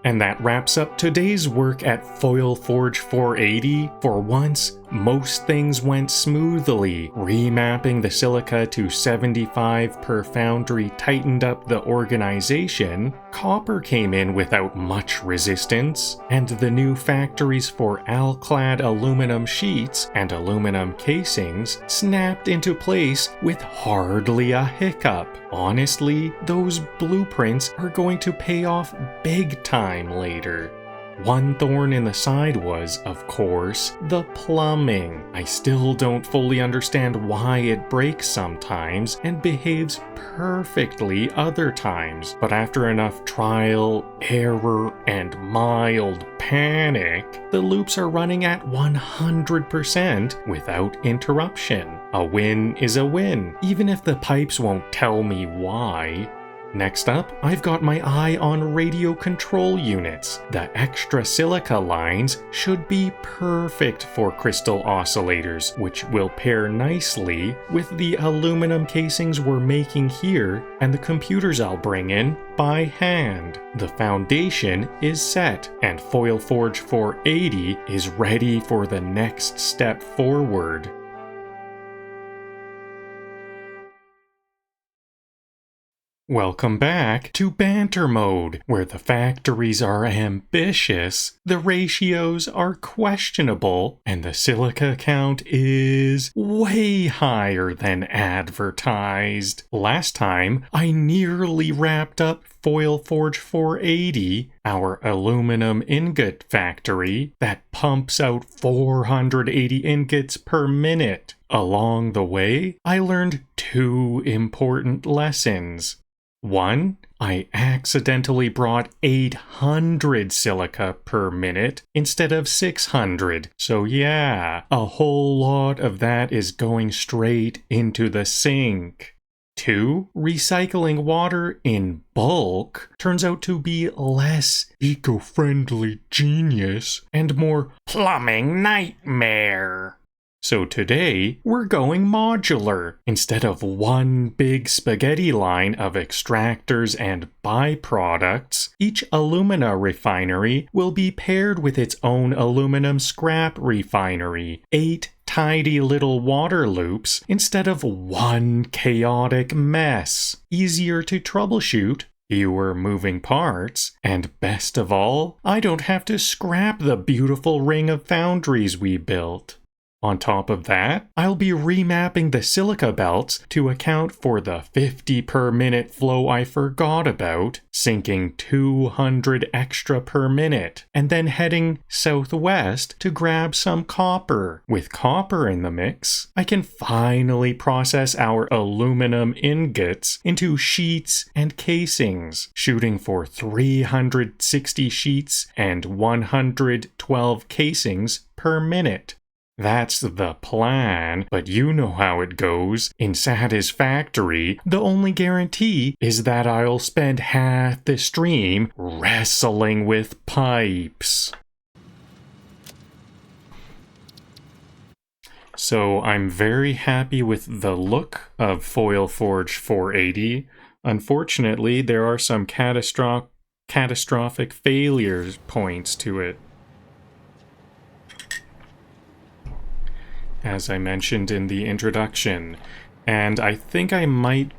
And that wraps up today's work at Foil Forge 480. For once, most things went smoothly. Remapping the silica to 75 per foundry tightened up the organization, copper came in without much resistance, and the new factories for alclad aluminum sheets and aluminum casings snapped into place with hardly a hiccup. Honestly, those blueprints are going to pay off big time later. One thorn in the side was, of course, the plumbing. I still don't fully understand why it breaks sometimes and behaves perfectly other times, but after enough trial, error, and mild panic, the loops are running at 100% without interruption. A win is a win, even if the pipes won't tell me why. Next up, I've got my eye on radio control units. The extra silica lines should be perfect for crystal oscillators, which will pair nicely with the aluminum casings we're making here and the computers I'll bring in by hand. The foundation is set, and Foil Forge 480 is ready for the next step forward. Welcome back to banter mode, where the factories are ambitious, the ratios are questionable, and the silica count is way higher than advertised. Last time, I nearly wrapped up Foil Forge 480, our aluminum ingot factory that pumps out 480 ingots per minute. Along the way, I learned two important lessons. One, I accidentally brought 800 silica per minute instead of 600. So yeah, a whole lot of that is going straight into the sink. 2, recycling water in bulk turns out to be less eco-friendly genius and more plumbing nightmare. So today, we're going modular. Instead of one big spaghetti line of extractors and byproducts, each alumina refinery will be paired with its own aluminum scrap refinery. 8 tidy little water loops instead of one chaotic mess. Easier to troubleshoot, fewer moving parts, and best of all, I don't have to scrap the beautiful ring of foundries we built. On top of that, I'll be remapping the silica belts to account for the 50 per minute flow I forgot about, sinking 200 extra per minute, and then heading southwest to grab some copper. With copper in the mix, I can finally process our aluminum ingots into sheets and casings, shooting for 360 sheets and 112 casings per minute. That's the plan, but you know how it goes. In Satisfactory, the only guarantee is that I'll spend half the stream wrestling with pipes. So I'm very happy with the look of Foil Forge 480. Unfortunately, there are some catastrophic failure points to it. As I mentioned in the introduction, and I think I might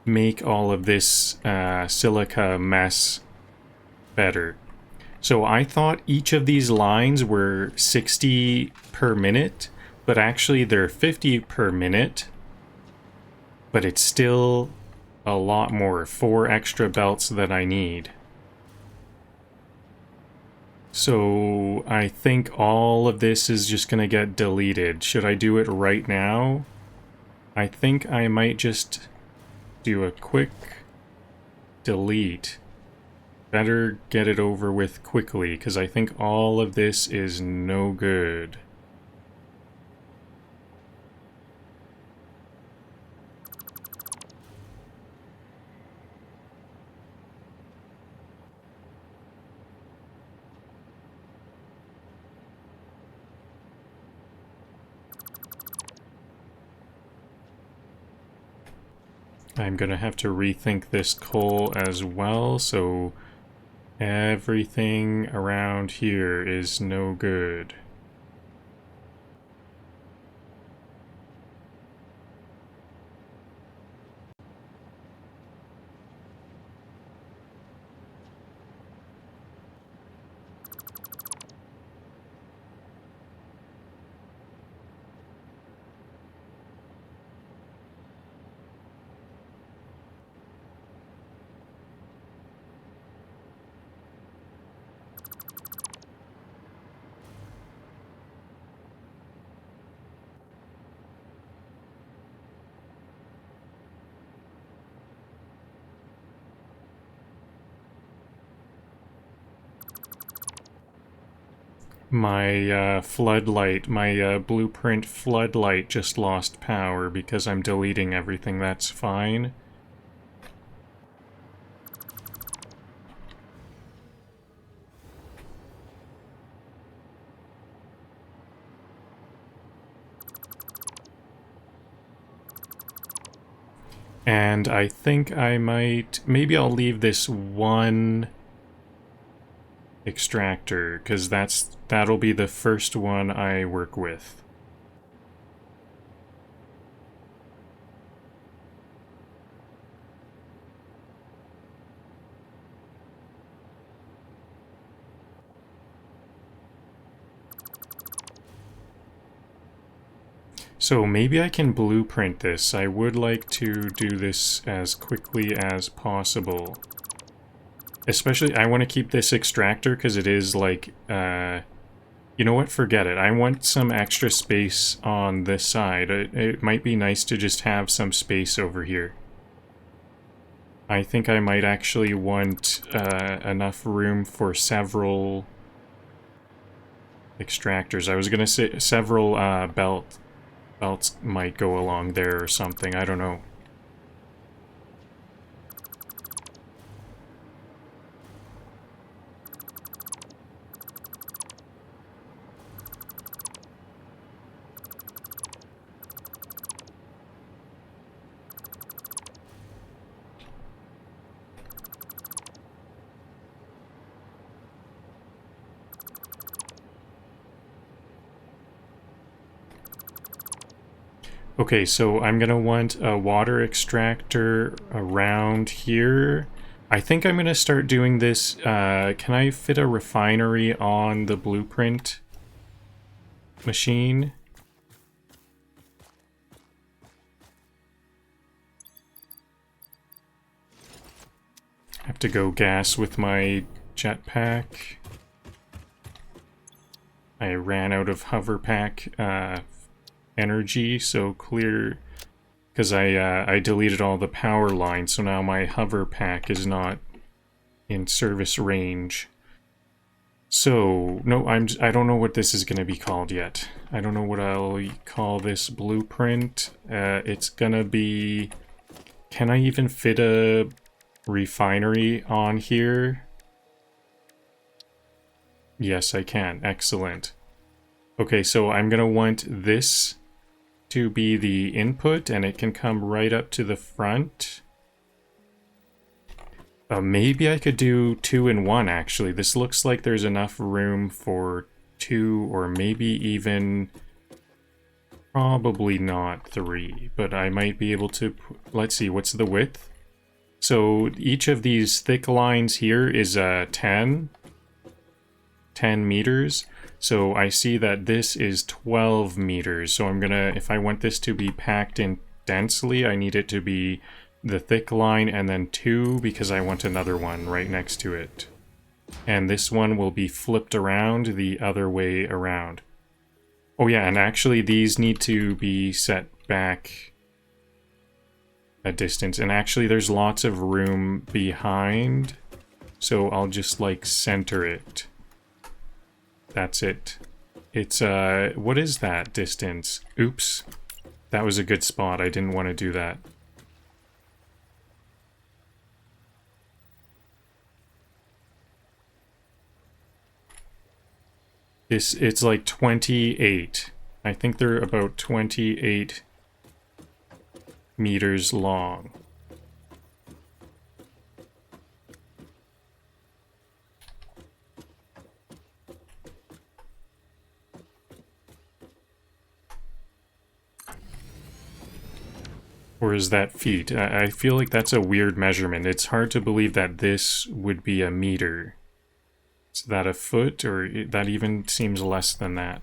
make all of this silica mess better. So I thought each of these lines were 60 per minute, but actually they're 50 per minute, but it's still a lot more, 4 extra belts that I need. So I think all of this is just going to get deleted. Should I do it right now? I think I might just do a quick delete. Better get it over with quickly, because I think all of this is no good. I'm gonna have to rethink this coal as well, so Everything around here is no good. My floodlight, my blueprint floodlight just lost power because I'm deleting everything. That's fine. And I think I might... Maybe I'll leave this one extractor, because that'll be the first one I work with. So maybe I can blueprint this. I would like to do this as quickly as possible. Especially, I want to keep this extractor because it is like, you know what, forget it. I want some extra space on this side. It might be nice to just have some space over here. I think I might actually want enough room for several extractors. I was going to say several belts might go along there or something. I don't know. Okay, so I'm gonna want a water extractor around here. I think I'm gonna start doing this. Can I fit a refinery on the blueprint machine? I have to go gas with my jetpack. I ran out of hoverpack energy, so clear, because I deleted all the power lines, so now my hover pack is not in service range. So no, I don't know what this is going to be called yet. I don't know what I'll call this blueprint. It's gonna be... Can I even fit a refinery on here? Yes, I can. Excellent. Okay, so I'm gonna want this to be the input, and it can come right up to the front. Maybe I could do 2 in 1, actually. This looks like there's enough room for 2, or maybe even... Probably not 3, but I might be able to... Let's see, what's the width? So each of these thick lines here is 10 meters. So I see that this is 12 meters. So I'm gonna, if I want this to be packed in densely, I need it to be the thick line and then 2, because I want another one right next to it. And this one will be flipped around the other way around. Oh yeah, and actually these need to be set back a distance. And actually there's lots of room behind. So I'll just like center it. That's it. It's, what is that distance? Oops. That was a good spot. I didn't want to do that. It's like 28. I think they're about 28 meters long. Or is that feet? I feel like that's a weird measurement. It's hard to believe that this would be a meter. Is that a foot, or that even seems less than that?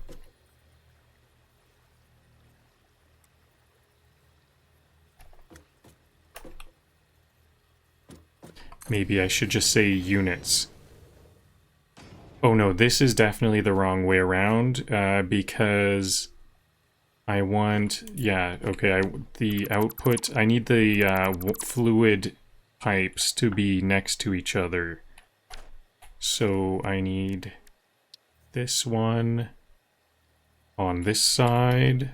Maybe I should just say units. Oh no, this is definitely the wrong way around, because I want, yeah, okay, the output, I need the fluid pipes to be next to each other. So I need this one on this side,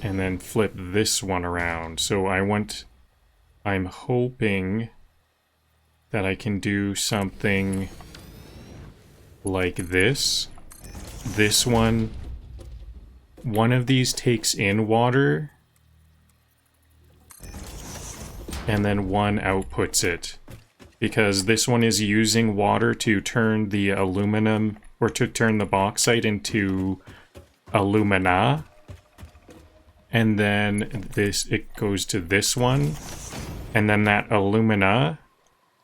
and then flip this one around. So I'm hoping that I can do something like this. This one of these takes in water, and then one outputs it. Because this one is using water to turn the aluminum, or to turn the bauxite into alumina. And then it goes to this one. And then that alumina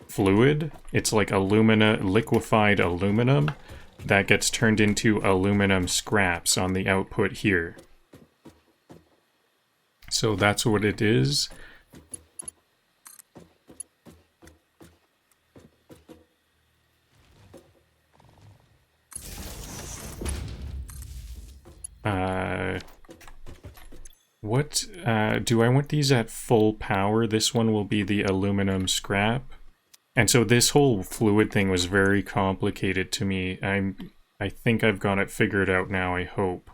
fluid, it's like liquefied aluminum, that gets turned into aluminum scraps on the output here. So that's what it is. What, do I want these at full power? This one will be the aluminum scrap. And so this whole fluid thing was very complicated to me. I think I've got it figured out now, I hope.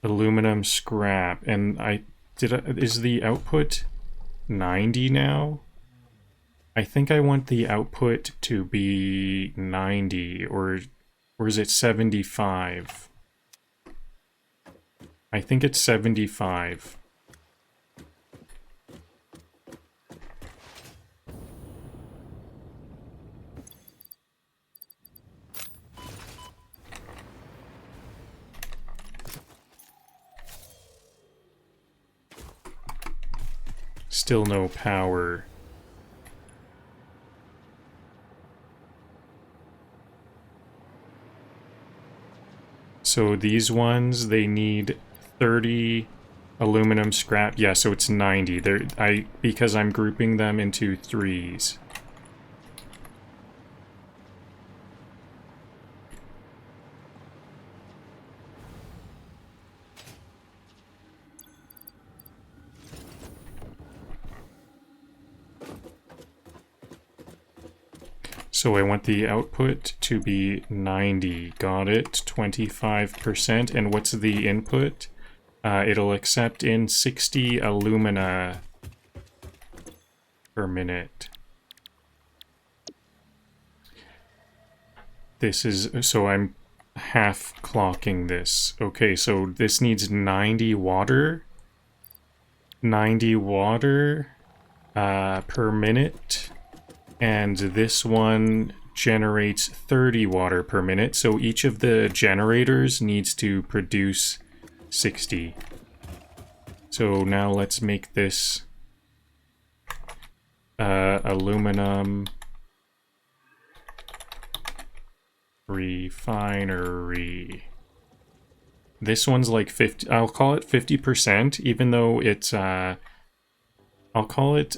Aluminum scrap, and is the output 90 now? I think I want the output to be 90, or is it 75? I think it's 75. Still no power. So these ones, they need 30 aluminum scrap. Yeah, so it's 90. Because I'm grouping them into threes. So I want the output to be 90. Got it. 25%. And what's the input? It'll accept in 60 alumina per minute. So I'm half clocking this. Okay, so this needs 90 water. 90 water per minute. And this one generates 30 water per minute, so each of the generators needs to produce 60. So now let's make this aluminum refinery. This one's like 50, I'll call it 50%, even though it's, I'll call it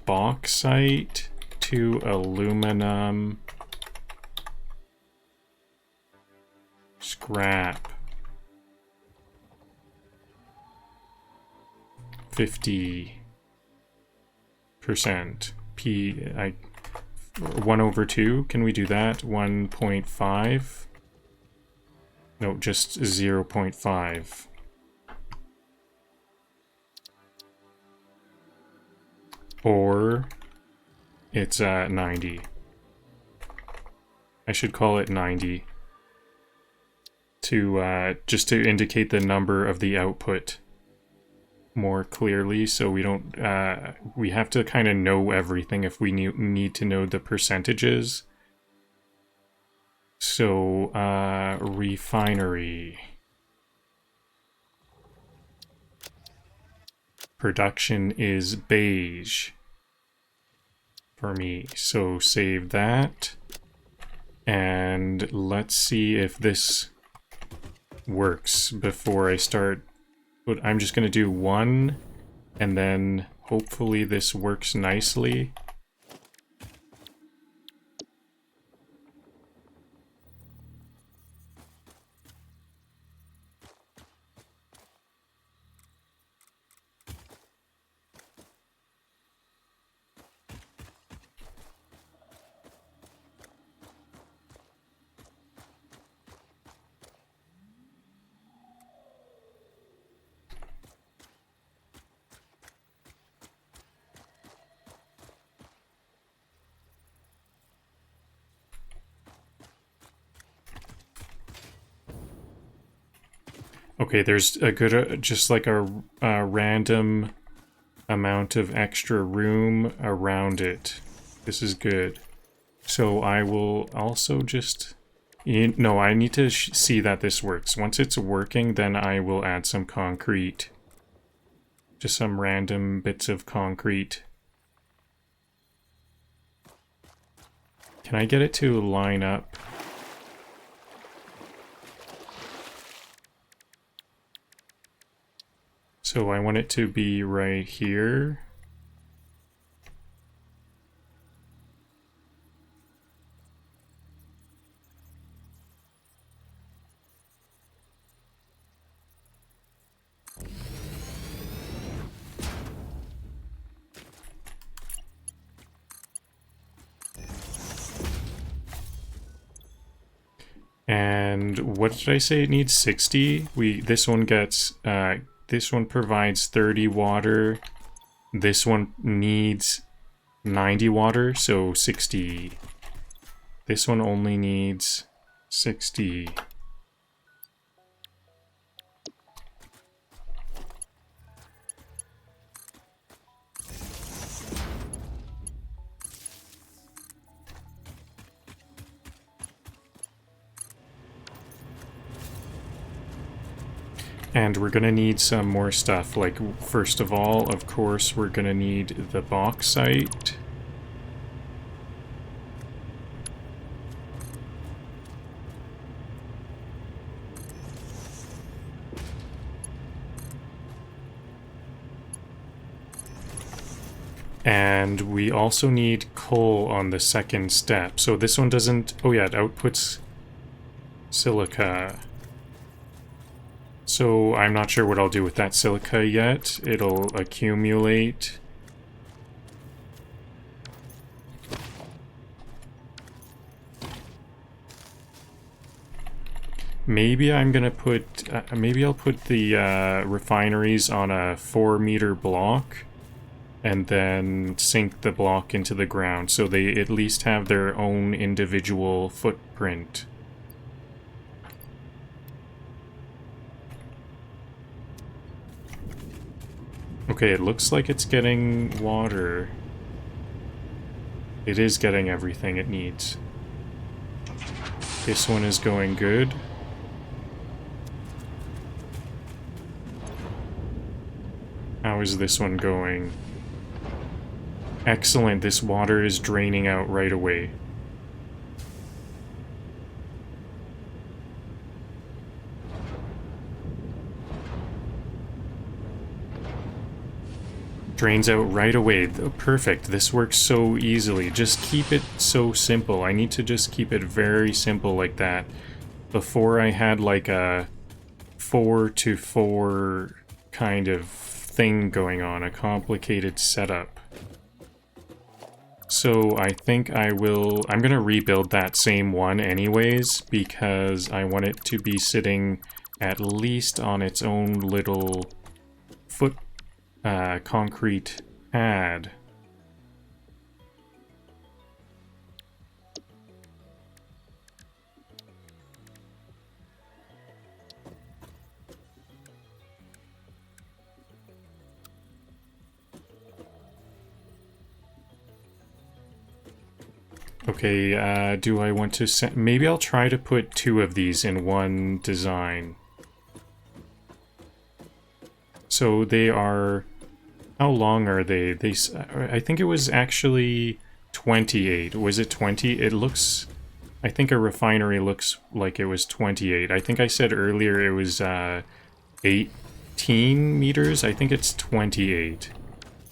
bauxite to aluminum scrap. 50%. 1/2, can we do that? 1.5? No, just 0.5. Or it's 90. I should call it 90 to just to indicate the number of the output more clearly, so we don't we have to kind of know everything if we need to know the percentages. So, refinery. Production is beige for me. So save that. And let's see if this works before I start. But I'm just going to do one, and then hopefully this works nicely. Okay, there's a good, just like a random amount of extra room around it. This is good. So I will also just... No, I need to see that this works. Once it's working, then I will add some concrete. Just some random bits of concrete. Can I get it to line up? So I want it to be right here. And what did I say it needs? 60? This one gets this one provides 30 water. This one needs 90 water, so 60. This one only needs 60. And we're gonna need some more stuff. Like, first of all, of course, we're gonna need the bauxite. And we also need coal on the second step. So this one doesn't... Oh yeah, it outputs silica. So I'm not sure what I'll do with that silica yet. It'll accumulate. Maybe I'm gonna put... maybe I'll put the refineries on a 4-meter block and then sink the block into the ground so they at least have their own individual footprint. Okay, it looks like it's getting water. It is getting everything it needs. This one is going good. How is this one going? Excellent, this water is draining out right away. Drains out right away. Perfect. This works so easily. Just keep it so simple. I need to just keep it very simple like that. Before I had like a 4-to-4 kind of thing going on, a complicated setup. So I think I'm gonna rebuild that same one anyways, because I want it to be sitting at least on its own little concrete pad. Okay, do I want to send... Maybe I'll try to put 2 of these in one design. So they are... How long are they? I think it was actually 28. Was it 20? It looks... I think a refinery looks like it was 28. I think I said earlier it was 18 meters. I think it's 28.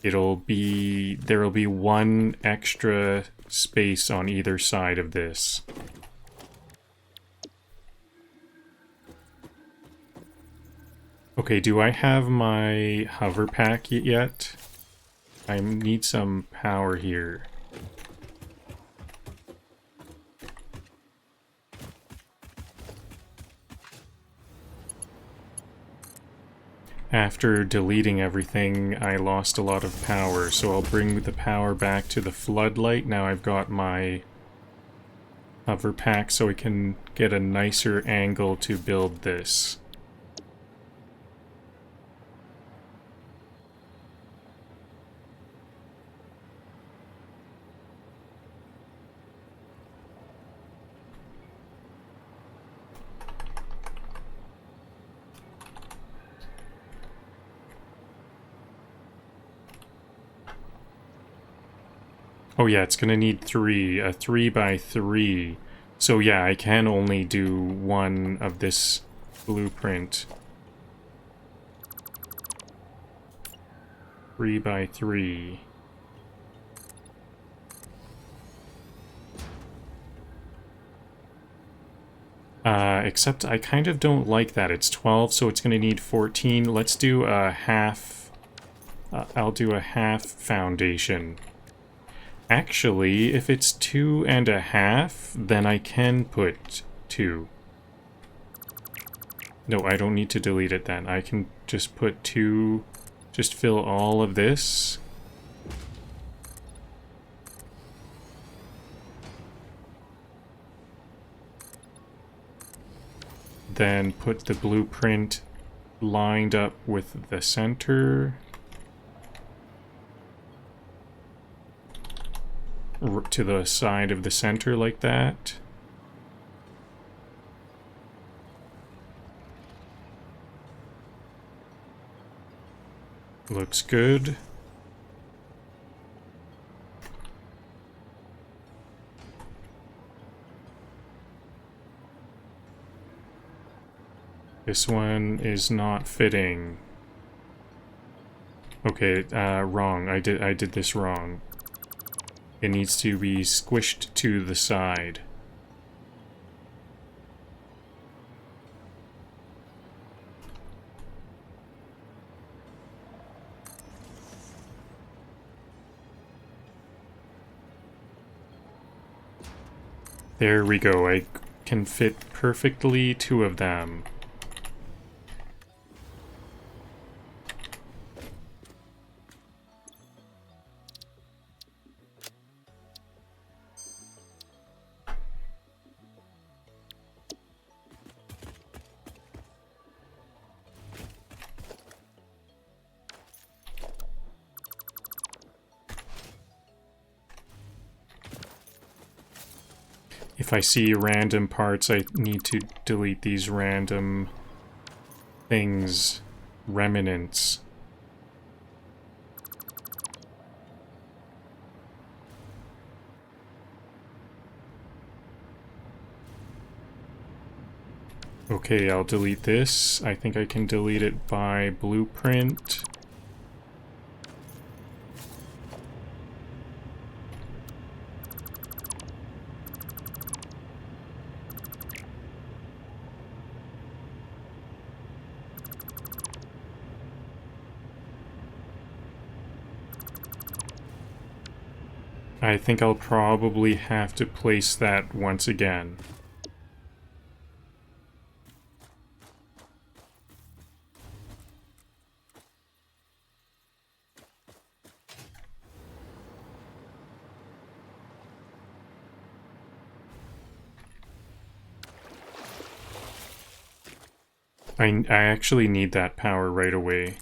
There'll be 1 extra space on either side of this. Okay, do I have my hover pack yet? I need some power here. After deleting everything, I lost a lot of power, so I'll bring the power back to the floodlight. Now I've got my hover pack so I can get a nicer angle to build this. Oh yeah, it's gonna need 3, a 3 by 3. So yeah, I can only do 1 of this blueprint. 3 by 3. Except I kind of don't like that. It's 12, so it's gonna need 14. Let's do a half... I'll do a half foundation. Actually, if it's 2.5, then I can put 2. No, I don't need to delete it then. I can just put 2, just fill all of this. Then put the blueprint lined up with the center. To the side of the center like that. Looks good. This one is not fitting. Okay, wrong. I did this wrong. It needs to be squished to the side. There we go. I can fit perfectly 2 of them. If I see random parts, I need to delete these random things, remnants. Okay, I'll delete this. I think I can delete it by blueprint. I think I'll probably have to place that once again. I actually need that power right away.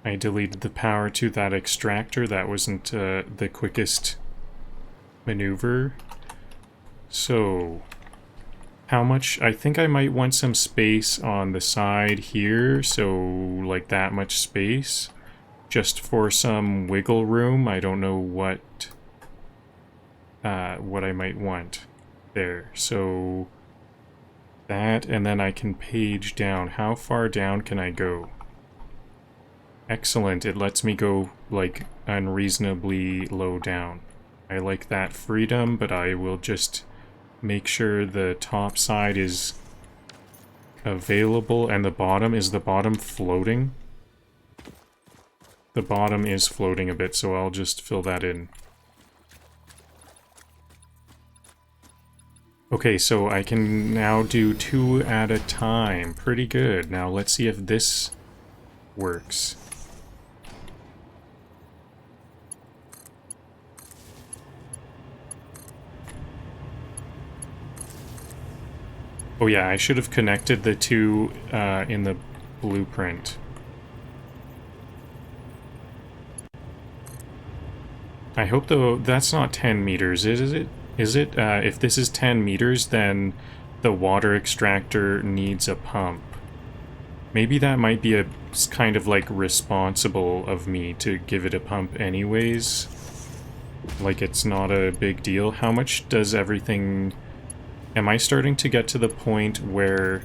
I deleted the power to that extractor. That wasn't the quickest maneuver. So, how much? I think I might want some space on the side here, so like that much space, just for some wiggle room. I don't know what I might want there. So that, and then I can page down. How far down can I go? Excellent, it lets me go like unreasonably low down. I like that freedom, but I will just make sure the top side is available, and the bottom, is the bottom floating? The bottom is floating a bit, so I'll just fill that in. Okay, so I can now do 2 at a time. Pretty good. Now let's see if this works. Oh yeah, I should have connected the two in the blueprint. I hope, though, that's not 10 meters, is it? Is it? If this is 10 meters, then the water extractor needs a pump. Maybe that might be a kind of like responsible of me to give it a pump anyways. Like it's not a big deal. How much does everything... Am I starting to get to the point where...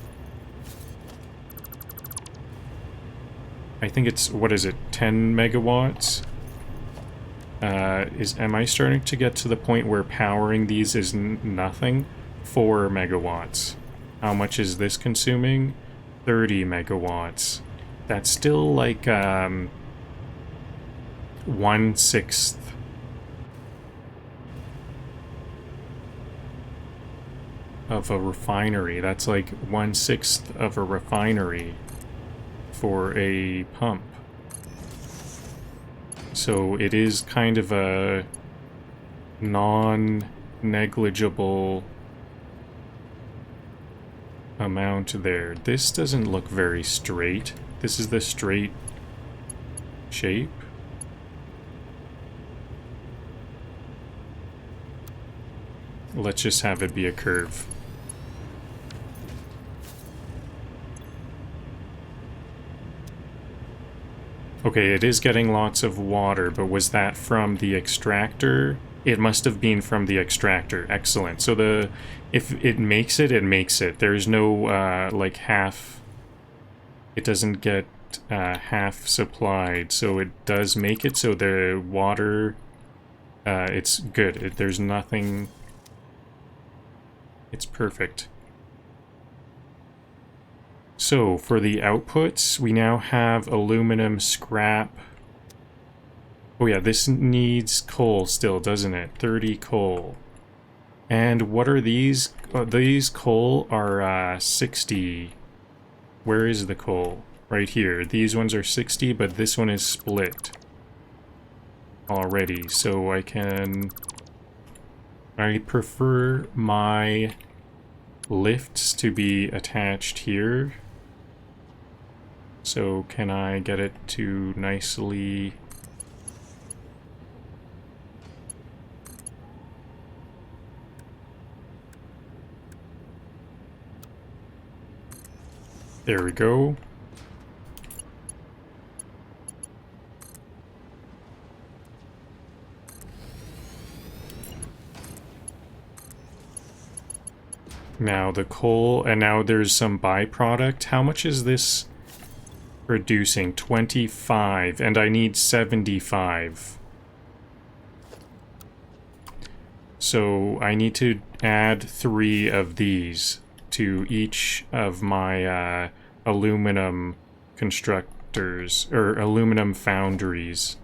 I think it's, what is it, 10 megawatts? Am I starting to get to the point where powering these is nothing? 4 megawatts. How much is this consuming? 30 megawatts. That's still like 1/6 of a refinery. That's like 1/6 of a refinery for a pump. So it is kind of a non-negligible amount there. This doesn't look very straight. This is the straight shape. Let's just have it be a curve. Okay, it is getting lots of water, but was that from the extractor? It must have been from the extractor. Excellent. So if it makes it, it makes it. There's no, like, half... It doesn't get half supplied, so it does make it, so the water... it's good. There's nothing... It's perfect. So, for the outputs, we now have aluminum scrap. Oh yeah, this needs coal still, doesn't it? 30 coal. And what are these? These coal are 60. Where is the coal? Right here. These ones are 60, but this one is split already. So I prefer my lifts to be attached here. So can I get it to nicely... There we go. Now the coal, and now there's some byproduct. How much is this producing? 25, and I need 75. So I need to add 3 of these to each of my aluminum constructors, or aluminum foundries.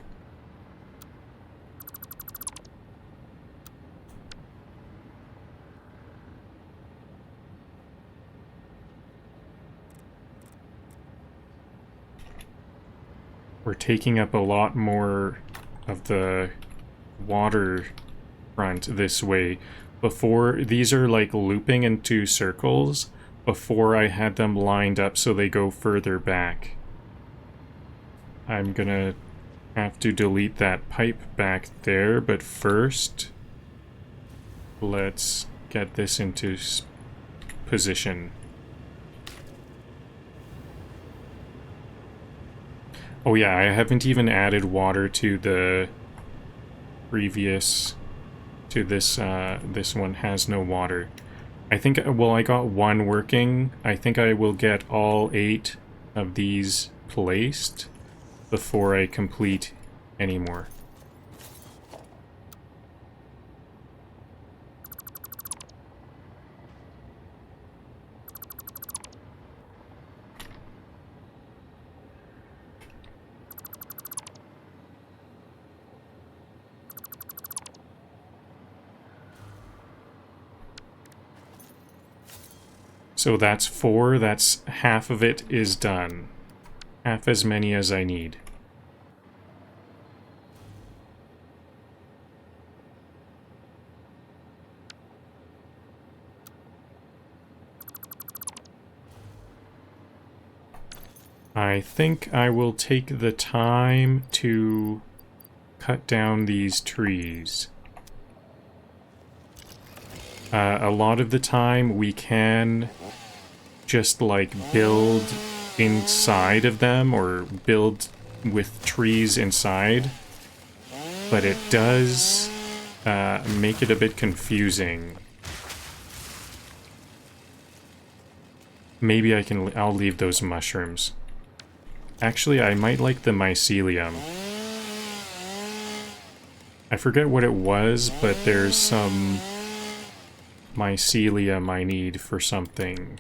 We're taking up a lot more of the water front this way. Before, these are like looping into circles. Before I had them lined up so they go further back. I'm gonna have to delete that pipe back there, but first, let's get this into position. Oh yeah, I haven't even added water to the previous, to this, this one has no water. I think, well, I got one working. I think I will get all 8 of these placed before I complete any more. So that's 4, that's half of it is done. Half as many as I need. I think I will take the time to cut down these trees. A lot of the time we can just like build inside of them or build with trees inside, but it does make it a bit confusing. Maybe I'll leave those mushrooms. Actually, I might like the mycelium. I forget what it was, but there's some mycelium I need for something.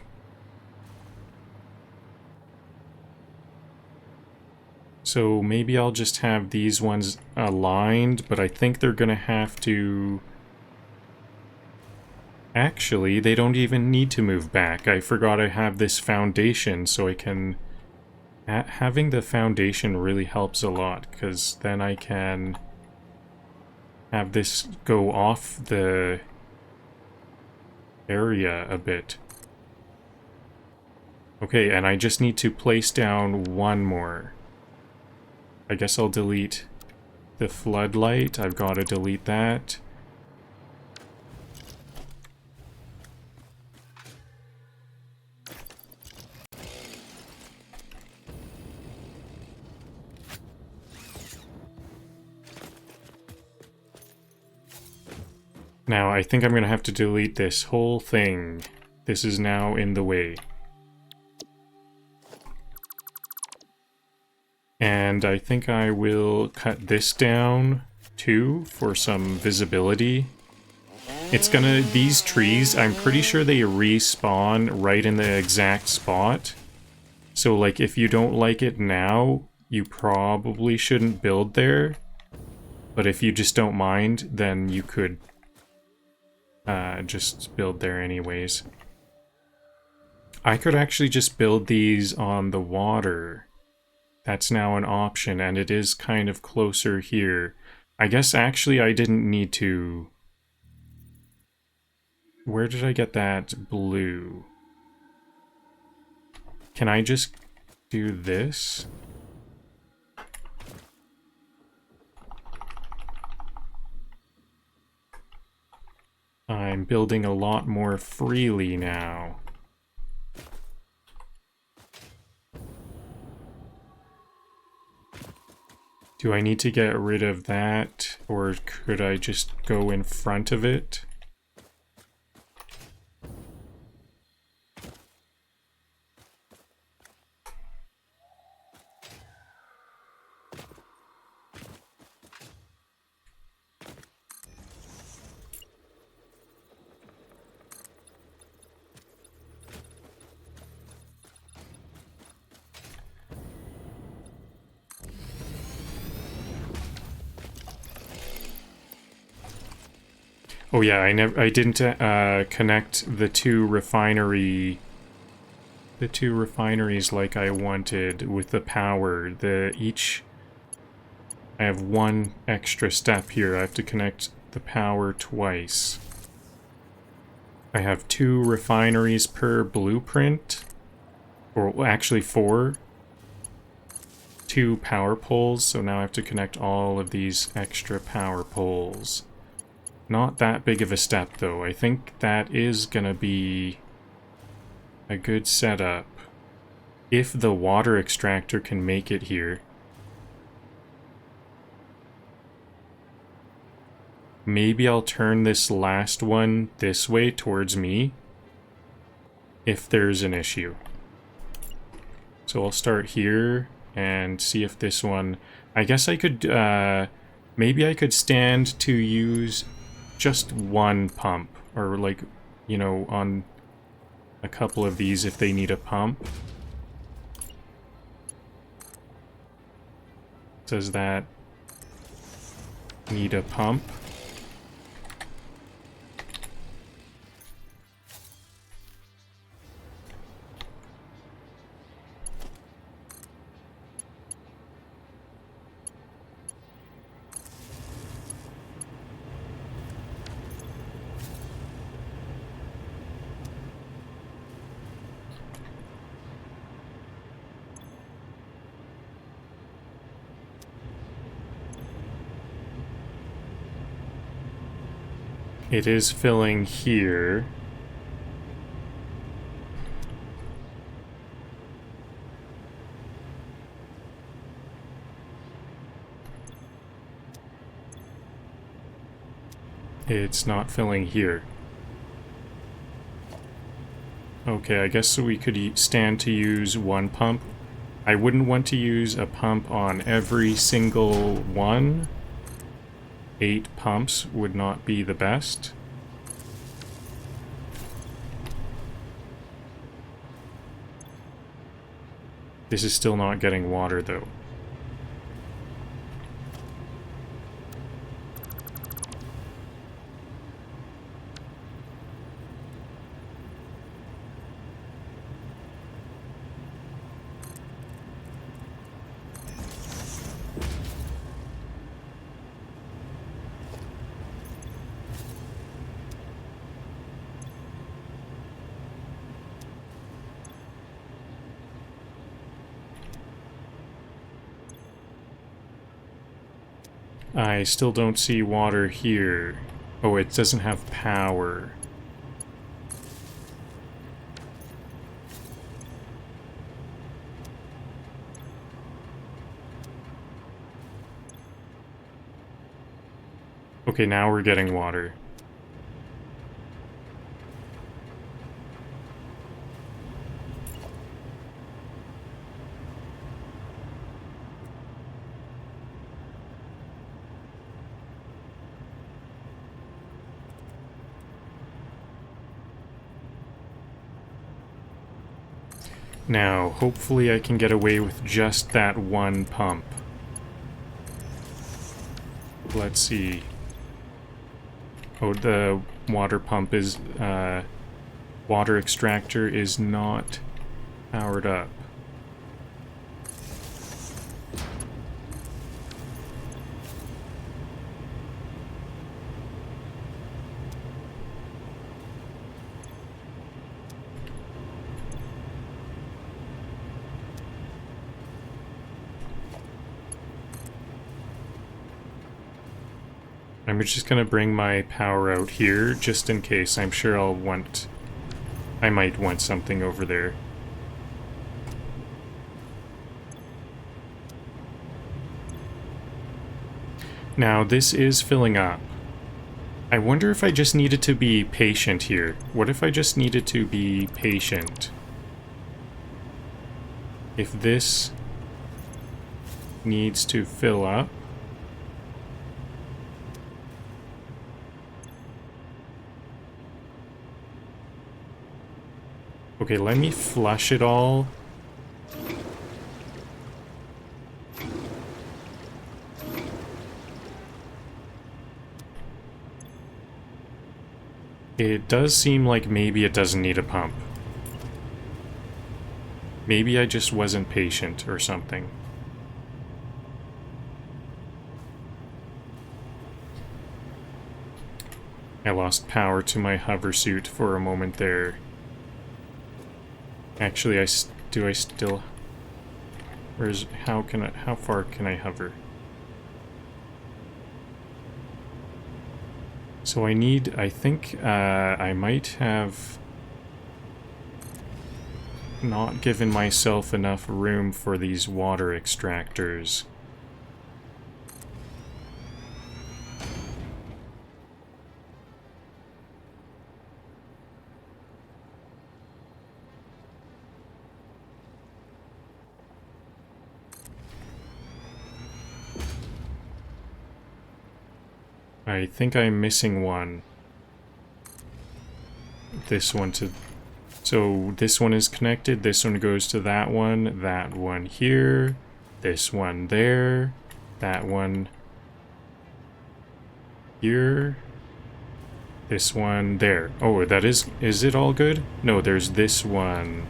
So maybe I'll just have these ones aligned, but I think they're gonna have to... Actually, they don't even need to move back. I forgot I have this foundation, so I can... Having the foundation really helps a lot, because then I can have this go off the area a bit. Okay, and I just need to place down one more. I guess I'll delete the floodlight. I've got to delete that. Now, I think I'm going to have to delete this whole thing. This is now in the way. And I think I will cut this down, too, for some visibility. It's gonna... These trees, I'm pretty sure they respawn right in the exact spot. So, like, if you don't like it now, you probably shouldn't build there. But if you just don't mind, then you could... just build there anyways. I could actually just build these on the water. That's now an option, and it is kind of closer here. I guess actually I didn't need to... Where did I get that blue? Can I just do this? I'm building a lot more freely now. Do I need to get rid of that, or could I just go in front of it? Oh yeah, I didn't connect the two refineries like I wanted with the power. I have one extra step here. I have to connect the power twice. I have 2 refineries per blueprint, or actually 4. 2 power poles, so now I have to connect all of these extra power poles. Not that big of a step, though. I think that is gonna be a good setup. If the water extractor can make it here. Maybe I'll turn this last one this way towards me if there's an issue. So I'll start here and see if this one... I guess I could... maybe I could stand to use just one pump. Or like, you know, on a couple of these if they need a pump. Does that need a pump? It is filling here. It's not filling here. Okay, I guess we could stand to use one pump. I wouldn't want to use a pump on every single one. 8 pumps would not be the best. This is still not getting water, though. I still don't see water here. Oh, it doesn't have power. Okay, now we're getting water. Now, hopefully I can get away with just that one pump. Let's see. Oh, the water pump is, water extractor is not powered up. I'm just gonna bring my power out here, just in case. I'm sure I might want something over there. Now, this is filling up. I wonder if I just needed to be patient here. What if I just needed to be patient? If this needs to fill up, okay, let me flush it all. It does seem like maybe it doesn't need a pump. Maybe I just wasn't patient or something. I lost power to my hoversuit for a moment there. Actually, do I still... Where's, how far can I hover? So I need, I think, I might have not given myself enough room for these water extractors. I think I'm missing one. This one to... So this one is connected, this one goes to that one here, this one there, that one here, this one there. Oh, that is it all good? No, there's this one.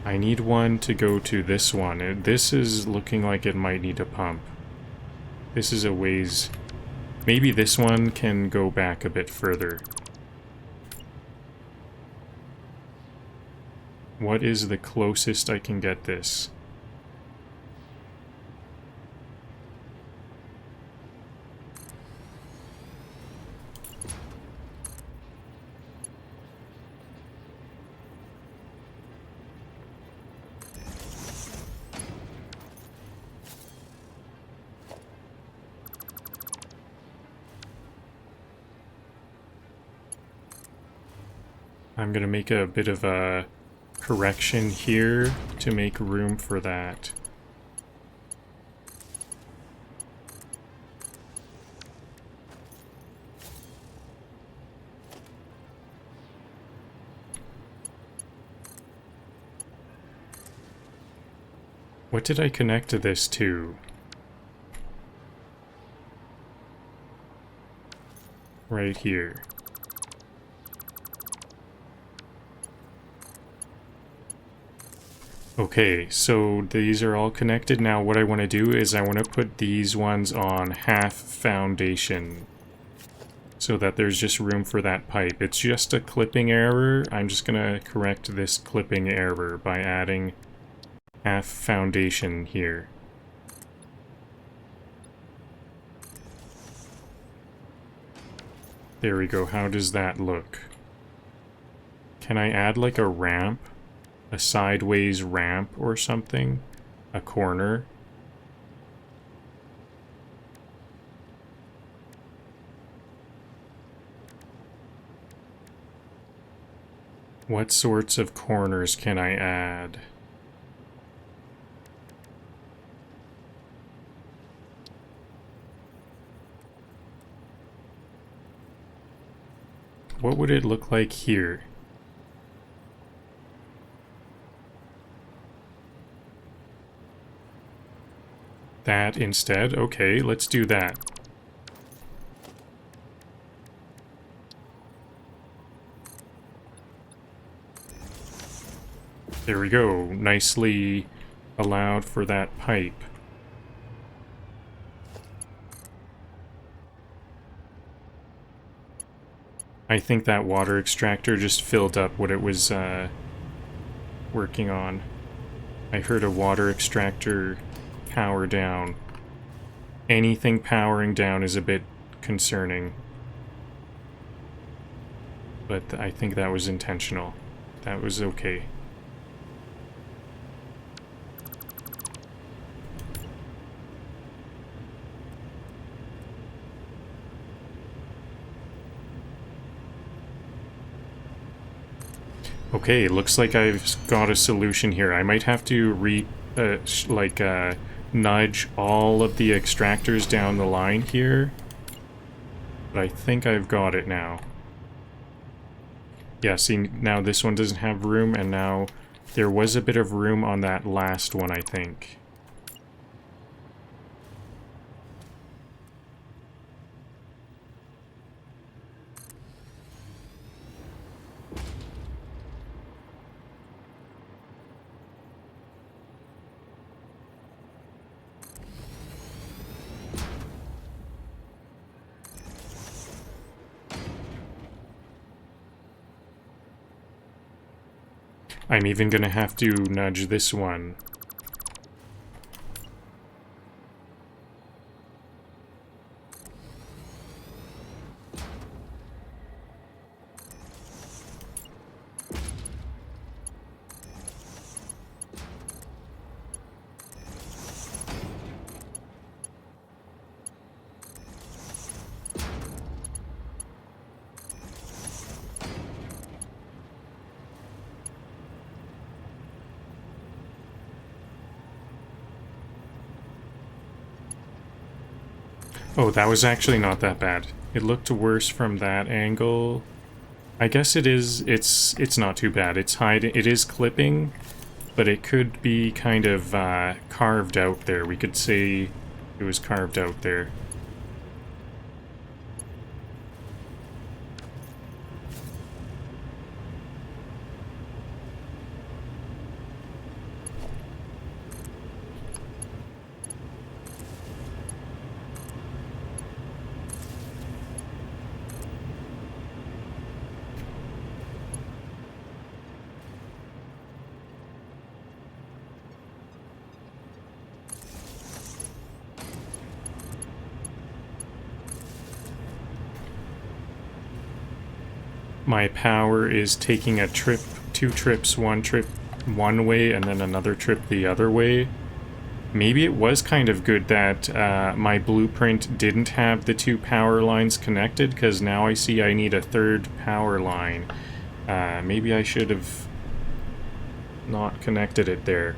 I need one to go to this one. This is looking like it might need a pump. This is a ways... Maybe this one can go back a bit further. What is the closest I can get this? I'm gonna make a bit of a correction here to make room for that. What did I connect to this to? Right here. Okay, so these are all connected. Now what I want to do is I want to put these ones on half foundation so that there's just room for that pipe. It's just a clipping error. I'm just going to correct this clipping error by adding half foundation here. There we go. How does that look? Can I add like a ramp? A sideways ramp or something? A corner? What sorts of corners can I add? What would it look like here? That instead? Okay, let's do that. There we go. Nicely allowed for that pipe. I think that water extractor just filled up what it was working on. I heard a water extractor power down. Anything powering down is a bit concerning. But I think that was intentional. That was okay. Okay, looks like I've got a solution here. I might have to nudge all of the extractors down the line here. But I think I've got it now. Yeah, see, now this one doesn't have room, and now there was a bit of room on that last one, I think. I'm even gonna have to nudge this one. Oh, that was actually not that bad. It looked worse from that angle. I guess it is, it's not too bad. It's it is clipping, but it could be kind of carved out there. We could say it was carved out there. My power is taking a trip, two trips, one trip one way and then another trip the other way. Maybe it was kind of good that my blueprint didn't have the two power lines connected, because now I see I need a third power line. Maybe I should have not connected it there.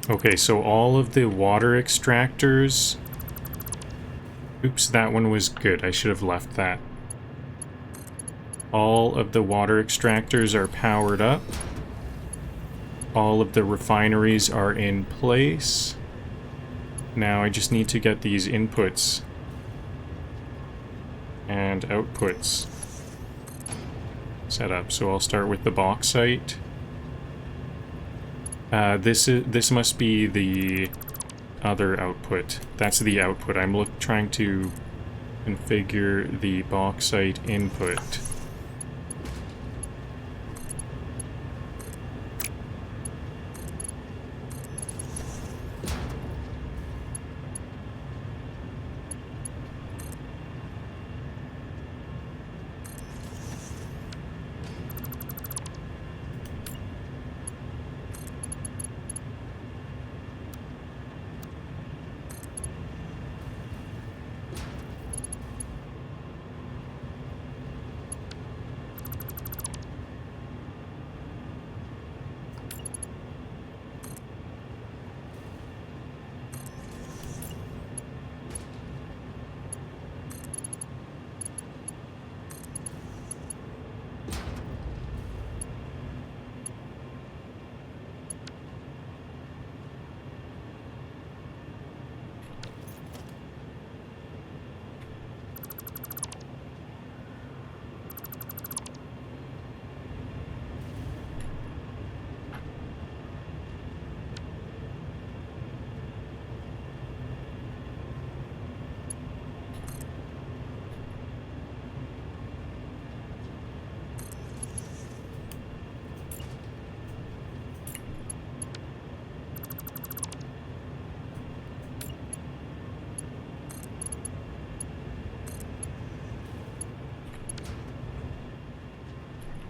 Okay, so all of the water extractors... Oops, that one was good. I should have left that. All of the water extractors are powered up. All of the refineries are in place. Now I just need to get these inputs and outputs set up. So I'll start with the bauxite. This must be the other output. That's the output. I'm trying to configure the bauxite input.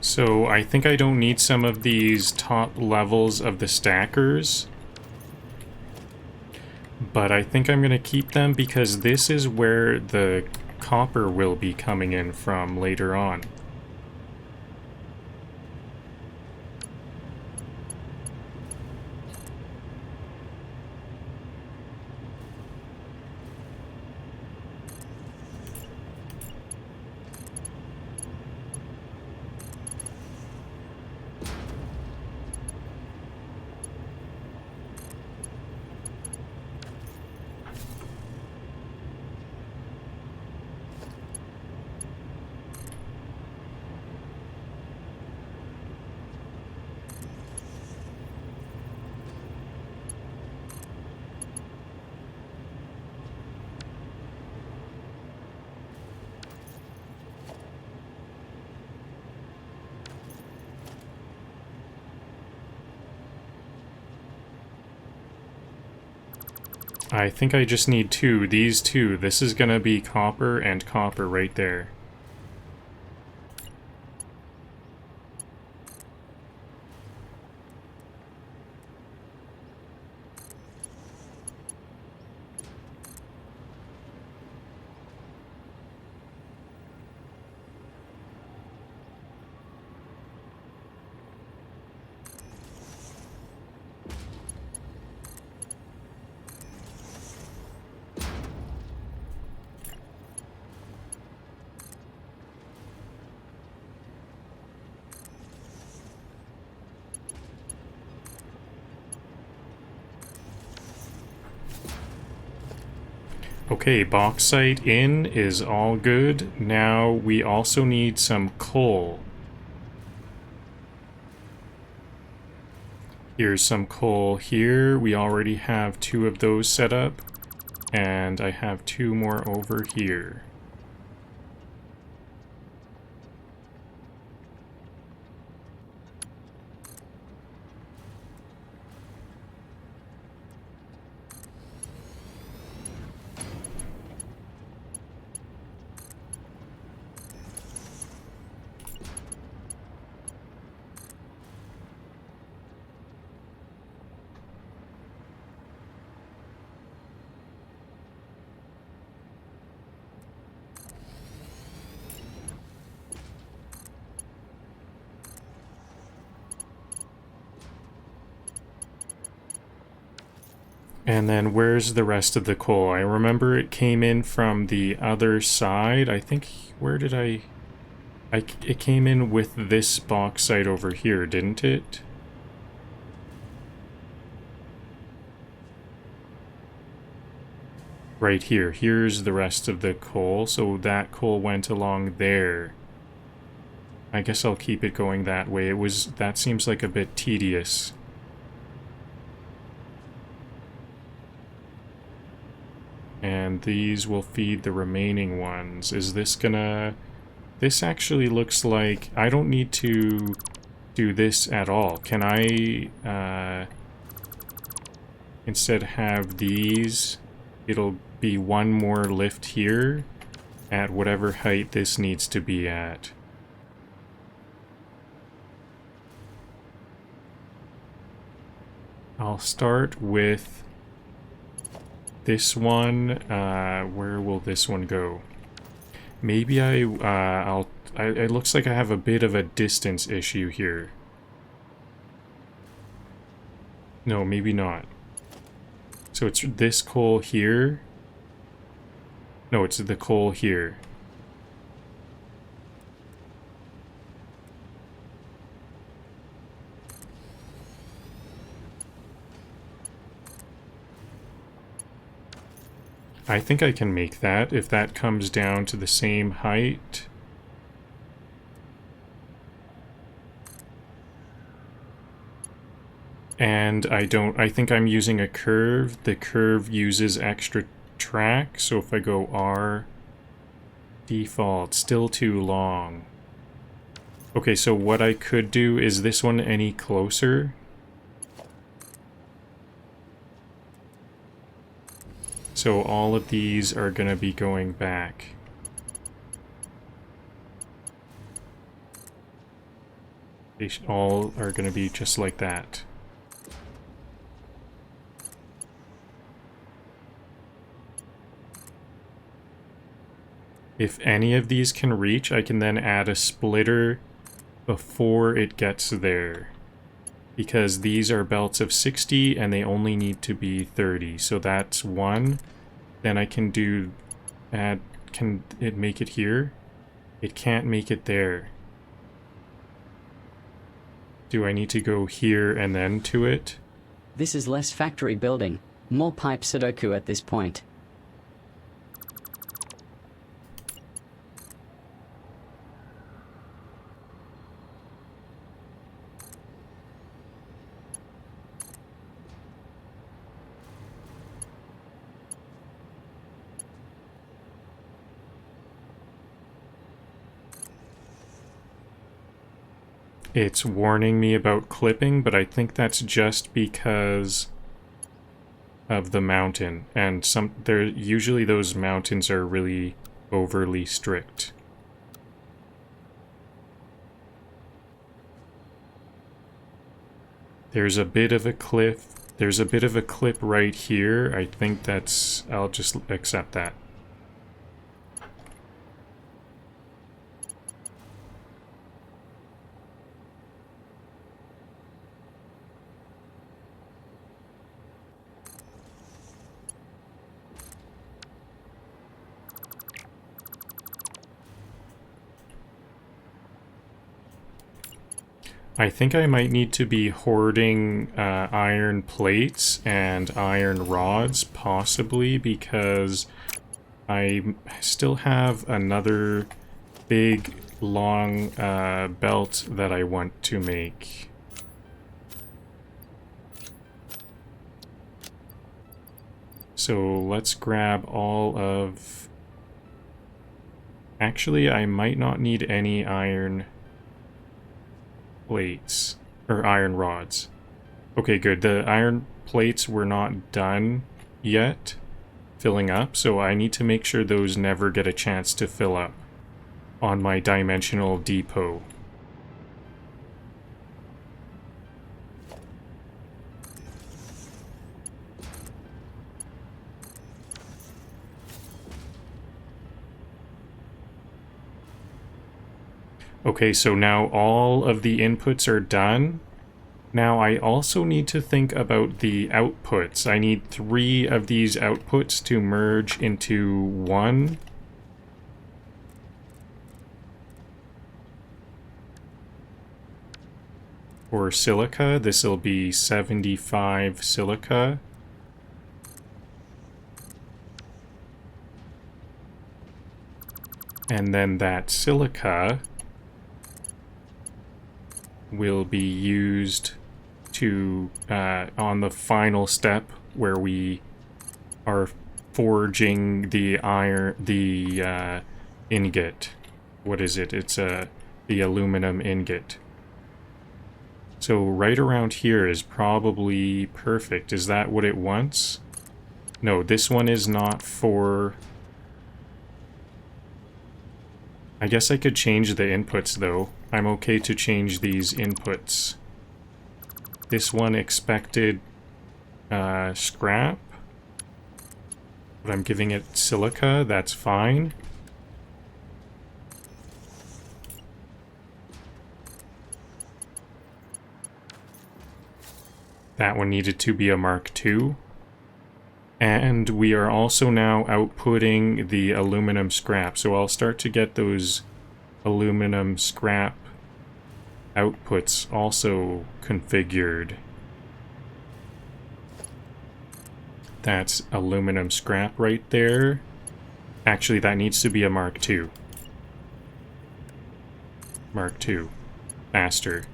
So I think I don't need some of these top levels of the stackers, but I think I'm going to keep them because this is where the copper will be coming in from later on. I think I just need two. These two. This is gonna be copper and copper right there. Okay, bauxite in is all good. Now we also need some coal. Here's some coal here. We already have 2 of those set up. And I have 2 more over here. And then where's the rest of the coal? I remember it came in from the other side. I think, where did it came in with this bauxite over here, didn't it? Right here. Here's the rest of the coal. So that coal went along there. I guess I'll keep it going that way. That seems like a bit tedious. And these will feed the remaining ones. Is this gonna... This actually looks like... I don't need to do this at all. Can I, instead have these, it'll be one more lift here at whatever height this needs to be at. I'll start with this one. Where will this one go? Maybe it looks like I have a bit of a distance issue here. No, maybe not. So it's this coal here. No, it's the coal here. I think I can make that if that comes down to the same height. And I think I'm using a curve. The curve uses extra track, so if I go R, default, still too long. Okay, so what I could do, is this one any closer? So all of these are going to be going back. They all are going to be just like that. If any of these can reach, I can then add a splitter before it gets there. Because these are belts of 60 and they only need to be 30. So that's one. Then I can do can it make it here? It can't make it there. Do I need to go here and then to it? This is less factory building, more pipe Sudoku at this point. It's warning me about clipping, but I think that's just because of the mountain, and usually those mountains are really overly strict. There's a bit of a cliff. There's a bit of a clip right here. I think I'll just accept that. I think I might need to be hoarding iron plates and iron rods, possibly, because I still have another big, long belt that I want to make. So let's grab all of... Actually, I might not need any iron plates, or iron rods. Okay, good. The iron plates were not done yet filling up, so I need to make sure those never get a chance to fill up on my dimensional depot. Okay, so now all of the inputs are done. Now I also need to think about the outputs. I need 3 of these outputs to merge into one. For silica, this will be 75 silica. And then that silica will be used to on the final step where we are forging the ingot. What is it? It's the aluminum ingot. So right around here is probably perfect. Is that what it wants? No, this one is not for... I guess I could change the inputs though. I'm okay to change these inputs. This one expected scrap, but I'm giving it silica, that's fine. That one needed to be a Mark II. And we are also now outputting the aluminum scrap, so I'll start to get those aluminum scrap outputs also configured. That's aluminum scrap right there. Actually, that needs to be a Mark II. Mark II. Faster.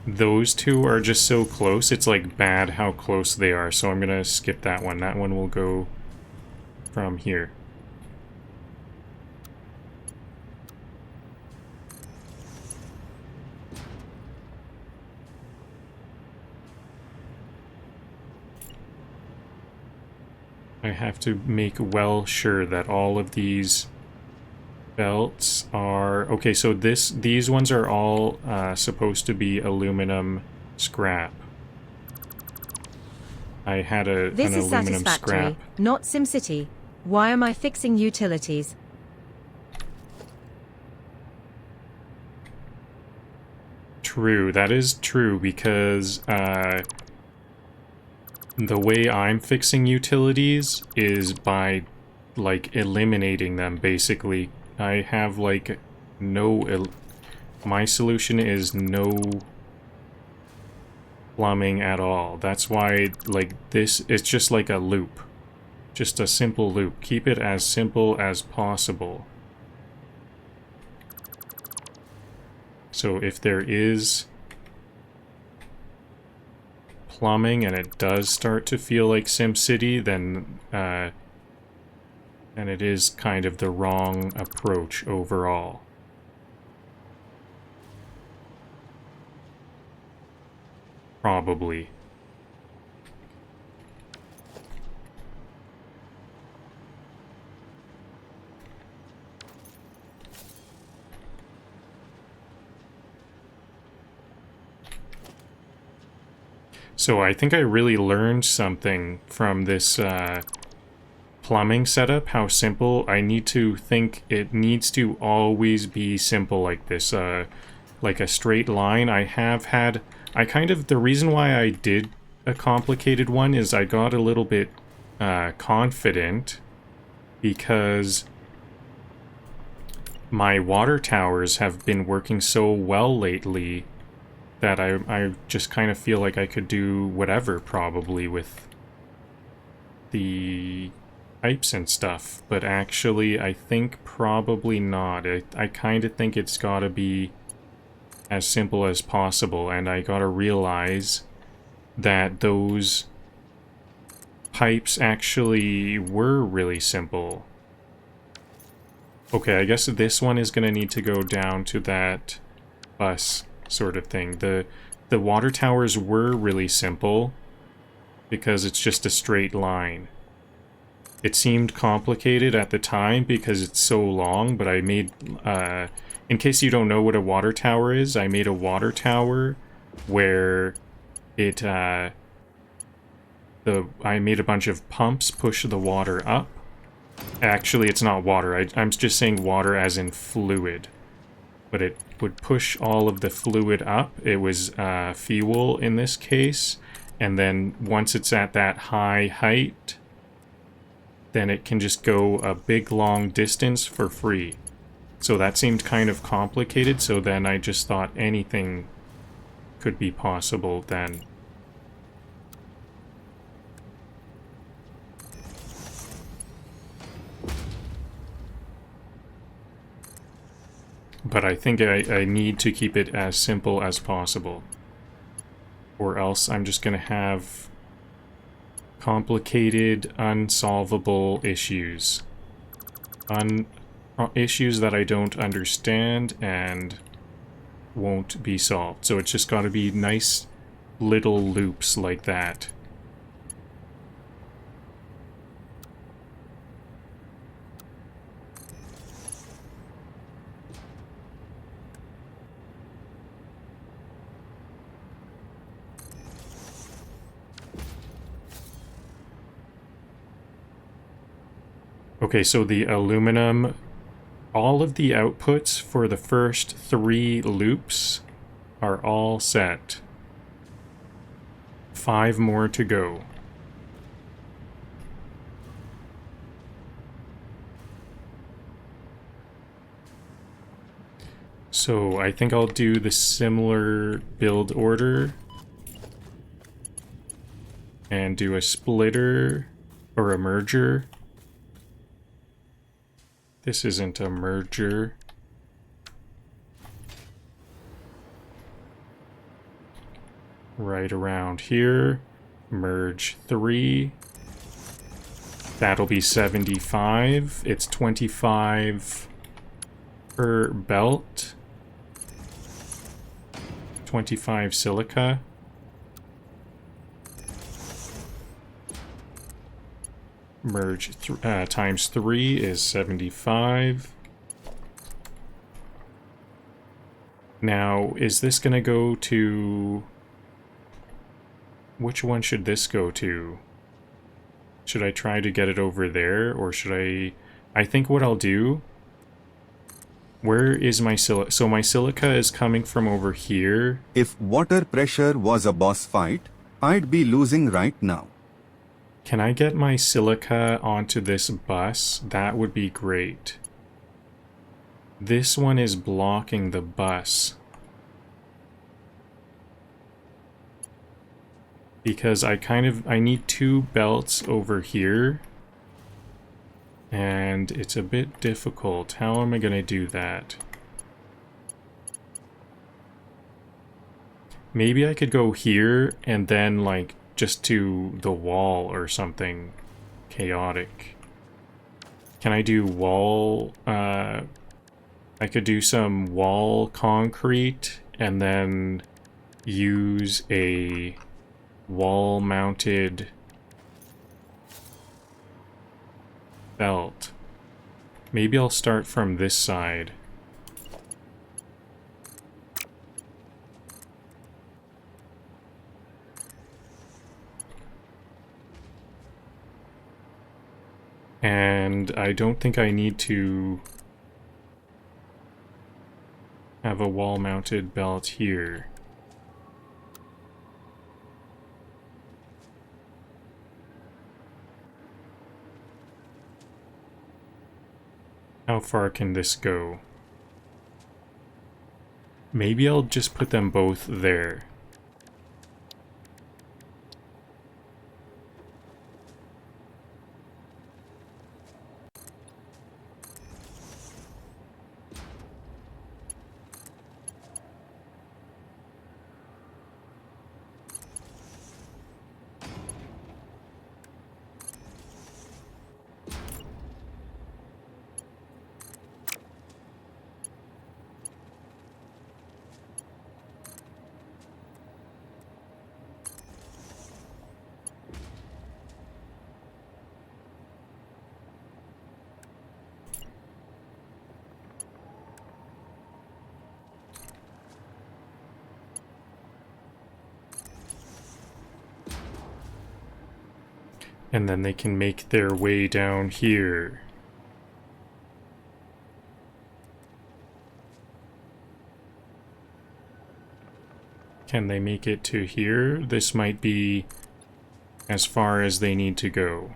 Those two are just so close, it's like bad how close they are, so I'm gonna skip that one. That one will go from here. I have to make well sure that all of these belts are... Okay, so these ones are all supposed to be aluminum scrap. I had an aluminum scrap. Not SimCity. Why am I fixing utilities? True, that is true, because the way I'm fixing utilities is by, like, eliminating them, basically. I have, like, my solution is no plumbing at all. That's why, like, it's just like a loop. Just a simple loop. Keep it as simple as possible. So if there is plumbing and it does start to feel like SimCity, then it is kind of the wrong approach overall. Probably. So I think I really learned something from this plumbing setup, how simple. I need to think it needs to always be simple like this, like a straight line. The reason why I did a complicated one is I got a little bit confident because my water towers have been working so well lately that I just kind of feel like I could do whatever probably with the pipes and stuff. But actually, I think probably not. I kind of think it's got to be as simple as possible. And I got to realize that those pipes actually were really simple. Okay, I guess this one is going to need to go down to that bus sort of thing. The water towers were really simple because it's just a straight line. It seemed complicated at the time because it's so long, but I made, in case you don't know what a water tower is, I made a water tower where it, I made a bunch of pumps push the water up. Actually, it's not water. I'm just saying water as in fluid. But it would push all of the fluid up. It was fuel in this case. And then once it's at that high height, then it can just go a big long distance for free. So that seemed kind of complicated, so then I just thought anything could be possible then. But I think I need to keep it as simple as possible. Or else I'm just going to have complicated, unsolvable issues. Issues that I don't understand and won't be solved. So it's just got to be nice little loops like that. Okay, so the aluminum, all of the outputs for the first 3 loops are all set. 5 more to go. So I think I'll do the similar build order and do a splitter or a merger. This isn't a merger. Right around here. Merge 3. That'll be 75. It's 25 per belt. 25 silica. Merge times 3 is 75. Now, is this going to go to... Which one should this go to? Should I try to get it over there, or should I think what I'll do... Where is my silica? So my silica is coming from over here. If water pressure was a boss fight, I'd be losing right now. Can I get my silica onto this bus? That would be great. This one is blocking the bus. Because I need 2 belts over here. And it's a bit difficult. How am I going to do that? Maybe I could go here and then, like, just to the wall or something chaotic. Can I do wall? I could do some wall concrete and then use a wall-mounted belt. Maybe I'll start from this side. And I don't think I need to have a wall-mounted belt here. How far can this go? Maybe I'll just put them both there. And then they can make their way down here. Can they make it to here? This might be as far as they need to go.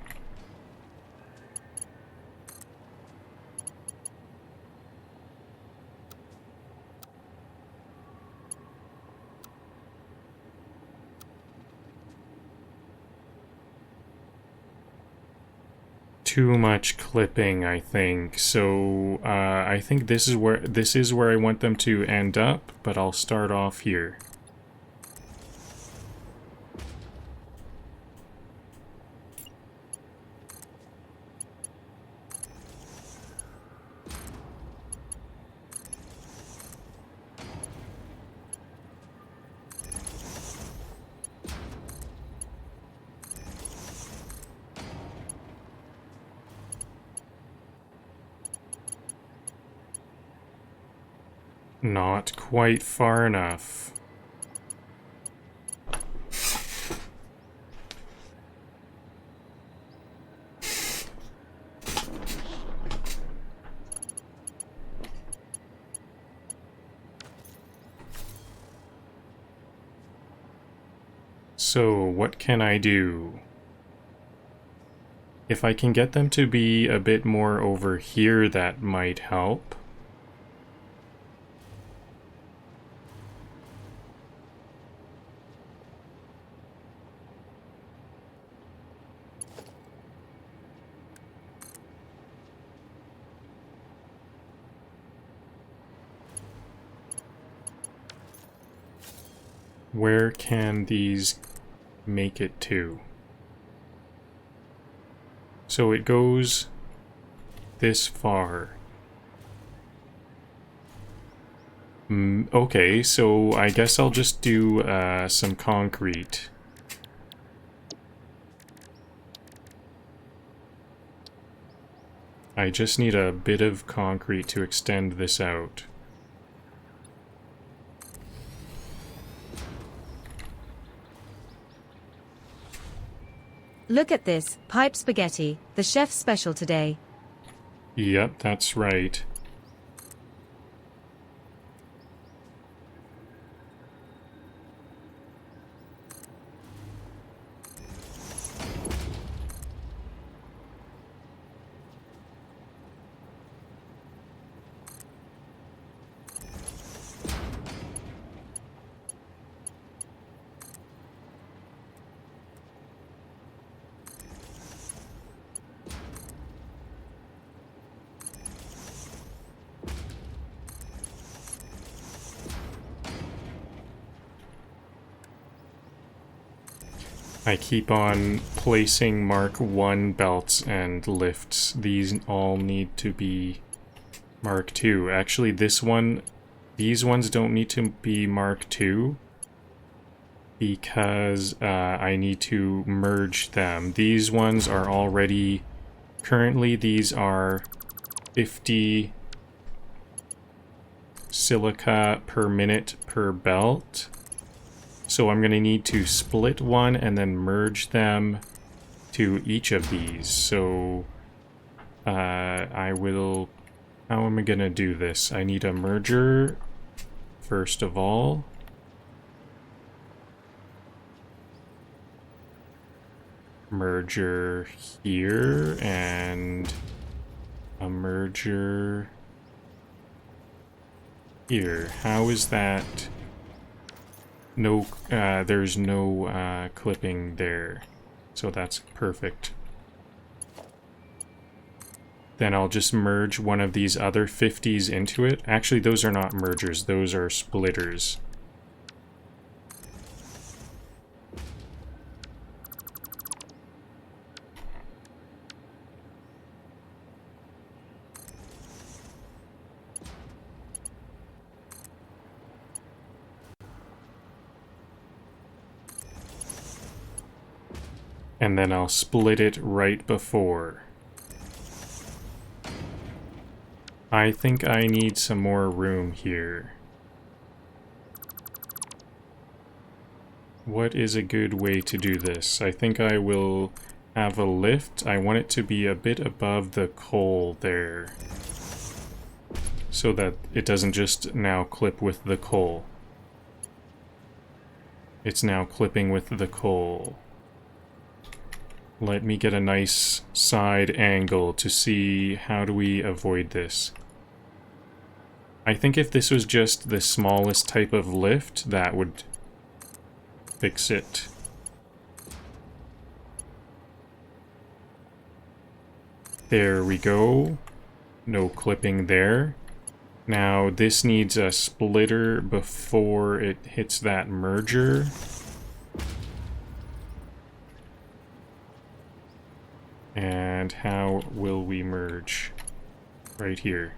Too much clipping, I think. So I think this is where I want them to end up, but I'll start off here. Not quite far enough. So, what can I do? If I can get them to be a bit more over here, that might help. Where can these make it to? So it goes this far. Okay, so I guess I'll just do some concrete. I just need a bit of concrete to extend this out. Look at this, pipe spaghetti, the chef's special today. Yep, that's right. I keep on placing Mark 1 belts and lifts. These all need to be Mark 2. Actually, these ones don't need to be Mark 2 because I need to merge them. These ones are already... Currently, these are 50 silica per minute per belt. So I'm going to need to split one and then merge them to each of these. So I will... How am I going to do this? I need a merger first of all. Merger here and a merger here. How is that? No, there's no clipping there, so that's perfect. Then I'll just merge one of these other 50s into it. Actually, those are not mergers, those are splitters. And then I'll split it right before. I think I need some more room here. What is a good way to do this? I think I will have a lift. I want it to be a bit above the coal there, so that it doesn't just now clip with the coal. It's now clipping with the coal. Let me get a nice side angle to see how do we avoid this. I think if this was just the smallest type of lift, that would fix it. There we go. No clipping there. Now this needs a splitter before it hits that merger. And how will we merge? Right here.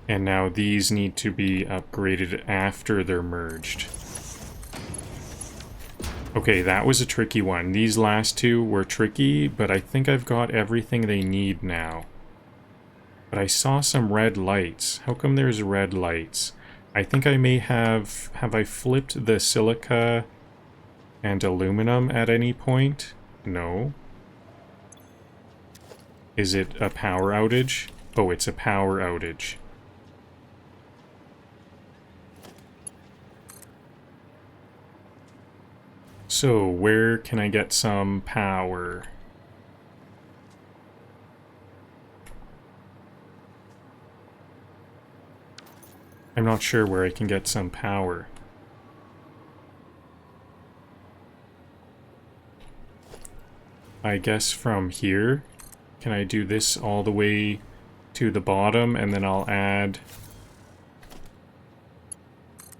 And now these need to be upgraded after they're merged. Okay, that was a tricky one. These last two were tricky, but I think I've got everything they need now. But I saw some red lights. How come there's red lights? I think I may have... Have I flipped the silica and aluminum at any point? No. Is it a power outage? Oh, it's a power outage. So, where can I get some power? I'm not sure where I can get some power. I guess from here. Can I do this all the way to the bottom, and then I'll add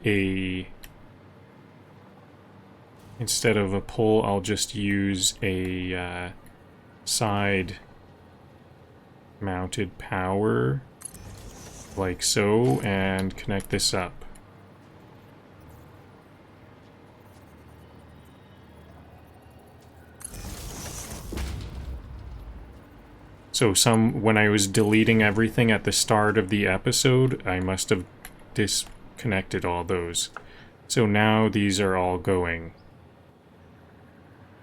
a... Instead of a pole, I'll just use a side mounted power, like so, and connect this up. So when I was deleting everything at the start of the episode, I must have disconnected all those. So now these are all going.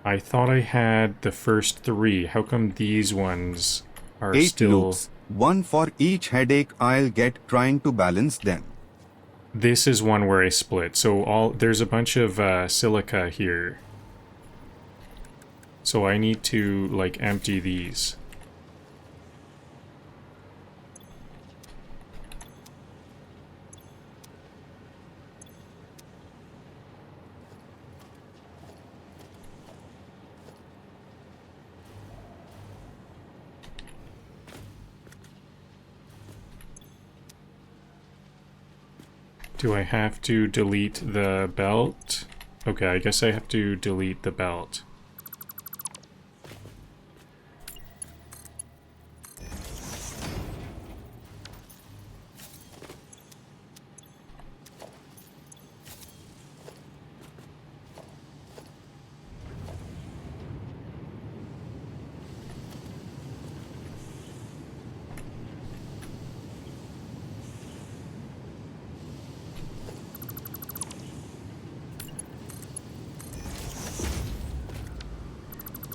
I thought I had the first three. How come these ones are 8 still... loops, one for each headache I'll get trying to balance them. This is one where I split. So there's a bunch of silica here. So I need to, like, empty these. Do I have to delete the belt? Okay, I guess I have to delete the belt.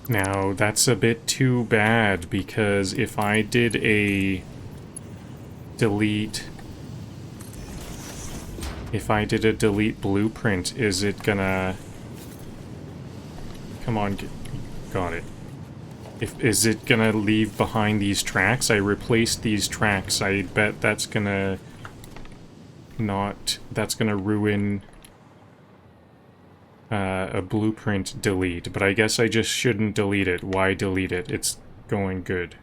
Now, that's a bit too bad, because if I did a delete... If I did a delete blueprint, is it gonna... Come on, got it. Is it gonna leave behind these tracks? I replaced these tracks. I bet that's gonna... That's gonna ruin... a blueprint delete, but I guess I just shouldn't delete it. Why delete it? It's going good.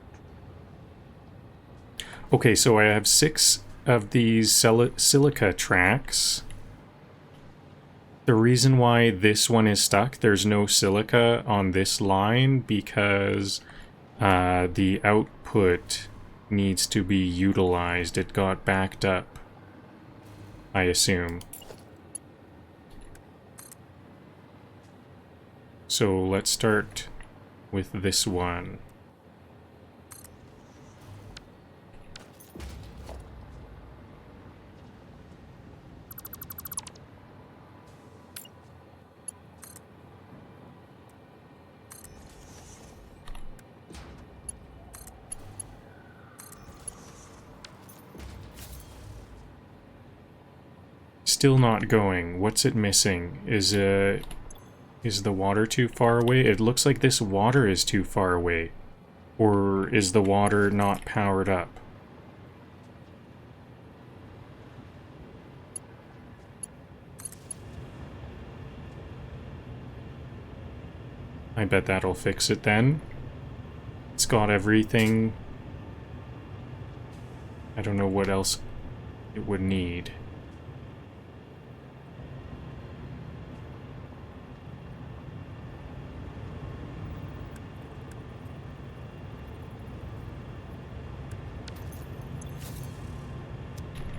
Okay, so I have 6 of these silica tracks. The reason why this one is stuck, there's no silica on this line, because the output needs to be utilized. It got backed up, I assume. So let's start with this one. Still not going. What's it missing? Is the water too far away? It looks like this water is too far away. Or is the water not powered up? I bet that'll fix it then. It's got everything. I don't know what else it would need.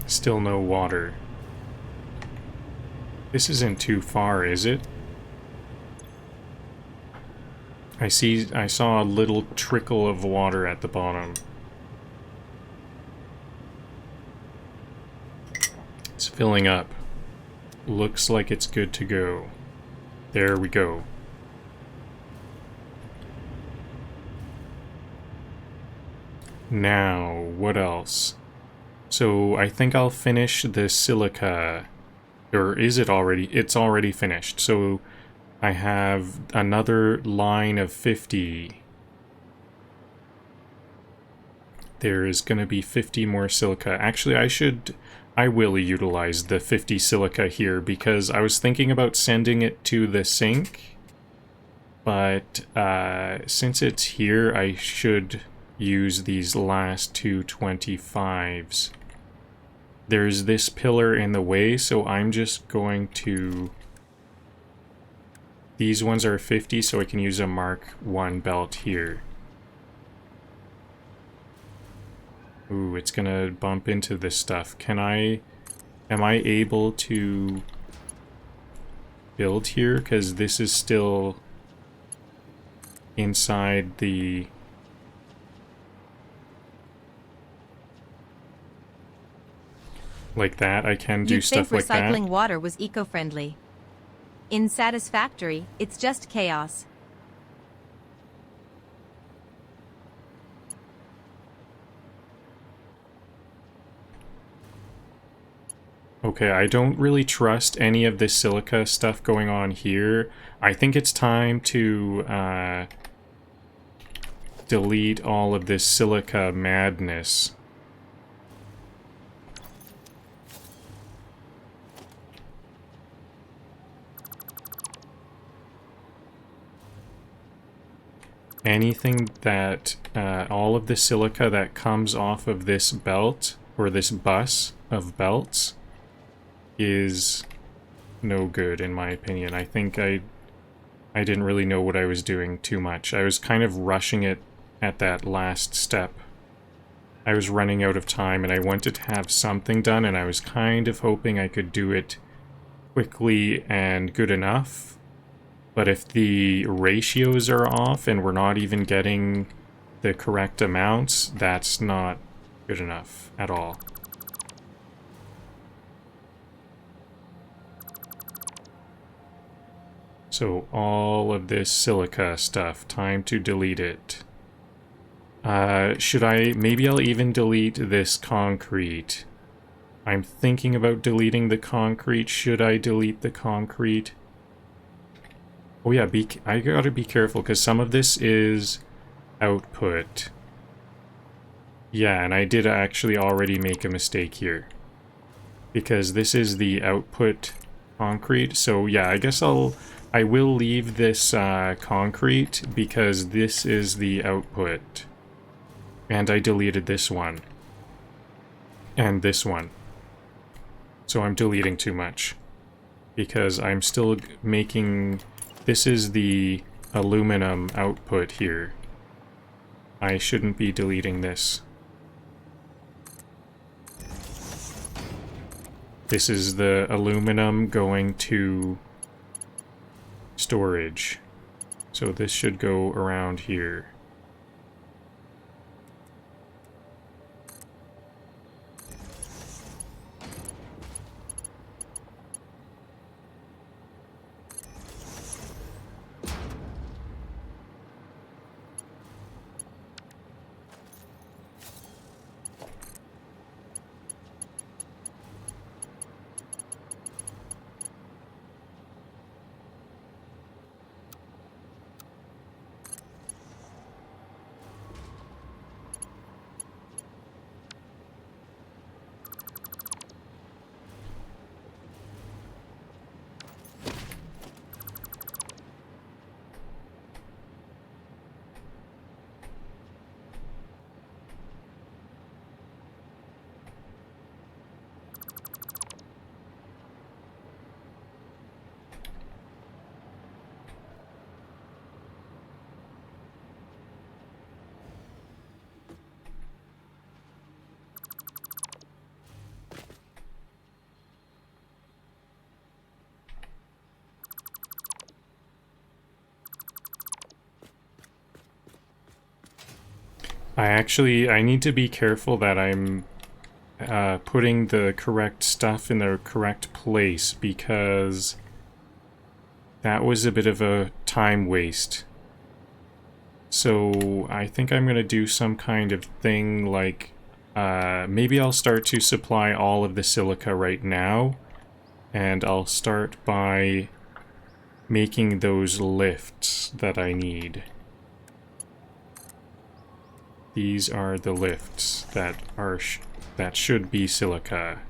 Still no water. This isn't too far, is it? I saw a little trickle of water at the bottom. It's filling up. Looks like it's good to go. There we go. Now, what else? So I think I'll finish the silica. Or is it already? It's already finished. So I have another line of 50. There is going to be 50 more silica. Actually, I will utilize the 50 silica here, because I was thinking about sending it to the sink. But since it's here, I should use these last two 25s. There's this pillar in the way, so I'm just going to... These ones are 50, so I can use a Mark 1 belt here. Ooh, it's gonna bump into this stuff. Am I able to build here? Because this is still inside the... Like that, I can do stuff like that. You'd think recycling water was eco-friendly. In Satisfactory, it's just chaos. Okay, I don't really trust any of this silica stuff going on here. I think it's time to delete all of this silica madness. Anything that, all of the silica that comes off of this belt, or this bus of belts, is no good, in my opinion. I think I didn't really know what I was doing too much. I was kind of rushing it at that last step. I was running out of time, and I wanted to have something done, and I was kind of hoping I could do it quickly and good enough. But if the ratios are off and we're not even getting the correct amounts, that's not good enough at all. So all of this silica stuff, time to delete it. Maybe I'll even delete this concrete. I'm thinking about deleting the concrete. Should I delete the concrete? Oh yeah, I gotta be careful, because some of this is output. Yeah, and I did actually already make a mistake here. Because this is the output concrete, so yeah, I guess I will leave this concrete, because this is the output. And I deleted this one. And this one. So I'm deleting too much. Because I'm still making... This is the aluminum output here. I shouldn't be deleting this. This is the aluminum going to storage. So this should go around here. I need to be careful that I'm putting the correct stuff in the correct place, because that was a bit of a time waste. So I think I'm going to do some kind of thing like, maybe I'll start to supply all of the silica right now, and I'll start by making those lifts that I need. These are the lifts that should be silica.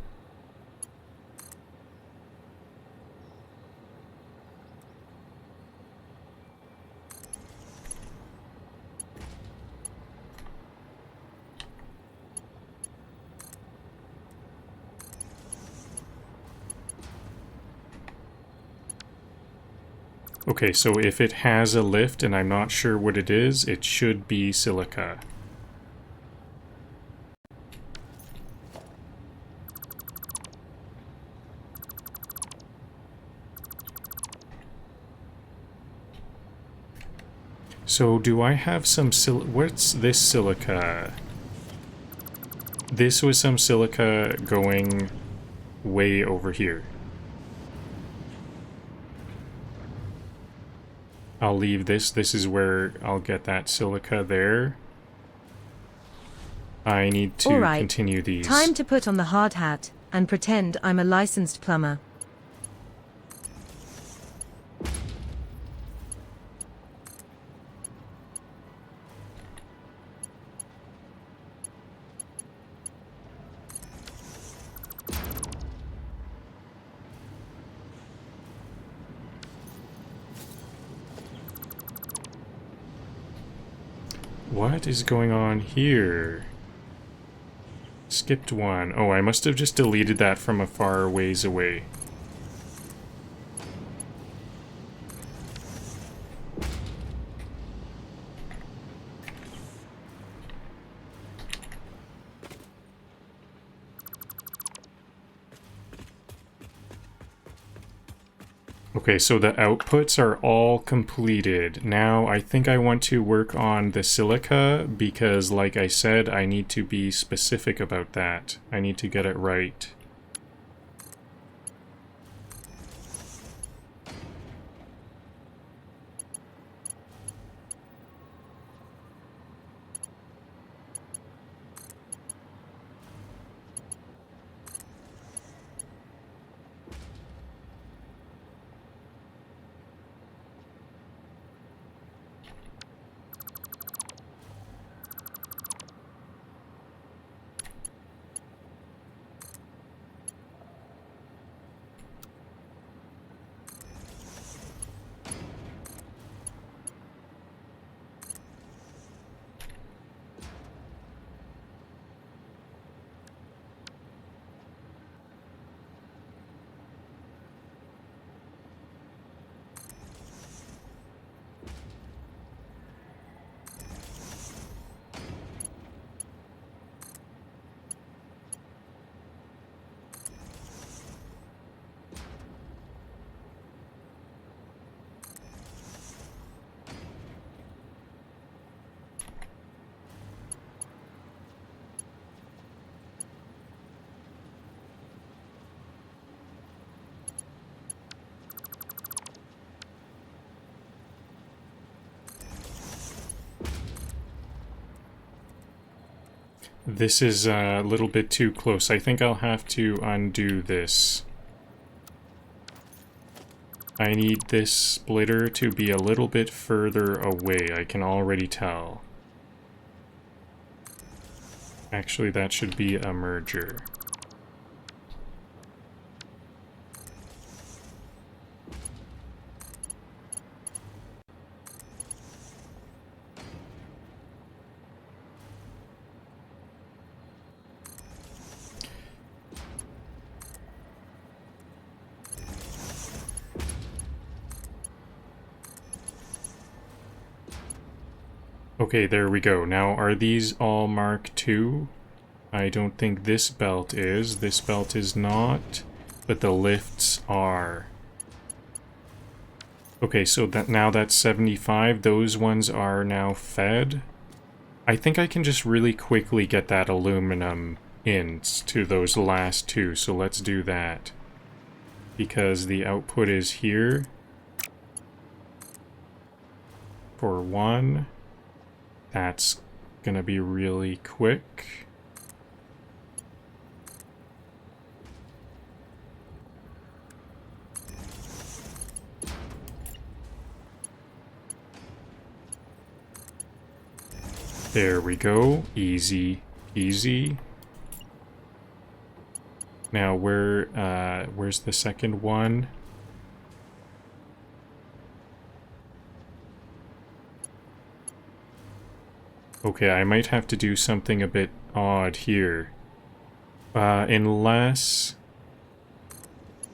Okay, so if it has a lift and I'm not sure what it is, it should be silica. So do I have some what's this silica? This was some silica going way over here. I'll leave this. This is where I'll get that silica there. I need to continue these. Time to put on the hard hat and pretend I'm a licensed plumber. What is going on here? skipped one. Oh, I must have just deleted that from a far ways away. Okay, so the outputs are all completed. Now I think I want to work on the silica because, like I said, I need to be specific about that. I need to get it right. This is a little bit too close. I think I'll have to undo this. I need this splitter to be a little bit further away, I can already tell. Actually, that should be a merger. Okay, there we go. Now, are these all Mark II? I don't think this belt is. This belt is not, but the lifts are. Okay, so that now that's 75. Those ones are now fed. I think I can just really quickly get that aluminum in to those last two, so let's do that. Because the output is here. For one. That's gonna be really quick. There we go. Easy, easy. Now where's the second one? Okay, I might have to do something a bit odd here. Unless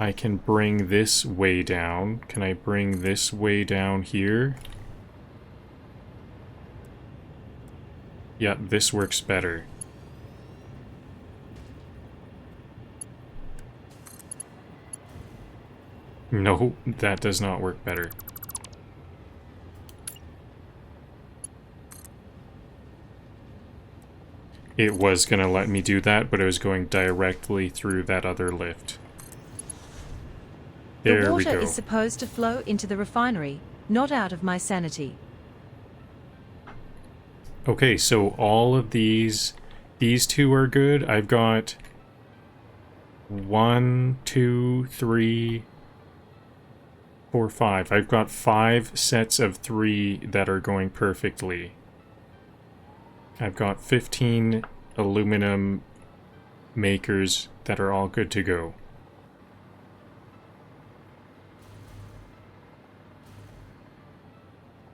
I can bring this way down. Can I bring this way down here? Yeah, this works better. No, that does not work better. It was gonna let me do that, but it was going directly through that other lift. There The we water go. is supposed to flow into the refinery, not out of my sanity. Okay, so all of these two are good. I've got 1, 2, 3, 4, 5. I've got 5 sets of 3 that are going perfectly. I've got 15 aluminum makers that are all good to go.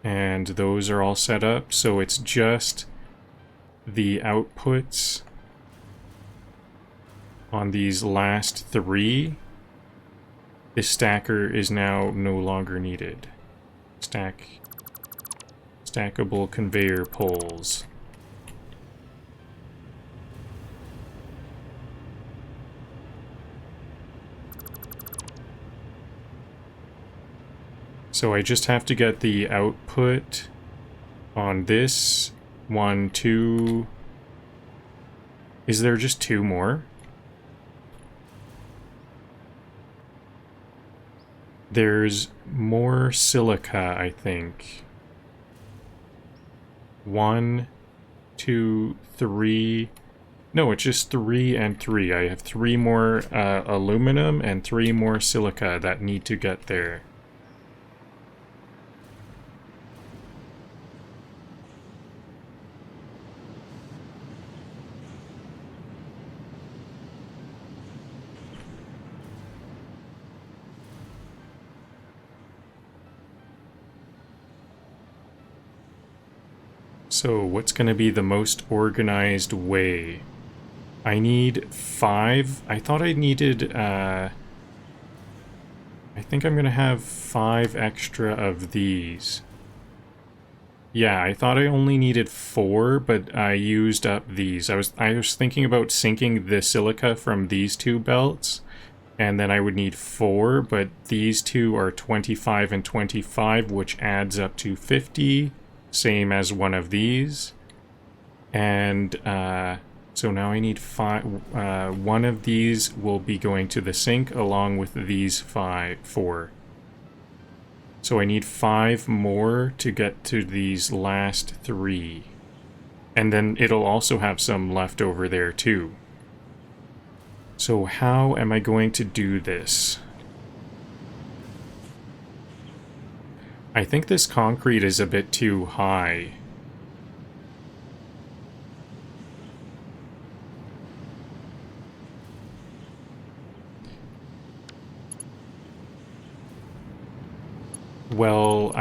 And those are all set up, so it's just the outputs on these last 3, this stacker is now no longer needed. Stackable conveyor poles. So I just have to get the output on this 1, 2. Is there just 2 more? There's more silica, I think. 1, 2, 3. No, it's just 3 and 3. I have 3 more aluminum and 3 more silica that need to get there. So what's going to be the most organized way? I need 5. I thought I needed, I think I'm going to have 5 extra of these. Yeah, I thought I only needed 4, but I used up these. I was thinking about sinking the silica from these 2 belts, and then I would need 4, but these 2 are 25 and 25, which adds up to 50. Same as one of these, and so now I need 5. One of these will be going to the sink along with these 4. So I need 5 more to get to these last 3, and then it'll also have some left over there too. So how am I going to do this? I think this concrete is a bit too high. Well,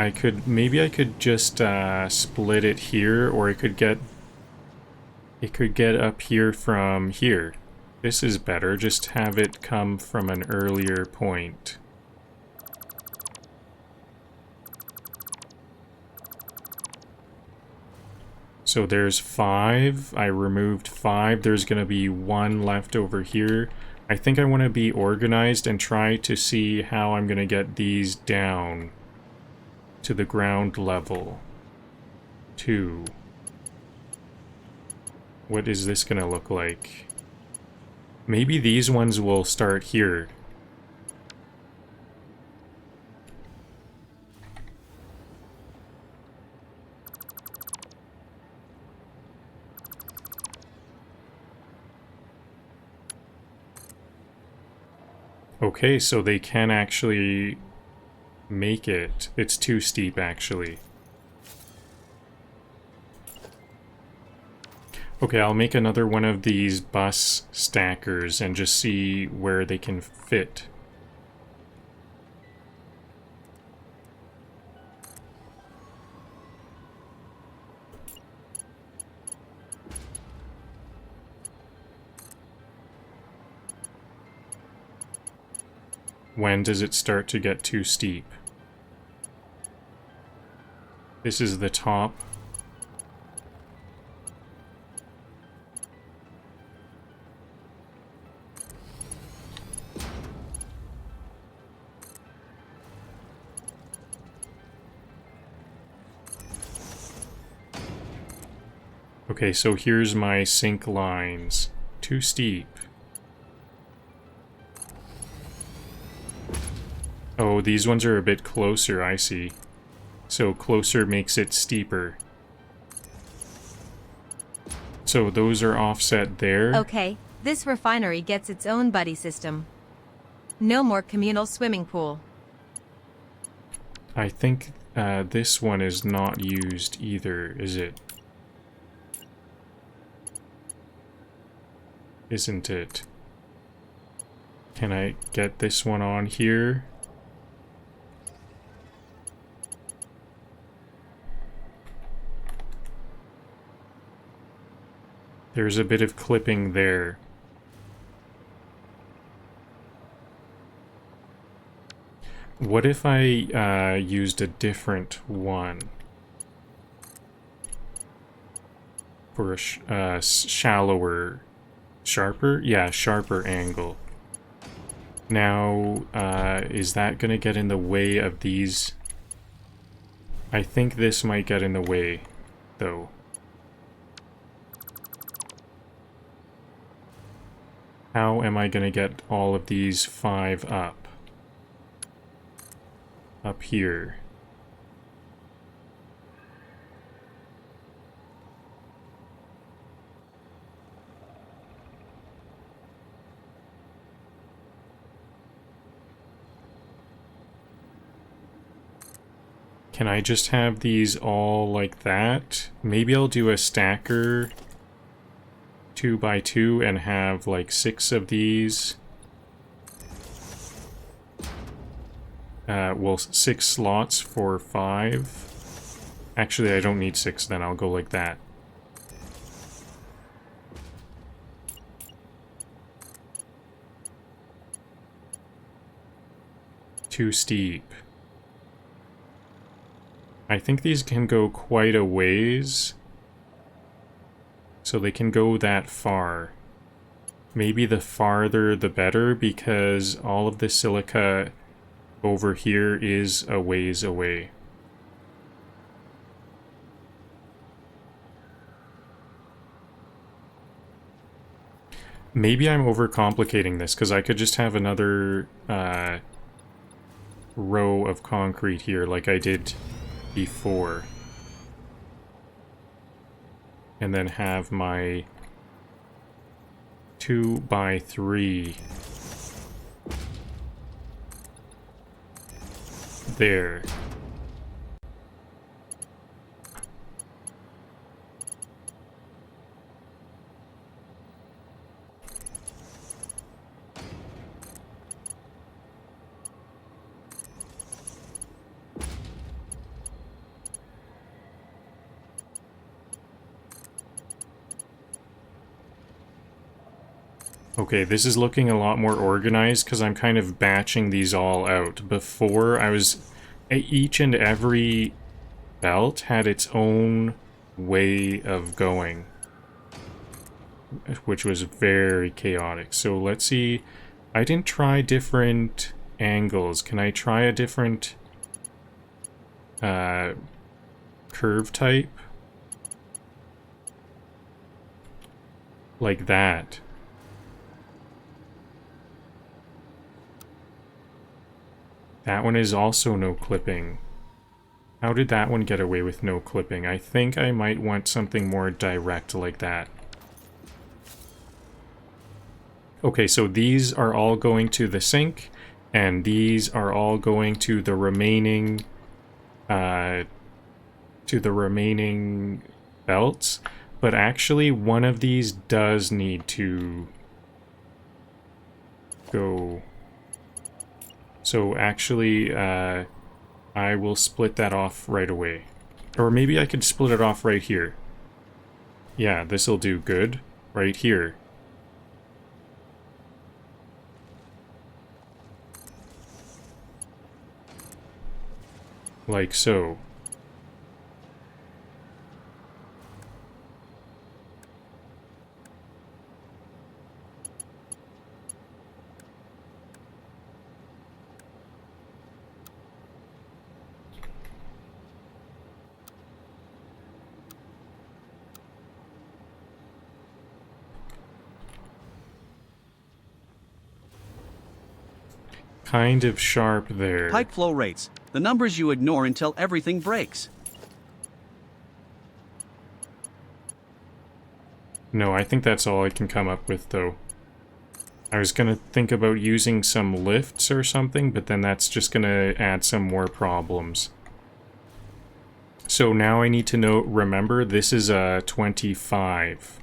maybe I could just split it here, or it could get up here from here. This is better, just have it come from an earlier point. So there's 5. I removed 5. There's going to be 1 left over here. I think I want to be organized and try to see how I'm going to get these down to the ground level. 2. What is this going to look like? Maybe these ones will start here. Okay, so they can actually make it. It's too steep, actually. Okay, I'll make another one of these bus stackers and just see where they can fit. When does it start to get too steep? This is the top. Okay, so here's my sink lines. Too steep. Oh, these ones are a bit closer, I see. So closer makes it steeper. So those are offset there. Okay, this refinery gets its own buddy system. No more communal swimming pool. I think this one is not used either, is it? Isn't it? Can I get this one on here? There's a bit of clipping there. What if I used a different one? For a shallower, sharper? Yeah, sharper angle. Now, is that gonna get in the way of these? I think this might get in the way, though. How am I gonna get all of these 5 up? Up here. Can I just have these all like that? Maybe I'll do a stacker 2x2 and have like 6 of these. Well, 6 slots for 5. Actually, I don't need 6 then, I'll go like that. Too steep. I think these can go quite a ways. So they can go that far. Maybe the farther the better, because all of the silica over here is a ways away. Maybe I'm overcomplicating this, because I could just have another row of concrete here like I did before. And then have my 2x3 there. Okay, this is looking a lot more organized because I'm kind of batching these all out. Before, each and every belt had its own way of going, which was very chaotic. So let's see. I didn't try different angles. Can I try a different curve type? Like that. That one is also no clipping. How did that one get away with no clipping? I think I might want something more direct like that. Okay, so these are all going to the sink, and these are all going to the remaining belts. But actually, one of these does need to go. So actually, I will split that off right away. Or maybe I could split it off right here. Yeah, this'll do good. Right here. Like so. Kind of sharp there. Pipe flow rates, the numbers you ignore until everything breaks. No, I think that's all I can come up with, though. I was gonna think about using some lifts or something, but then that's just gonna add some more problems. So now I need to remember, this is a 25.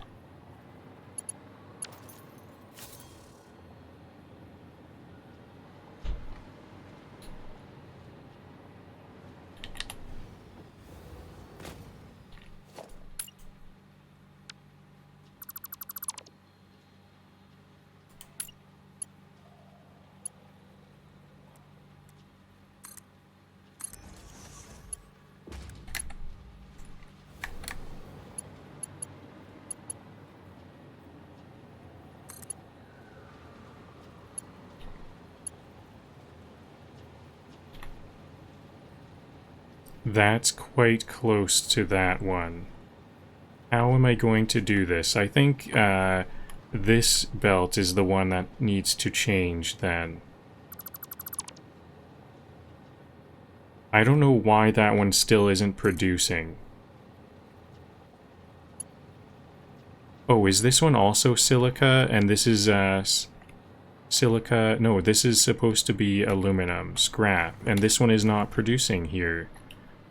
That's quite close to that one. How am I going to do this? I think this belt is the one that needs to change then. I don't know why that one still isn't producing. Oh, is this one also silica? And this is silica. No, this is supposed to be aluminum, scrap. And this one is not producing here.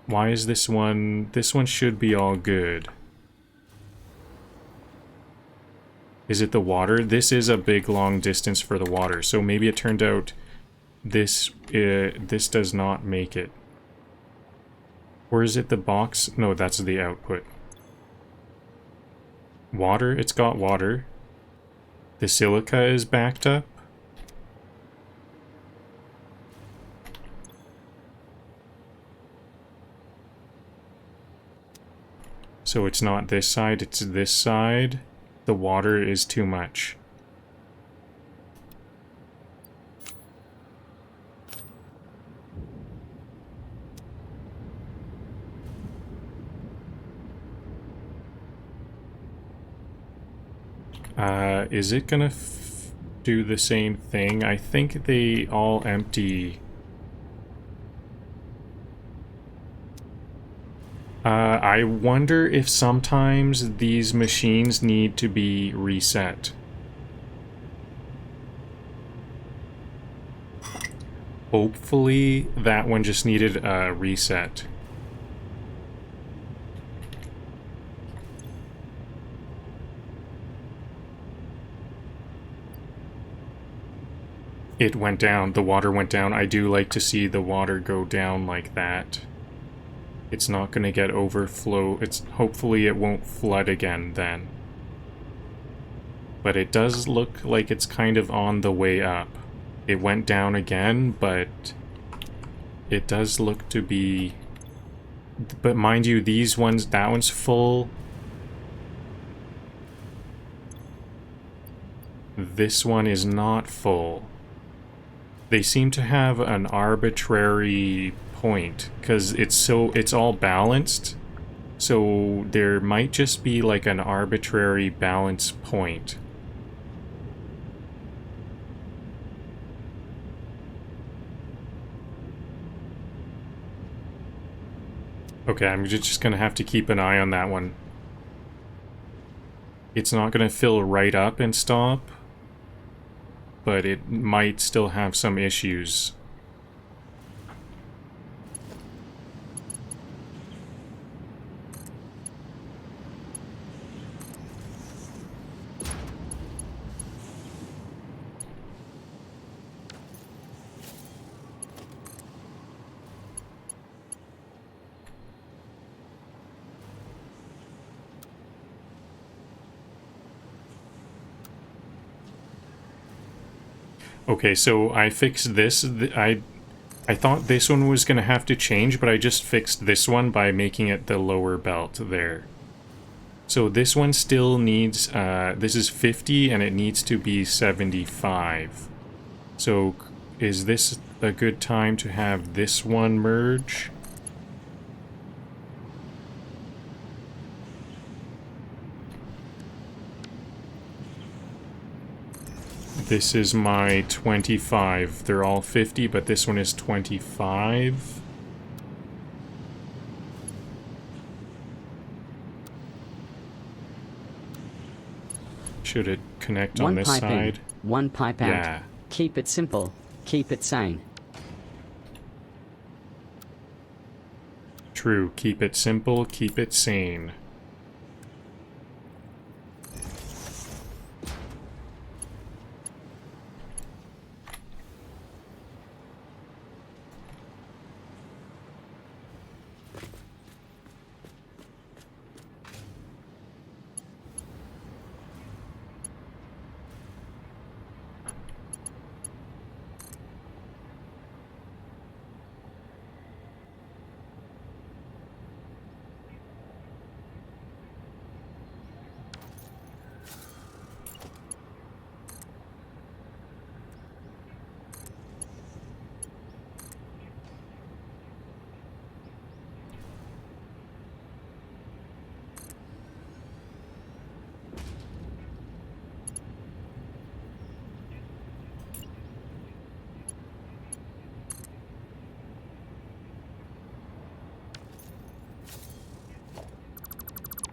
Why is this one? This one should be all good. Is it the water? This is a big long distance for the water. So maybe it turned out this does not make it. Or is it the box? No, that's the output. Water, it's got water. The silica is backed up. So it's not this side, it's this side. The water is too much. Is it gonna do the same thing? I think they all empty. I wonder if sometimes these machines need to be reset. Hopefully that one just needed a reset. It went down, the water went down. I do like to see the water go down like that. It's not going to get overflow. Hopefully it won't flood again then. But it does look like it's kind of on the way up. It went down again, but it does look to be... But mind you, these ones, that one's full. This one is not full. They seem to have an arbitrary point because it's all balanced, so there might just be like an arbitrary balance point. Okay, I'm just gonna have to keep an eye on that one. It's not gonna fill right up and stop, but it might still have some issues. Okay, so I fixed this. I thought this one was going to have to change, but I just fixed this one by making it the lower belt there. So this one still needs, this is 50 and it needs to be 75. So is this a good time to have this one merge? This is my 25. They're all 50, but this one is 25. Should it connect on this side? One pipe out. Yeah. Keep it simple. Keep it sane. True. Keep it simple. Keep it sane.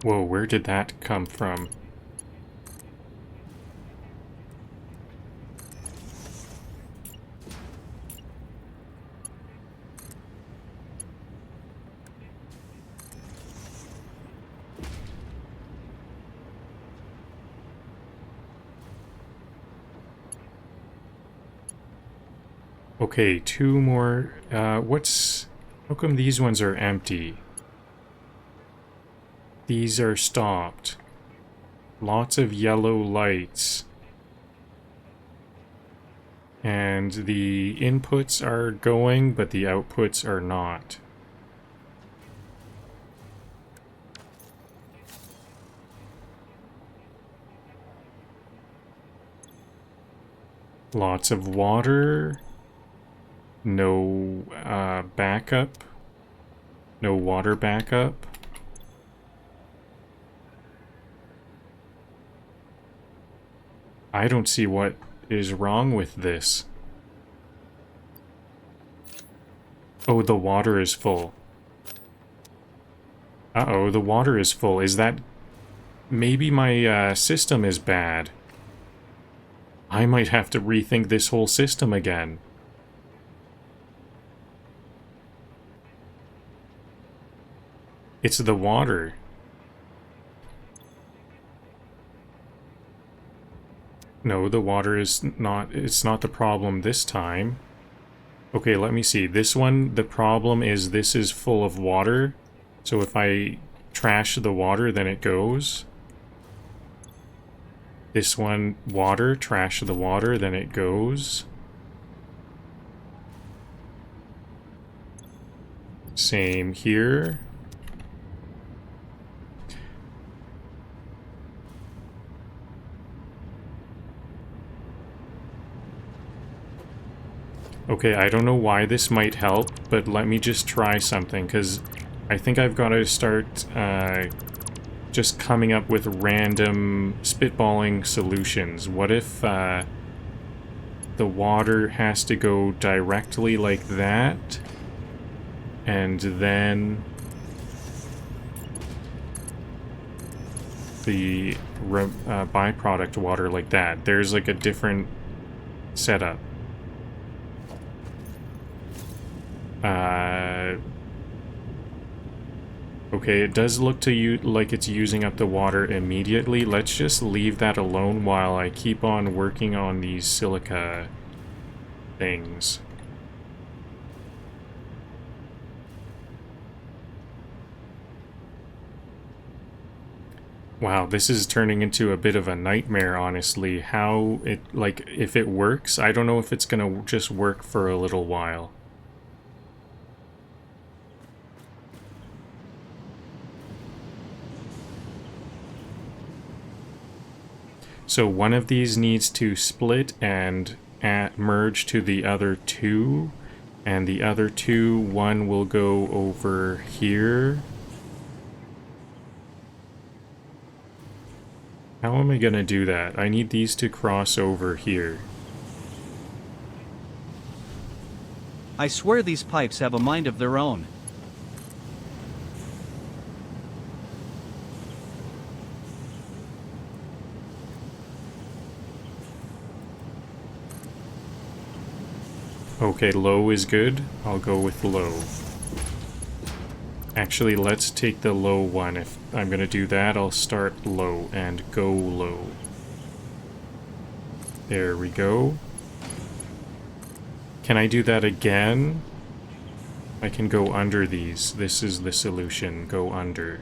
Whoa, where did that come from? Okay, two more. How come these ones are empty? These are stopped. Lots of yellow lights. And the inputs are going, but the outputs are not. Lots of water. No backup. No water backup. I don't see what is wrong with this. Oh, the water is full. Uh-oh, the water is full. Is that... Maybe my system is bad. I might have to rethink this whole system again. It's the water. No, the water is not... It's not the problem this time. Okay, let me see. This one, the problem is this is full of water. So if I trash the water, then it goes. This one, water, trash the water, then it goes. Same here. Okay, I don't know why this might help, but let me just try something, because I think I've got to start just coming up with random spitballing solutions. What if the water has to go directly like that, and then the byproduct water like that? There's like a different setup. Okay, it does look to you like it's using up the water immediately. Let's just leave that alone while I keep on working on these silica things. Wow, this is turning into a bit of a nightmare, honestly. How it, like, if it works, I don't know if it's gonna just work for a little while. So one of these needs to split and merge to the other two, and the other two, one will go over here. How am I gonna do that? I need these to cross over here. I swear these pipes have a mind of their own. Okay, low is good. I'll go with low. Actually, let's take the low one. If I'm gonna do that, I'll start low and go low. There we go. Can I do that again? I can go under these. This is the solution. Go under.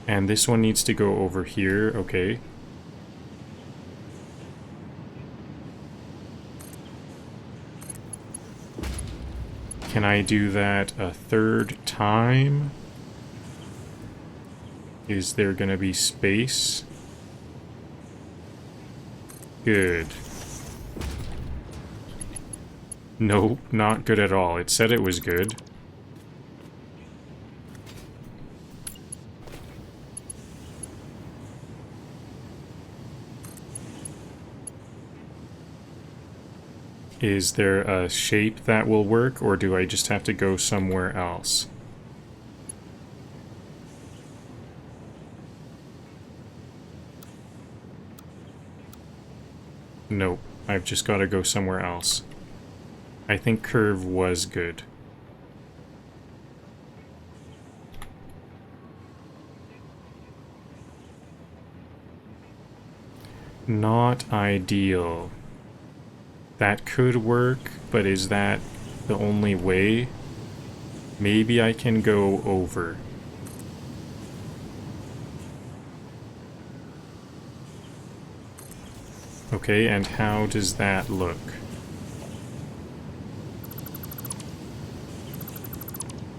And this one needs to go over here. Okay. Can I do that a third time? Is there gonna be space? Good. Nope, not good at all. It said it was good. Is there a shape that will work, or do I just have to go somewhere else? Nope. I've just got to go somewhere else. I think curve was good. Not ideal. That could work, but is that the only way? Maybe I can go over. Okay, and how does that look?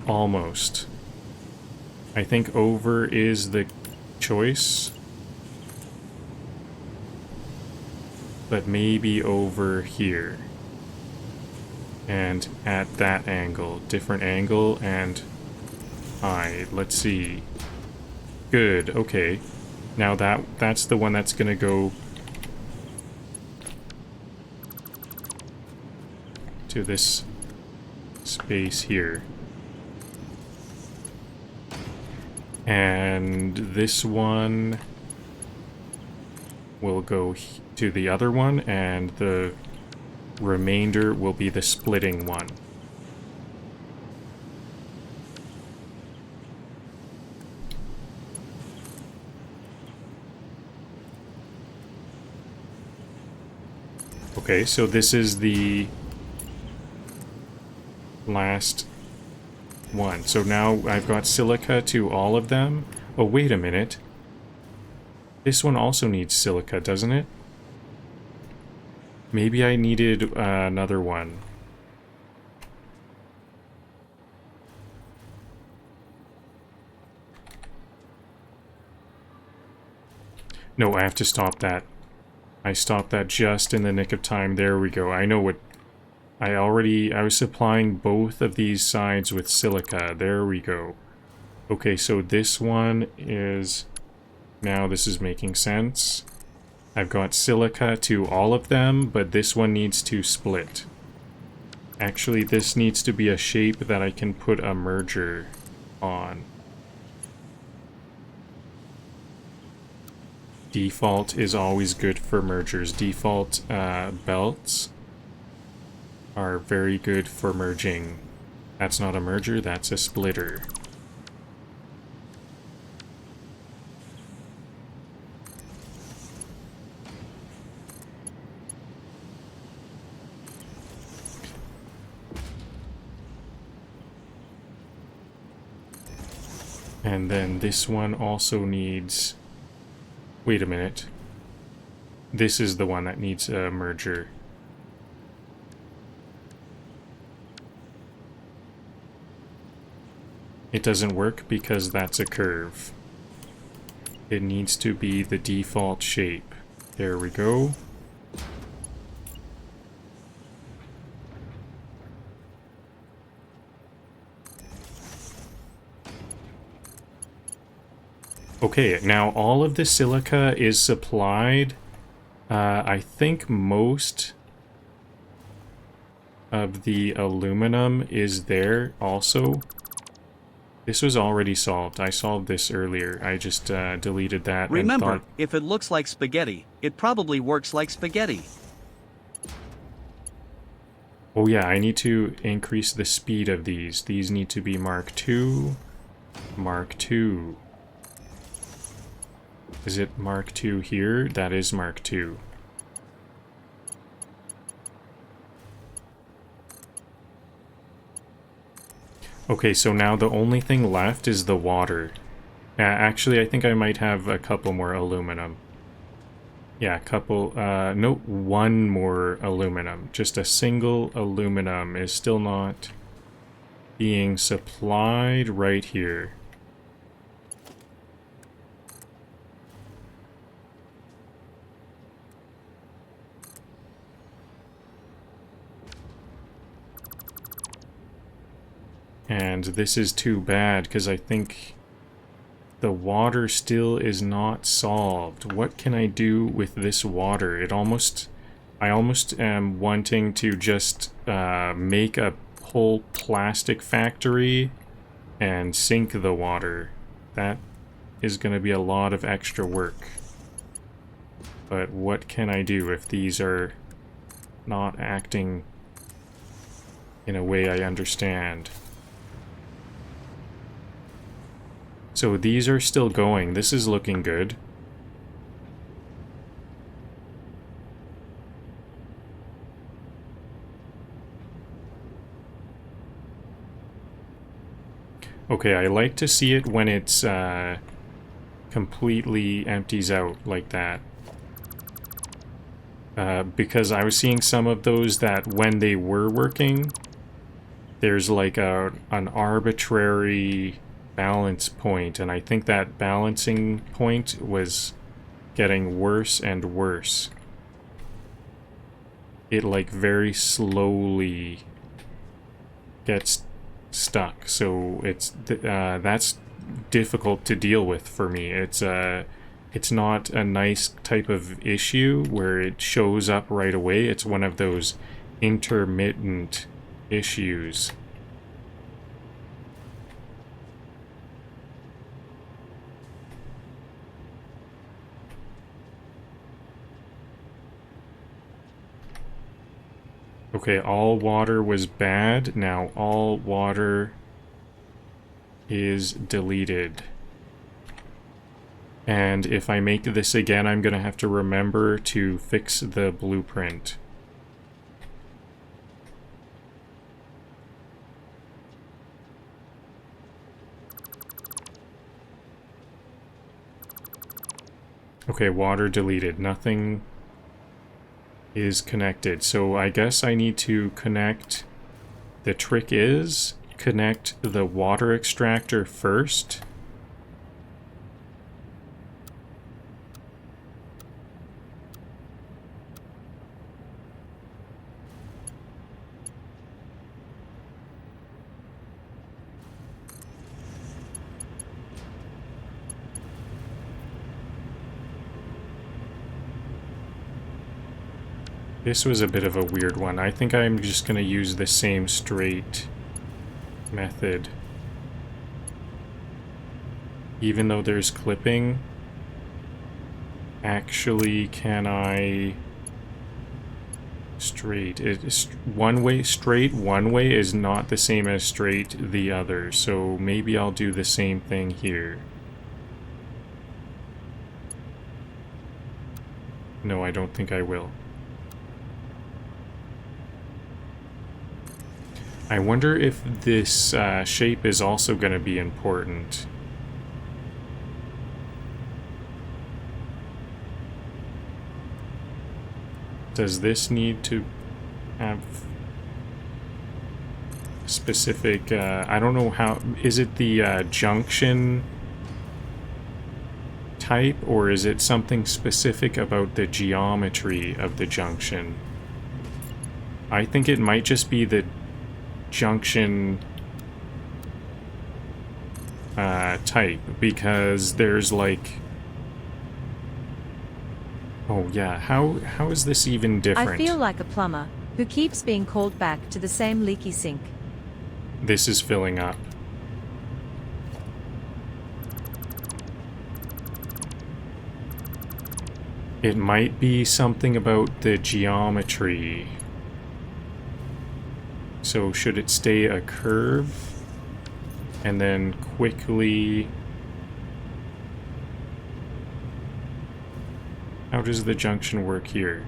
Almost. I think over is the choice. But maybe over here. And at that angle. Different angle and high. Let's see. Good, okay. Now that's the one that's gonna go to this space here. And this one will go to the other one, and the remainder will be the splitting one. Okay, so this is the last one. So now I've got silica to all of them. Oh, wait a minute. This one also needs silica, doesn't it? Maybe I needed another one. No, I have to stop that. I stopped that just in the nick of time. There we go. I know what... I was supplying both of these sides with silica. There we go. Okay, so this one is... Now this is making sense. I've got silica to all of them, but this one needs to split. Actually, this needs to be a shape that I can put a merger on. Default is always good for mergers. Default belts are very good for merging. That's not a merger, that's a splitter. And then this one also needs... Wait a minute. This is the one that needs a merger. It doesn't work because that's a curve. It needs to be the default shape. There we go. Okay, now all of the silica is supplied. I think most of the aluminum is there also. This was already solved. I solved this earlier. I just deleted that. Remember, and thought, if it looks like spaghetti, it probably works like spaghetti. oh yeah, I need to increase the speed of these. These need to be Mark II. Mark II. Is it Mark II here? That is Mark II. Okay, so now the only thing left is the water. Actually, I think I might have a couple more aluminum. Yeah, a couple, no, one more aluminum. Just a single aluminum is still not being supplied right here. And this is too bad, because I think the water still is not solved. What can I do with this water? I almost am wanting to just make a whole plastic factory and sink the water. That is going to be a lot of extra work. but what can I do if these are not acting in a way I understand? So these are still going. This is looking good. Okay, I like to see it when it's completely empties out like that. Because I was seeing some of those that when they were working, there's like an arbitrary balance point, and I think that balancing point was getting worse and worse. It like very slowly gets stuck, so it's that's difficult to deal with for me. It's not a nice type of issue where it shows up right away. It's one of those intermittent issues. Okay, all water was bad. Now all water is deleted. And if I make this again, I'm going to have to remember to fix the blueprint. Okay, water deleted. Nothing is connected. So I guess I need to connect... The trick is connect the water extractor first. This was a bit of a weird one. I think I'm just going to use the same straight method. Even though there's clipping, actually can I... Straight. One way straight, one way is not the same as straight the other, so maybe I'll do the same thing here. No, I don't think I will. I wonder if this shape is also going to be important. Does this need to have specific... I don't know how... Is it the junction type, or is it something specific about the geometry of the junction? I think it might just be the junction type, because there's like... Oh yeah, how is this even different? I feel like a plumber who keeps being called back to the same leaky sink. This is filling up. It might be something about the geometry. So should it stay a curve? And then quickly... How does the junction work here?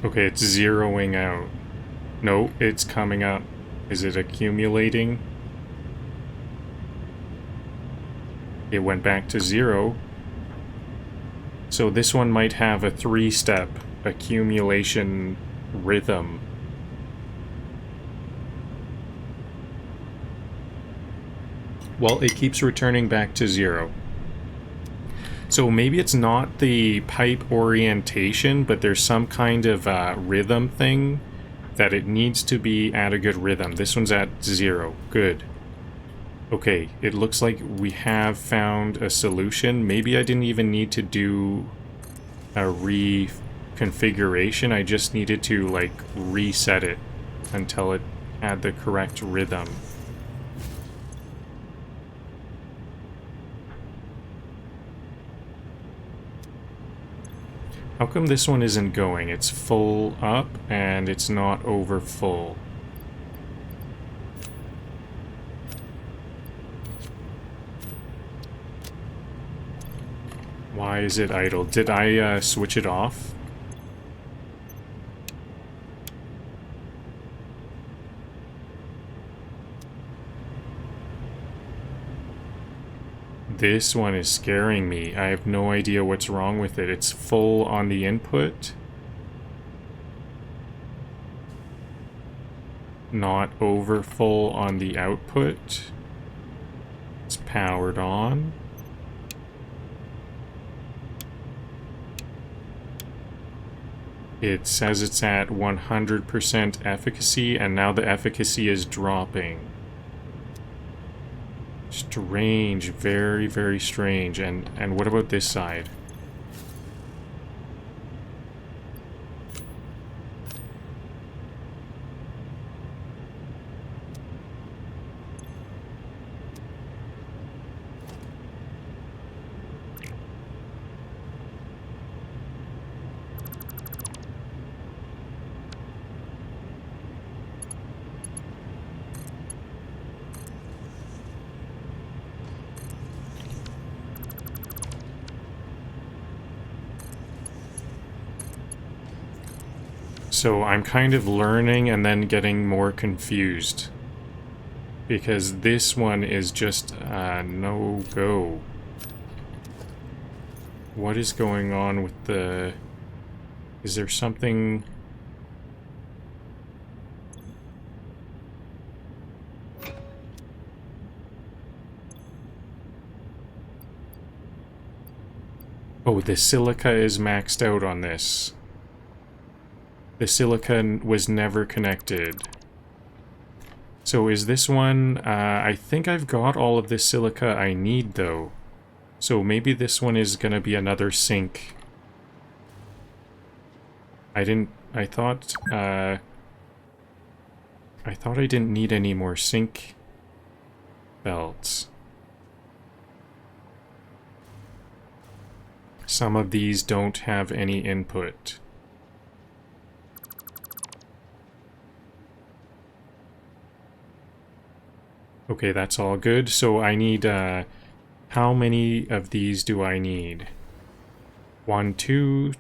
Okay, it's zeroing out. No, it's coming up. Is it accumulating? It went back to 0. So this one might have a 3-step accumulation rhythm. Well, it keeps returning back to 0. So maybe it's not the pipe orientation, but there's some kind of rhythm thing that it needs to be at a good rhythm. This one's at 0. Good. Okay, it looks like we have found a solution. Maybe I didn't even need to do a reconfiguration. I just needed to, like, reset it until it had the correct rhythm. How come this one isn't going? It's full up and it's not over full. Why is it idle? Did I switch it off? This one is scaring me. I have no idea what's wrong with it. It's full on the input. Not over full on the output. It's powered on. It says it's at 100% efficacy, and now the efficacy is dropping. Strange, very, very strange. And what about this side? So I'm kind of learning and then getting more confused. Because this one is just no-go. What is going on with the... Is there something... Oh, the silica is maxed out on this. The silica was never connected. So is this one... I think I've got all of the silica I need, though. So maybe this one is gonna be another sink. I thought I didn't need any more sink belts. Some of these don't have any input. Okay, that's all good. So I need, how many of these do I need? 1, 2,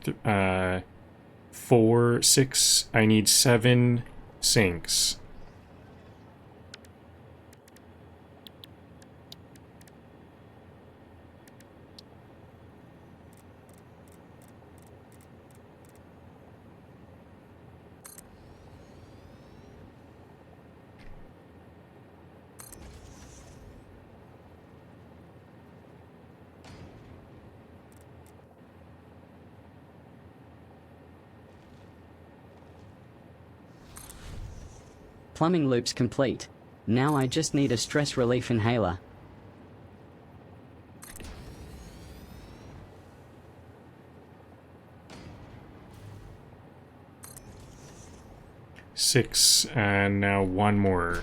4, 6. I need 7 sinks. Plumbing loop's complete. Now I just need a stress relief inhaler. Six, and now one more.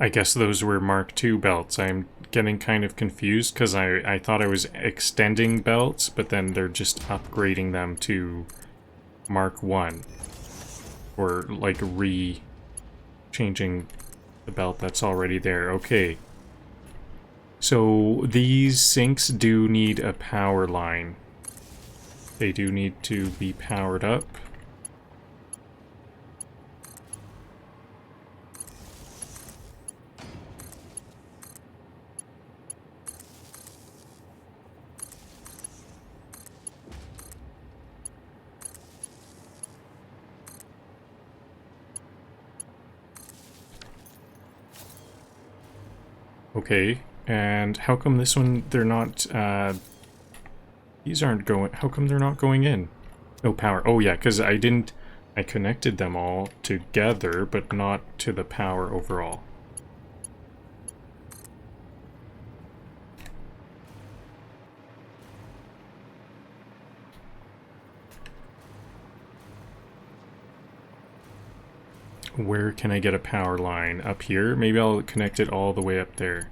I guess those were Mark II belts. I'm getting kind of confused because I thought I was extending belts, but then they're just upgrading them to Mark I. Or like changing the belt that's already there. Okay. So these sinks do need a power line. They do need to be powered up. Okay, and how come this one, they're not, these aren't going, how come they're not going in? No power. Oh yeah, because I connected them all together, but not to the power overall. Where can I get a power line? Up here? Maybe I'll connect it all the way up there.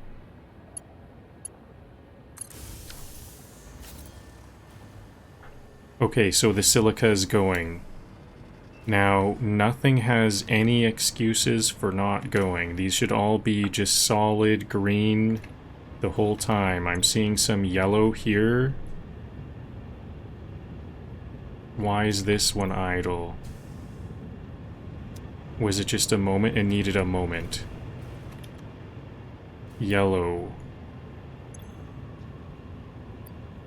Okay, so the silica is going. Now, nothing has any excuses for not going. These should all be just solid green the whole time. I'm seeing some yellow here. Why is this one idle? Was it just a moment? It needed a moment. Yellow.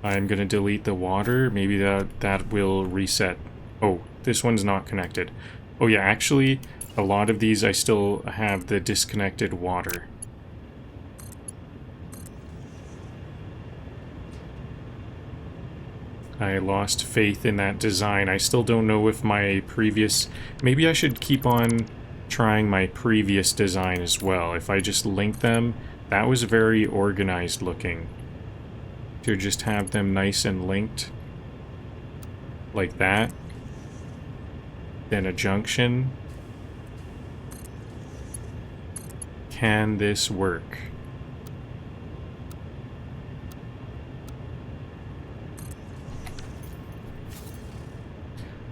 I'm gonna delete the water. Maybe that will reset. Oh, this one's not connected. Oh yeah, actually, a lot of these I still have the disconnected water. I lost faith in that design. I still don't know if my previous... Maybe I should keep on trying my previous design as well. If I just link them, that was very organized looking. To just have them nice and linked. Like that. Then a junction. Can this work?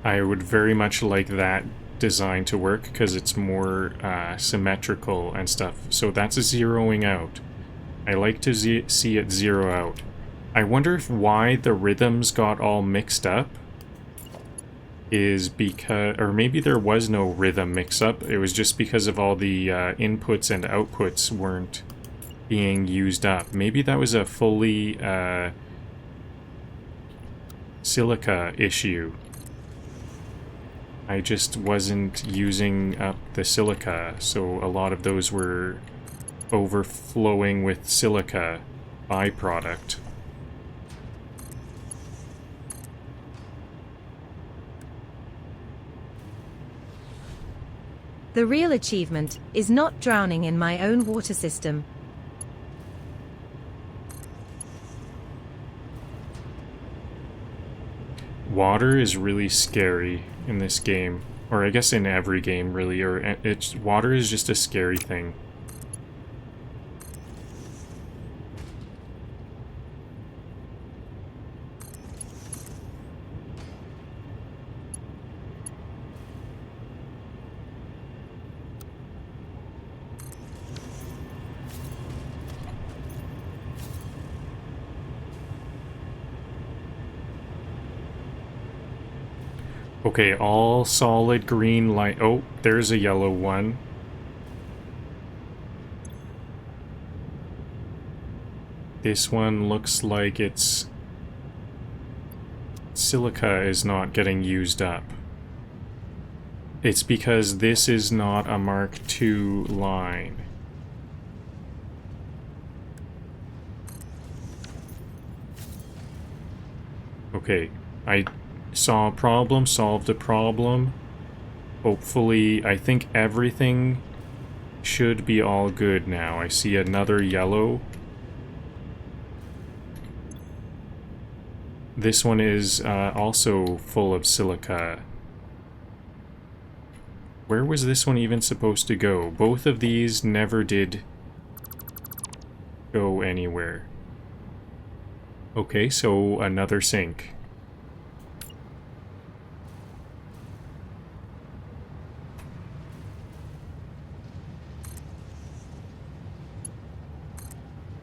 I would very much like that design to work because it's more symmetrical and stuff. So that's zeroing out. I like to see it zero out. I wonder if why the rhythms got all mixed up is because, or maybe there was no rhythm mix-up. It was just because of all the inputs and outputs weren't being used up. Maybe that was a fully silica issue. I just wasn't using up the silica, so a lot of those were overflowing with silica byproduct. The real achievement is not drowning in my own water system. Water is really scary in this game, or I guess in every game really, or water is just a scary thing. Okay, all solid green light. Oh, there's a yellow one. This one looks like it's... Silica is not getting used up. It's because this is not a Mark II line. Okay, I saw a problem, solved a problem. Hopefully, I think everything should be all good now. I see another yellow. This one is also full of silica. Where was this one even supposed to go? Both of these never did go anywhere. Okay, so another sink.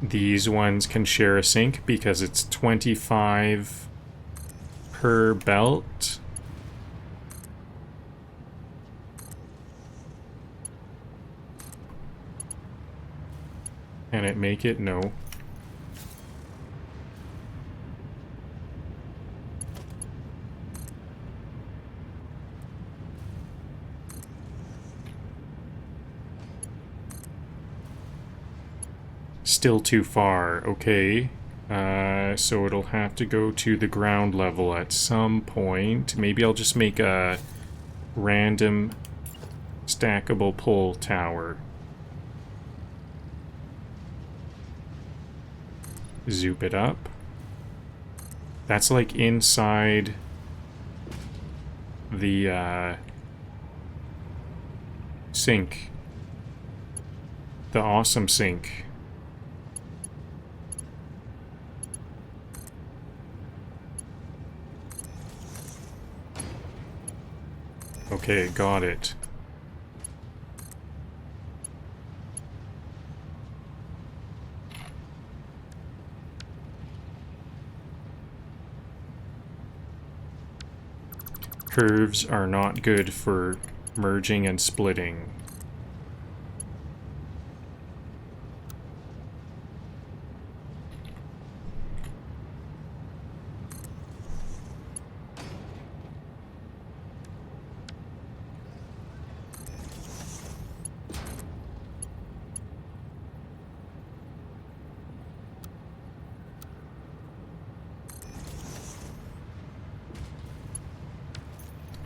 These ones can share a sink because it's 25 per belt. Can it make it? No. Still too far. Okay. So it'll have to go to the ground level at some point. Maybe I'll just make a random stackable pull tower. Zoop it up. That's like inside the sink. The awesome sink. Okay, got it. Curves are not good for merging and splitting.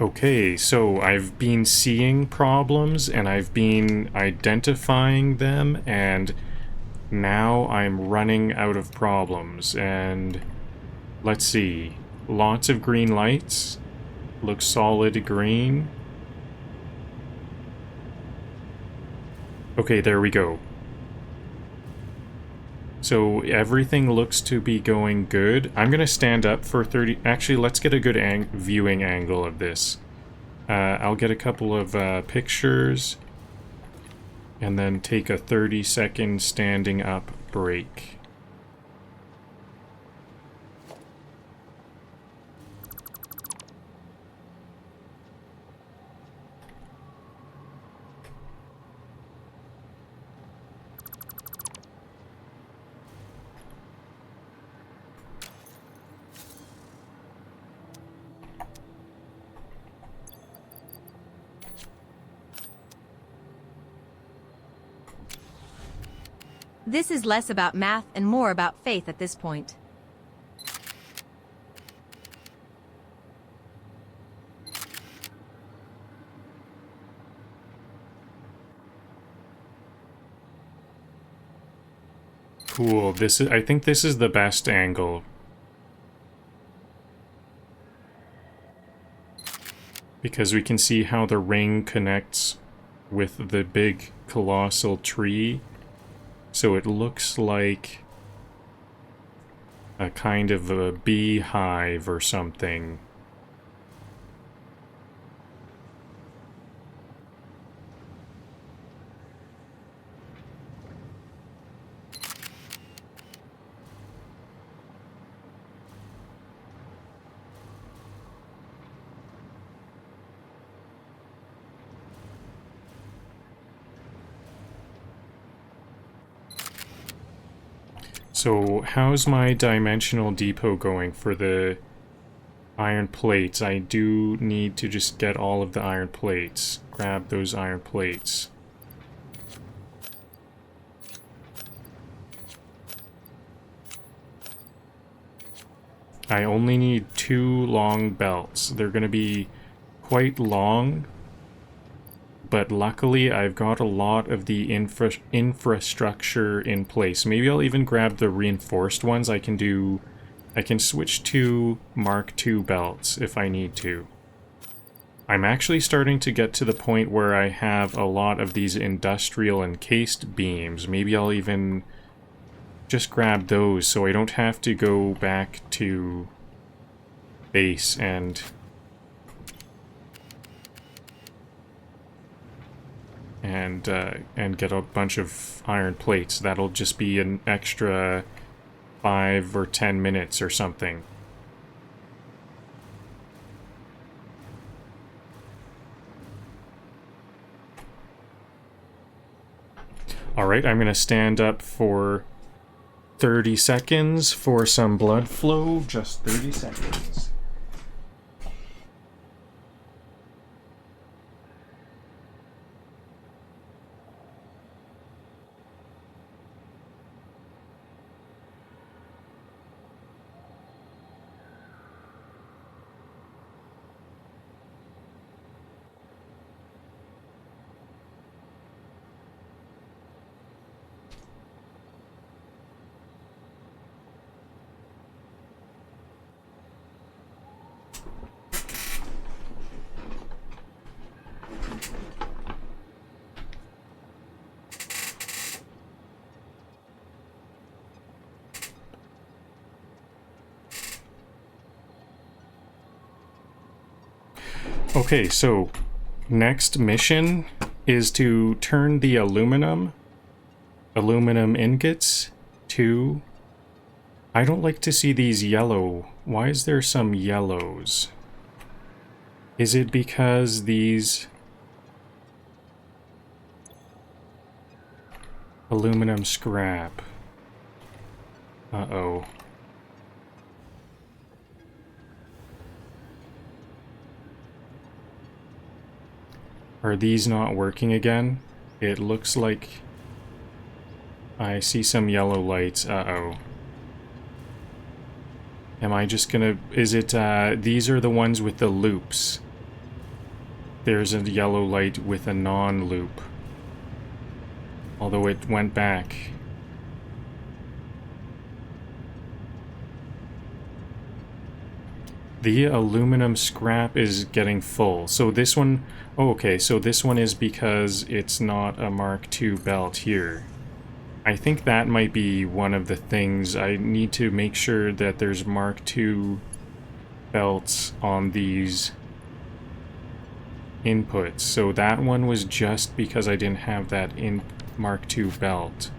Okay, so I've been seeing problems and I've been identifying them, and now I'm running out of problems. And let's see, lots of green lights. Looks solid green. Okay, there we go. So everything looks to be going good. I'm gonna stand up for 30... Actually, let's get a good viewing angle of this. I'll get a couple of pictures and then take a 30-second standing up break. This is less about math and more about faith at this point. Cool. This is, I think this is the best angle. Because we can see how the ring connects with the big colossal tree. So it looks like a kind of a beehive or something. So how's my dimensional depot going for the iron plates? I do need to just get all of the iron plates. Grab those iron plates. I only need 2 long belts. They're going to be quite long, but luckily I've got a lot of the infrastructure in place. Maybe I'll even grab the reinforced ones. I can switch to Mark II belts if I need to. I'm actually starting to get to the point where I have a lot of these industrial encased beams. Maybe I'll even just grab those so I don't have to go back to base and get a bunch of iron plates. That'll just be an extra 5 or 10 minutes or something. Alright, I'm gonna stand up for 30 seconds for some blood flow. Just 30 seconds. Okay, so next mission is to turn the aluminum ingots to... I don't like to see these yellow. Why is there some yellows? Is it because these aluminum scrap? Uh-oh. Are these not working again? It looks like I see some yellow lights. Uh-oh. Am I just gonna... Is it, these are the ones with the loops. There's a yellow light with a non-loop. Although it went back. The aluminum scrap is getting full. So this one... Oh, okay, so this one is because it's not a Mark II belt here. I think that might be one of the things. I need to make sure that there's Mark II belts on these inputs. So that one was just because I didn't have that in Mark II belt.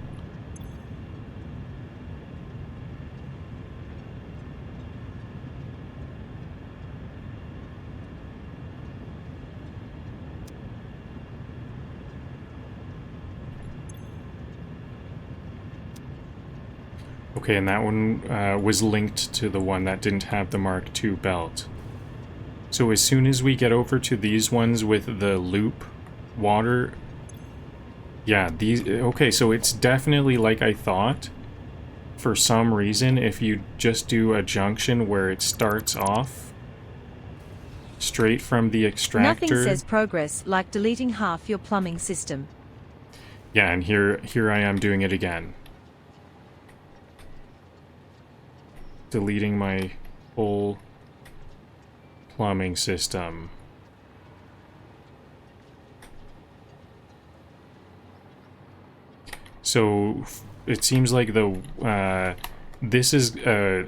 Okay, and that one was linked to the one that didn't have the Mark II belt. So as soon as we get over to these ones with the loop water... Yeah, these... Okay, so it's definitely like I thought. For some reason, if you just do a junction where it starts off straight from the extractor... Nothing says progress like deleting half your plumbing system. Yeah, and here I am doing it again. Deleting my whole plumbing system. So it seems like the this is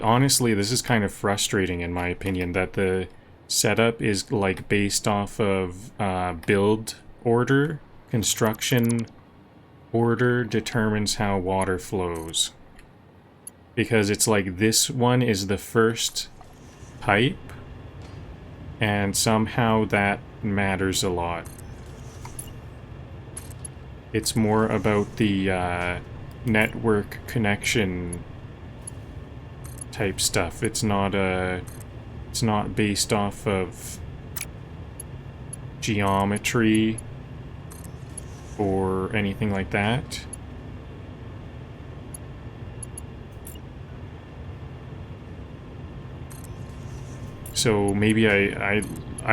honestly, this is kind of frustrating in my opinion, that the setup is like based off of build order. Construction order determines how water flows. Because it's like this one is the first pipe, and somehow that matters a lot. It's more about the network connection type stuff. It's not based off of geometry or anything like that. So maybe I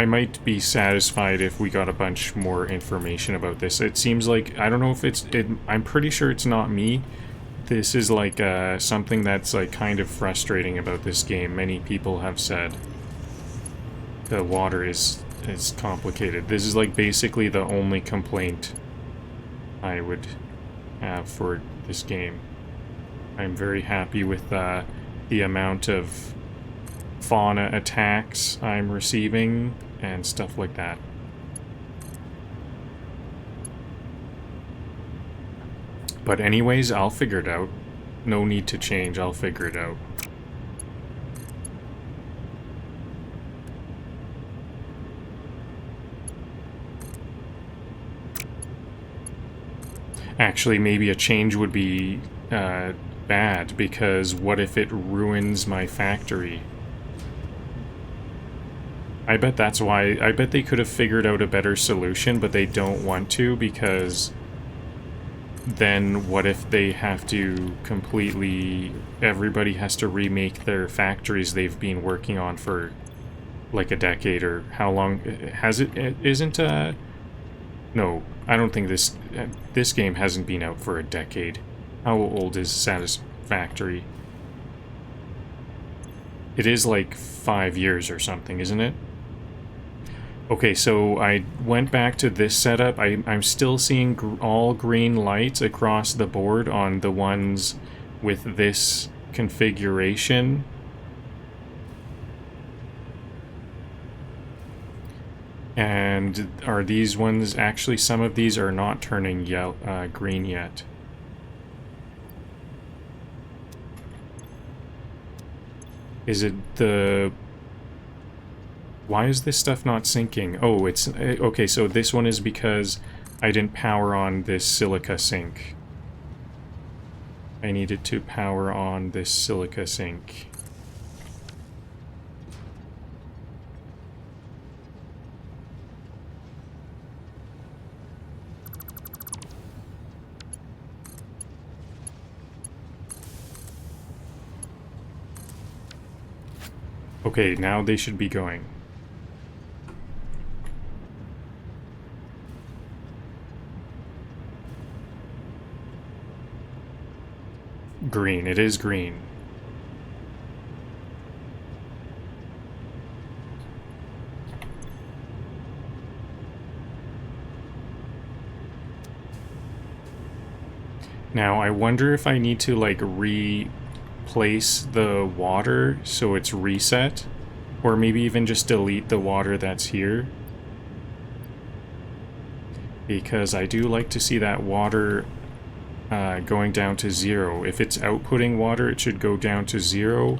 might be satisfied if we got a bunch more information about this. It seems like, I don't know if I'm pretty sure it's not me. This is like something that's like kind of frustrating about this game. Many people have said the water is is complicated. This is like basically the only complaint I would have for this game. I'm very happy with the amount of fauna attacks I'm receiving and stuff like that. But anyways, I'll figure it out. No need to change, I'll figure it out. Actually, maybe a change would be bad, because what if it ruins my factory? I bet that's why. I bet they could have figured out a better solution, but they don't want to, because then what if they have to completely... Everybody has to remake their factories they've been working on for like a decade, or how long has it? Isn't no, I don't think this game hasn't been out for a decade. How old is Satisfactory? It is like 5 years or something, isn't it? Okay, so I went back to this setup. I'm still seeing all green lights across the board on the ones with this configuration. And are these ones actually, some of these are not turning green yet. Is it the... Why is this stuff not syncing? Oh, it's... Okay, so this one is because I didn't power on this silica sink. I needed to power on this silica sink. Okay, now they should be going. Green, it is green. Now, I wonder if I need to, like, replace the water so it's reset, or maybe even just delete the water that's here, because I do like to see that water going down to 0. If it's outputting water, it should go down to 0,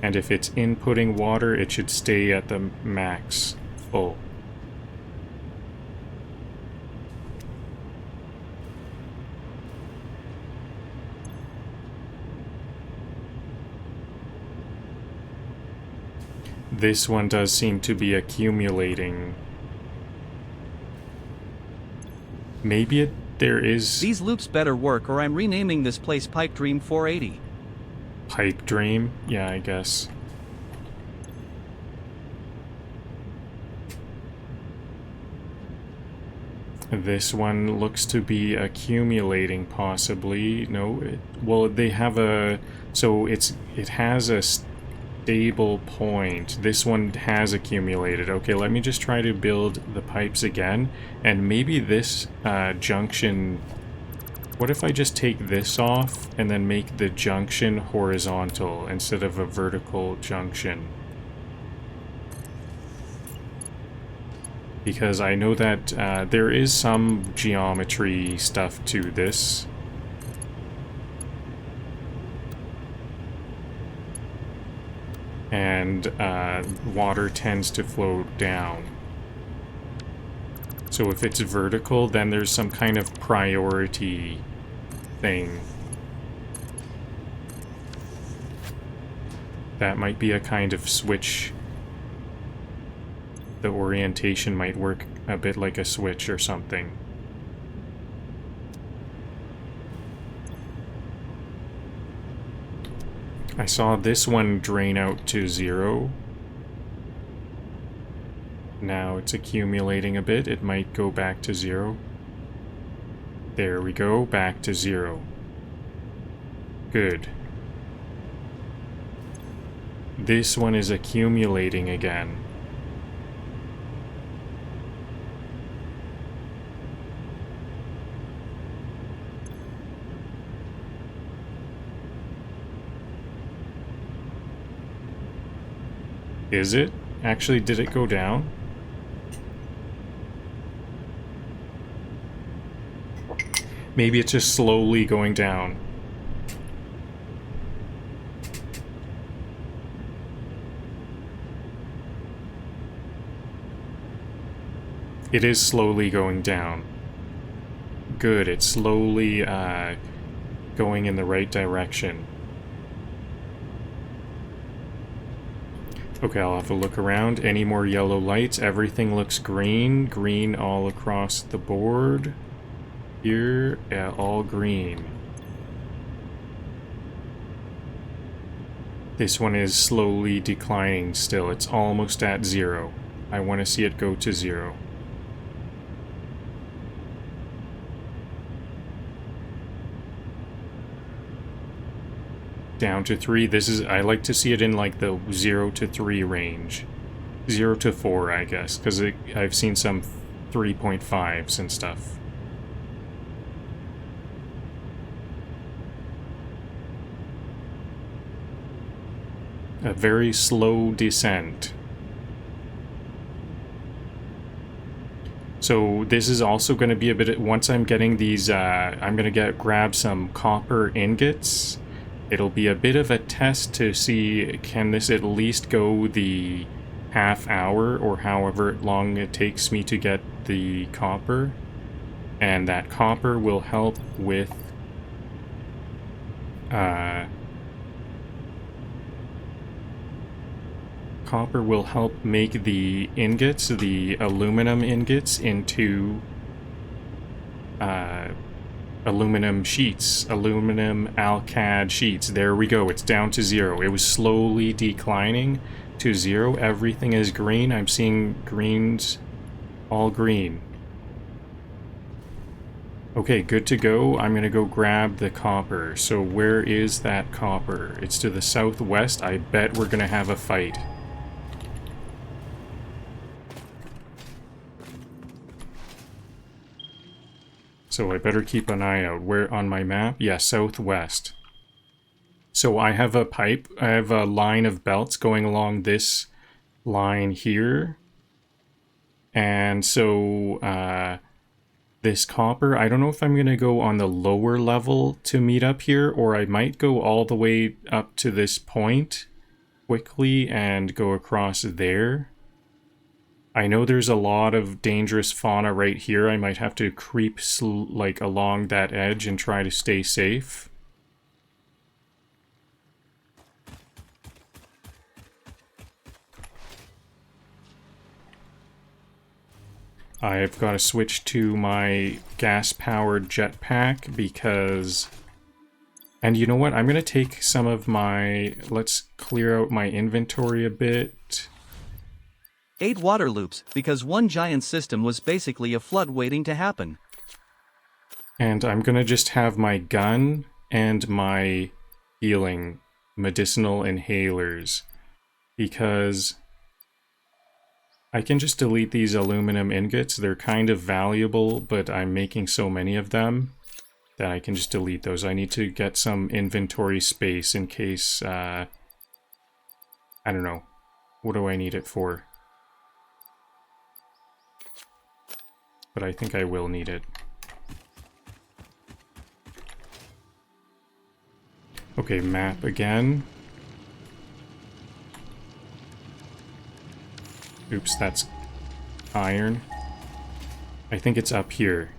and if it's inputting water, it should stay at the max full. This one does seem to be accumulating. Maybe there is... These loops better work, or I'm renaming this place Pipe Dream 480. Pipe Dream? Yeah, I guess. This one looks to be accumulating, possibly. No, well, they have a... So it has a stable point. This one has accumulated. Okay, let me just try to build the pipes again, and maybe this junction... What if I just take this off and then make the junction horizontal instead of a vertical junction? Because I know that there is some geometry stuff to this. And water tends to flow down. So if it's vertical, then there's some kind of priority thing. That might be a kind of switch. The orientation might work a bit like a switch or something. I saw this one drain out to 0. Now it's accumulating a bit. It might go back to 0. There we go, back to 0. Good. This one is accumulating again. Is it? Actually, did it go down? Maybe it's just slowly going down. It is slowly going down. Good, it's slowly going in the right direction. Okay, I'll have to look around. Any more yellow lights? Everything looks green. Green all across the board. Here, yeah, all green. This one is slowly declining still. It's almost at 0. I want to see it go to 0. Down to 3. This is, I like to see it in like the 0 to 3 range. 0 to 4, I guess, because I've seen some 3.5s and stuff. A very slow descent. So this is also going to be a bit, once I'm getting these, I'm going to grab some copper ingots. It'll be a bit of a test to see, can this at least go the half hour or however long it takes me to get the copper. And that copper will help with copper will help make the ingots, the aluminum ingots, into aluminum sheets, aluminum alcad sheets. There we go, it's down to 0. It was slowly declining to 0. Everything is green. I'm seeing greens, all green. Okay, good to go. I'm gonna go grab the copper. So where is that copper? It's to the southwest. I bet we're gonna have a fight. So I better keep an eye out. Where on my map? Yeah, southwest. So I have a pipe. I have a line of belts going along this line here. And so this copper, I don't know if I'm going to go on the lower level to meet up here, or I might go all the way up to this point quickly and go across there. I know there's a lot of dangerous fauna right here. I might have to creep like along that edge and try to stay safe. I've got to switch to my gas-powered jetpack because... And you know what? I'm going to take some of my... Let's clear out my inventory a bit. 8 water loops, because one giant system was basically a flood waiting to happen. And I'm gonna just have my gun and my healing medicinal inhalers, because I can just delete these aluminum ingots. They're kind of valuable, but I'm making so many of them that I can just delete those. I need to get some inventory space in case, I don't know. What do I need it for? But I think I will need it. Okay, map again. Oops, that's iron. I think it's up here.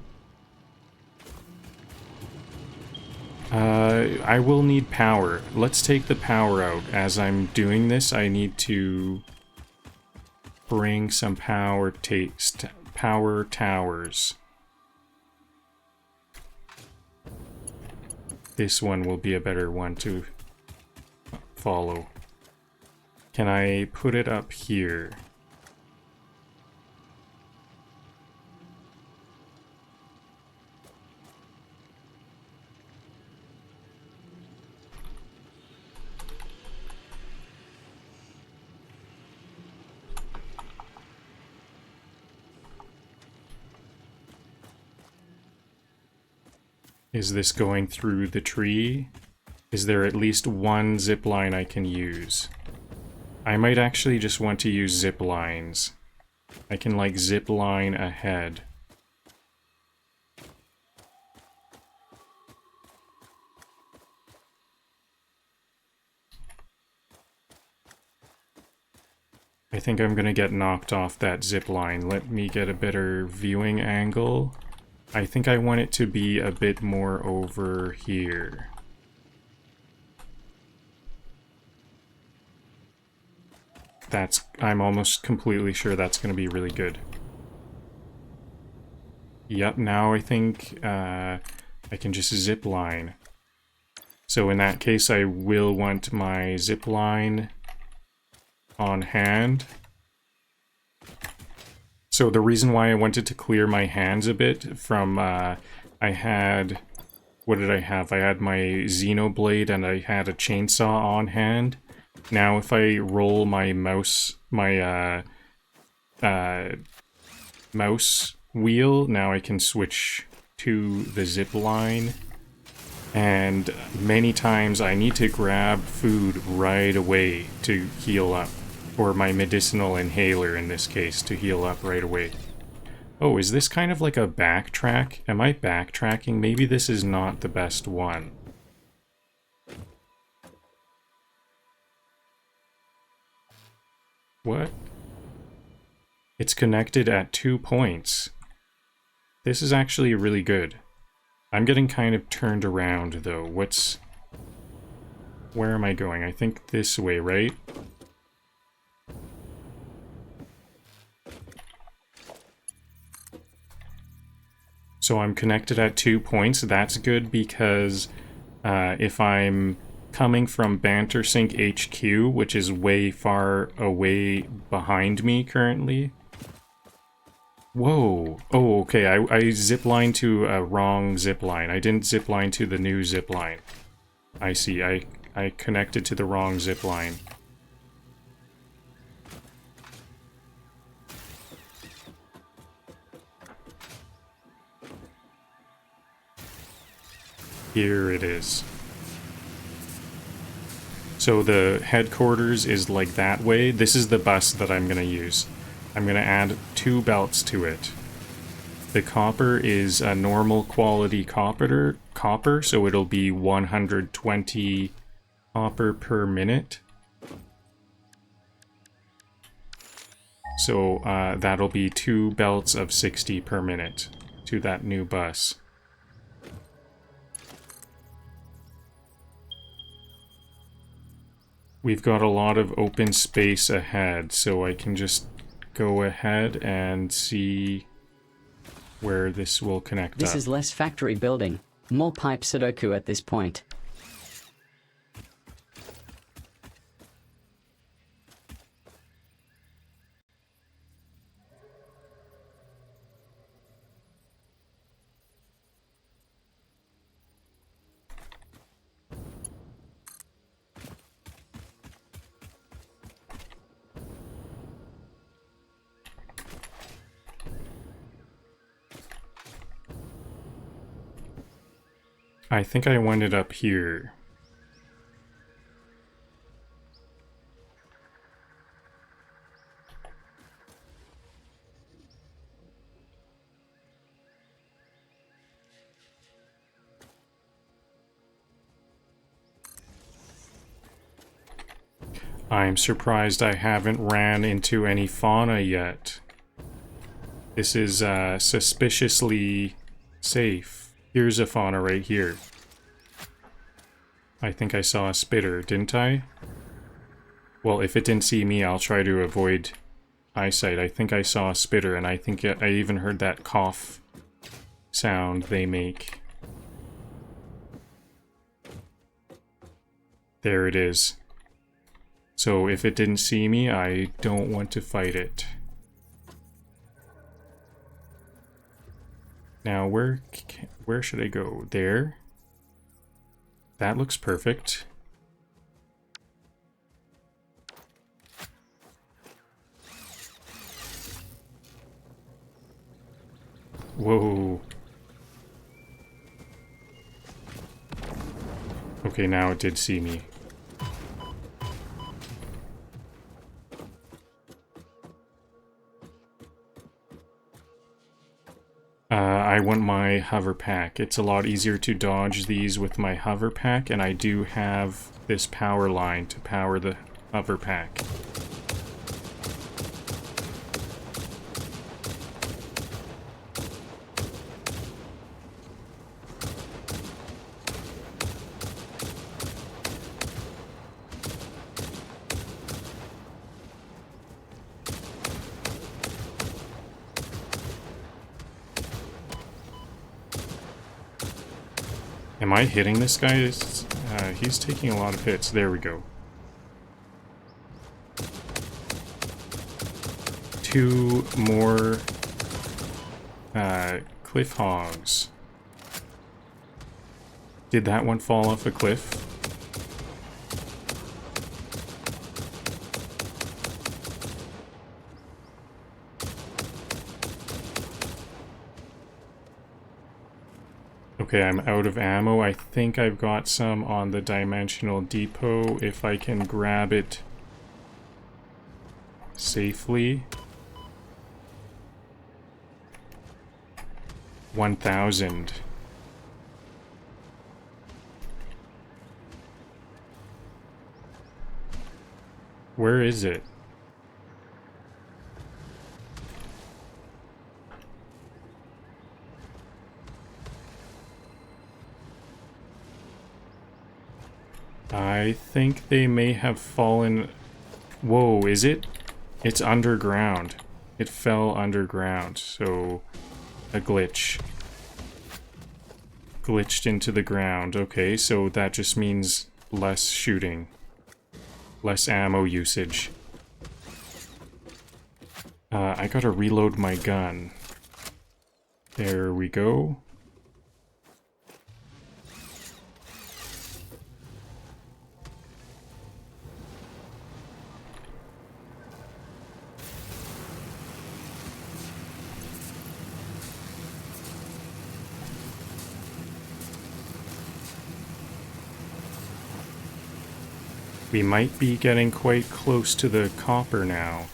I will need power. Let's take the power out. As I'm doing this, I need to bring some power towers. This one will be a better one to follow. Can I put it up here? Is this going through the tree? Is there at least one zip line I can use? I might actually just want to use zip lines. I can like zip line ahead. I think I'm gonna get knocked off that zip line. Let me get a better viewing angle. I think I want it to be a bit more over here. I'm almost completely sure that's gonna be really good. Yep, now I think I can just zip line. So in that case, I will want my zip line on hand. So the reason why I wanted to clear my hands a bit from, I had, what did I have? I had my Xenoblade and I had a chainsaw on hand. Now if I roll my mouse, my mouse wheel, now I can switch to the zip line. And many times I need to grab food right away to heal up. Or my medicinal inhaler in this case, to heal up right away. Oh, is this kind of like a backtrack? Am I backtracking? Maybe this is not the best one. What? It's connected at 2 points. This is actually really good. I'm getting kind of turned around though. Where am I going? I think this way, right? So I'm connected at 2 points. That's good because if I'm coming from Bantersink HQ, which is way far away behind me currently. Whoa. Oh, okay. I ziplined to a wrong zipline. I didn't zipline to the new zipline. I see. I connected to the wrong zipline. Here it is. So the headquarters is like that way. This is the bus that I'm going to use. I'm going to add 2 belts to it. The copper is a normal quality copper, so it'll be 120 copper per minute. So that'll be 2 belts of 60 per minute to that new bus. We've got a lot of open space ahead, so I can just go ahead and see where this will connect up. This is less factory building. More pipe Sudoku at this point. I think I want it up here. I'm surprised I haven't ran into any fauna yet. This is suspiciously safe. Here's a fauna right here. I think I saw a spitter, didn't I? Well, if it didn't see me, I'll try to avoid eyesight. I think I saw a spitter, and I think I even heard that cough sound they make. There it is. So if it didn't see me, I don't want to fight it. Now, where should I go? There? That looks perfect. Whoa. Okay, now it did see me. I want my hover pack. It's a lot easier to dodge these with my hover pack, and I do have this power line to power the hover pack. Am I hitting this guy? He's taking a lot of hits. There we go. 2 more cliff hogs. Did that one fall off a cliff? Okay, I'm out of ammo. I think I've got some on the dimensional depot if I can grab it safely. 1,000. Where is it? I think they may have fallen... Whoa, is it? It's underground. It fell underground, so... a glitch. Glitched into the ground. Okay, so that just means less shooting. Less ammo usage. I gotta reload my gun. There we go. We might be getting quite close to the copper now.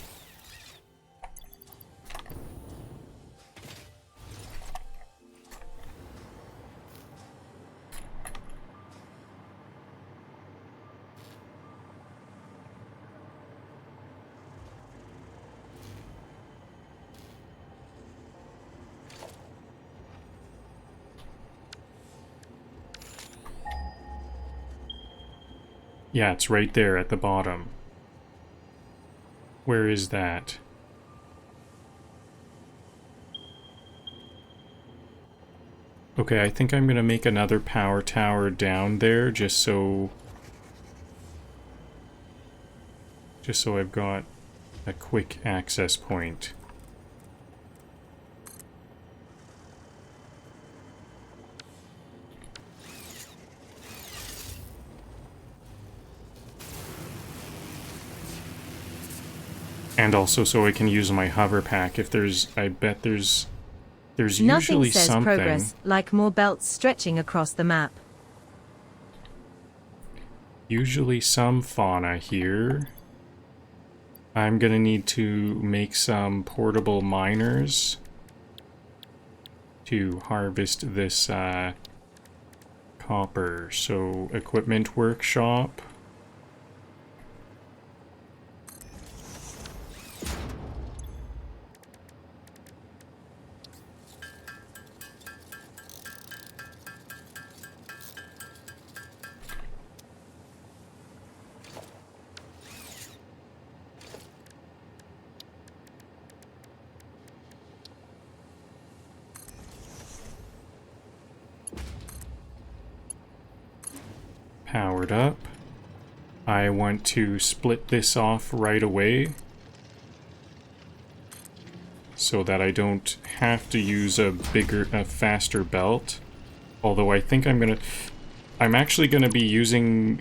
Yeah, it's right there at the bottom. Where is that? Okay, I think I'm gonna make another power tower down there just so I've got a quick access point. And also so I can use my hover pack if there's... I bet there's Nothing usually says something... progress like more belts stretching across the map. Usually some fauna here. I'm gonna need to make some portable miners to harvest this copper. So, equipment workshop. Powered up. I want to split this off right away so that I don't have to use a faster belt. Although I think I'm actually gonna be using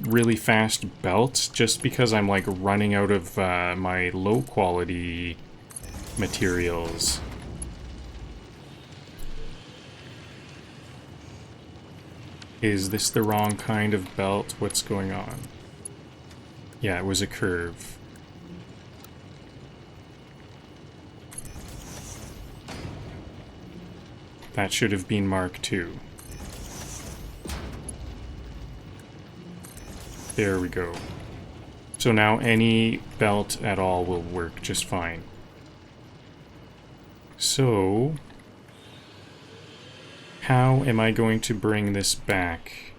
really fast belts just because I'm like running out of my low quality materials. Is this the wrong kind of belt? What's going on? Yeah, it was a curve. That should have been Mark II. There we go. So now any belt at all will work just fine. So, how am I going to bring this back?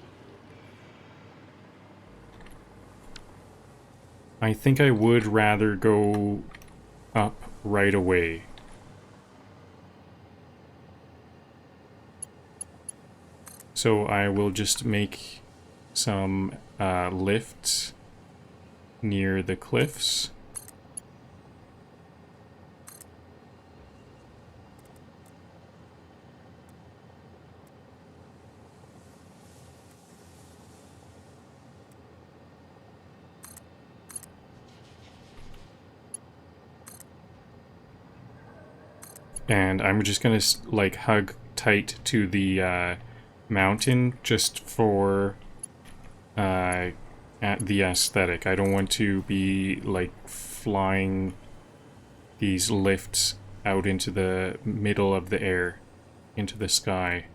I think I would rather go up right away. So I will just make some lifts near the cliffs. And I'm just gonna like hug tight to the mountain just for at the aesthetic. I don't want to be like flying these lifts out into the middle of the air, into the sky.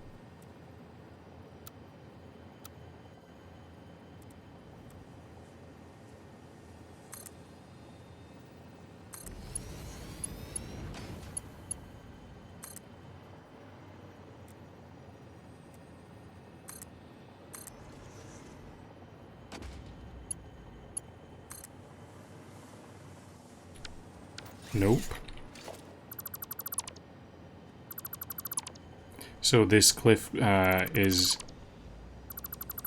Nope. So this cliff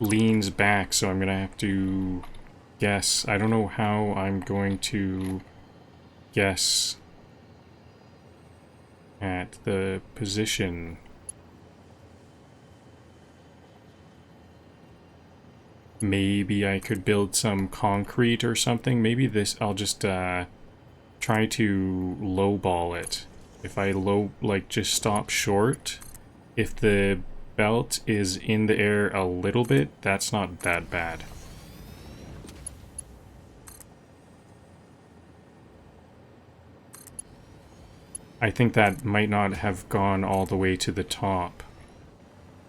leans back, so I'm gonna have to guess. I don't know how I'm going to guess at the position. Maybe I could build some concrete or something. Maybe this, I'll just try to lowball it. If I just stop short, if the belt is in the air a little bit, that's not that bad. I think that might not have gone all the way to the top.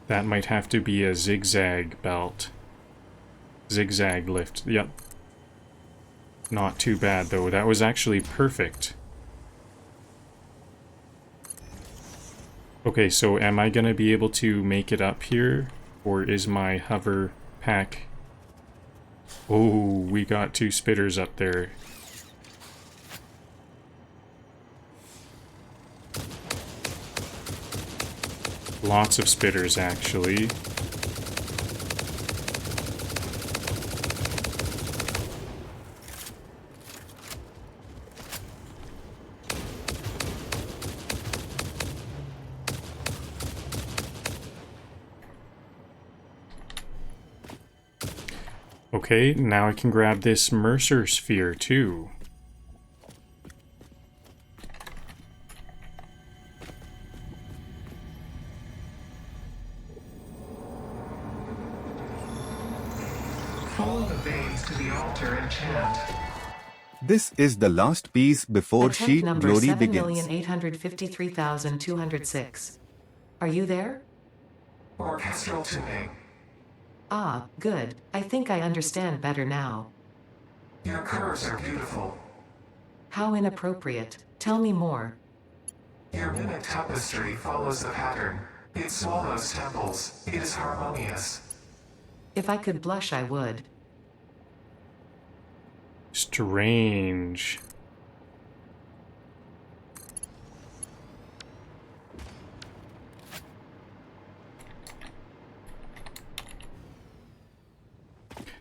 That might have to be a zigzag belt. Zigzag lift, yep. Not too bad though, that was actually perfect. Okay, so am I gonna be able to make it up here? Or is my hover pack... Oh, we got two spitters up there. Lots of spitters, actually. Okay, now I can grab this Mercer sphere too. Follow the veins to the altar and chant. This is the last piece before Attempt sheet number glory begins. 7,853,206. Are you there? Orchestral tuning. Ah, good. I think I understand better now. Your curves are beautiful. How inappropriate. Tell me more. Your mimic tapestry follows the pattern. It swallows temples. It is harmonious. If I could blush, I would. Strange.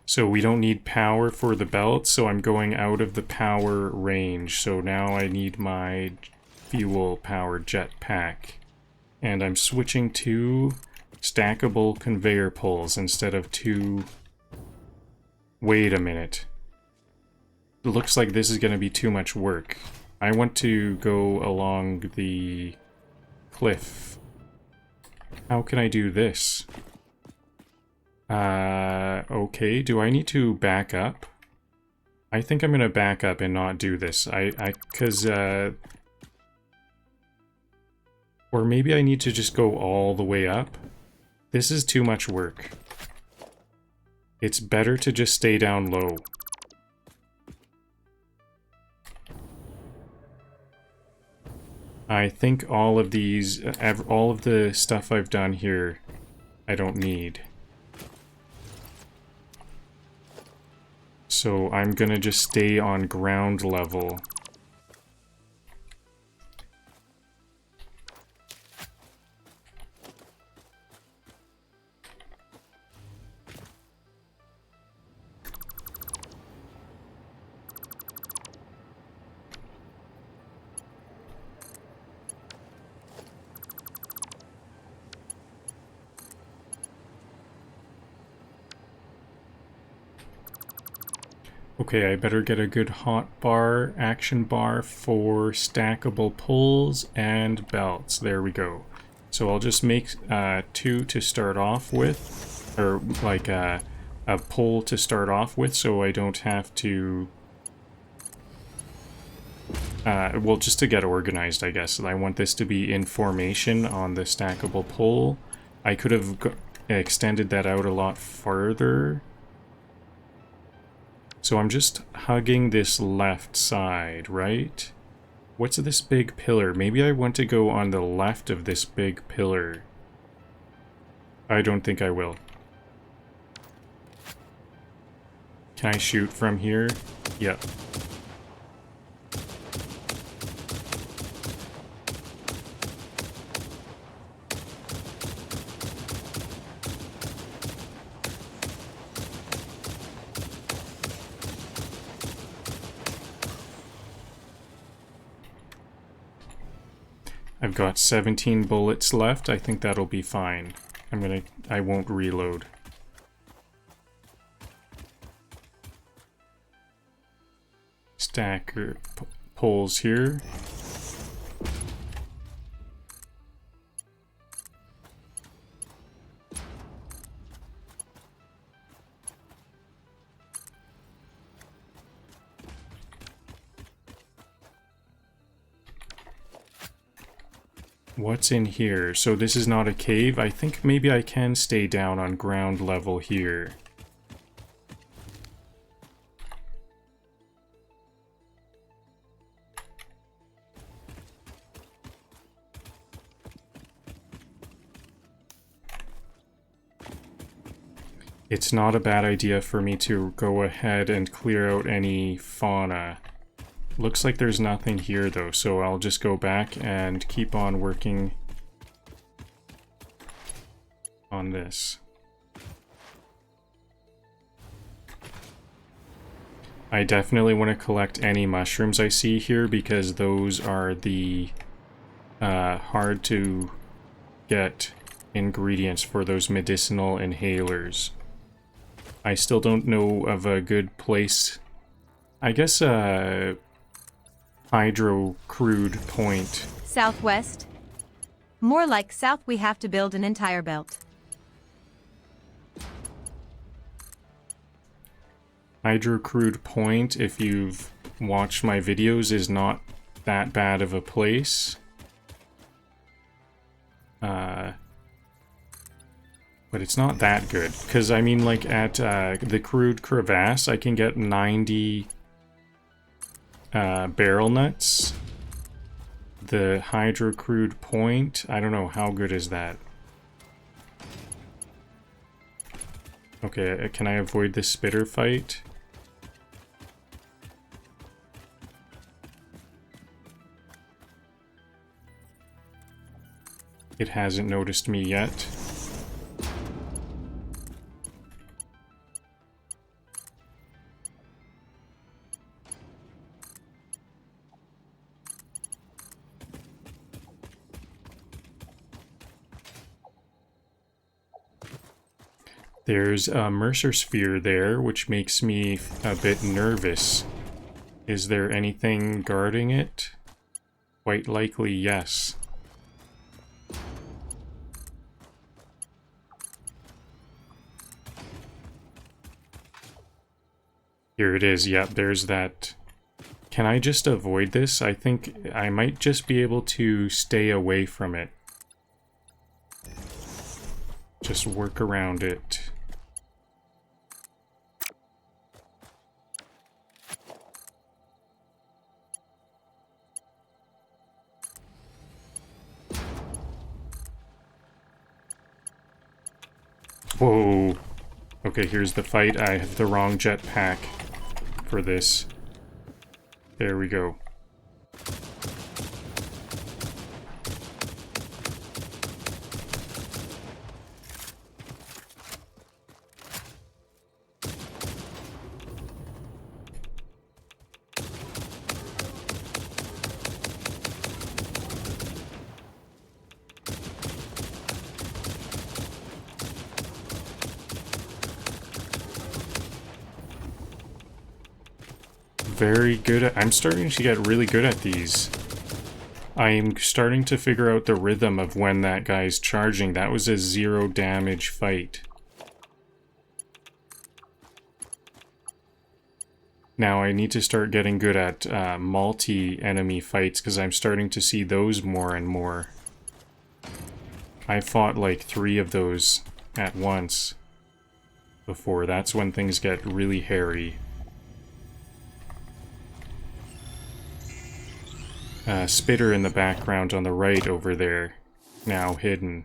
So we don't need power for the belt, so I'm going out of the power range. So now I need my fuel powered jetpack. And I'm switching to stackable conveyor poles instead of two... Wait a minute. It looks like this is going to be too much work. I want to go along the cliff. How can I do this? Okay, do I need to back up? I think I'm gonna back up and not do this. Or maybe I need to just go all the way up. This is too much work. It's better to just stay down low. I think all of these, all of the stuff I've done here, I don't need. So I'm gonna just stay on ground level. Okay, I better get a good hot bar, action bar for stackable pulls and belts. There we go. So I'll just make 2 to start off with, or like a pull to start off with, so I don't have to, well, just to get organized, I guess. I want this to be in formation on the stackable pull. I could have extended that out a lot further. So I'm just hugging this left side, right? What's this big pillar? Maybe I want to go on the left of this big pillar. I don't think I will. Can I shoot from here? Yep. I've got 17 bullets left. I think that'll be fine. I won't reload. Stacker poles here. What's in here? So this is not a cave. I think maybe I can stay down on ground level here. It's not a bad idea for me to go ahead and clear out any fauna. Looks like there's nothing here though, so I'll just go back and keep on working on this. I definitely want to collect any mushrooms I see here because those are the hard to get ingredients for those medicinal inhalers. I still don't know of a good place. I guess hydro crude point. Southwest. More like south, we have to build an entire belt. Hydro crude point, if you've watched my videos, is not that bad of a place. But it's not that good. Because, I mean, like, at the crude crevasse, I can get 90 barrel nuts. The hydro crude point, I don't know, how good is that? Okay, can I avoid this spitter fight? It hasn't noticed me yet. There's a Mercer sphere there, which makes me a bit nervous. Is there anything guarding it? Quite likely, yes. Here it is, yep, there's that. Can I just avoid this? I think I might just be able to stay away from it. just work around it. Whoa. Okay, here's the fight. I have the wrong jetpack for this. There we go. Very good at... I'm starting to get really good at these. I'm starting to figure out the rhythm of when that guy's charging. That was a 0 damage fight. Now I need to start getting good at multi-enemy fights because I'm starting to see those more and more. I fought like 3 of those at once before. That's when things get really hairy. Spitter in the background on the right over there, now hidden.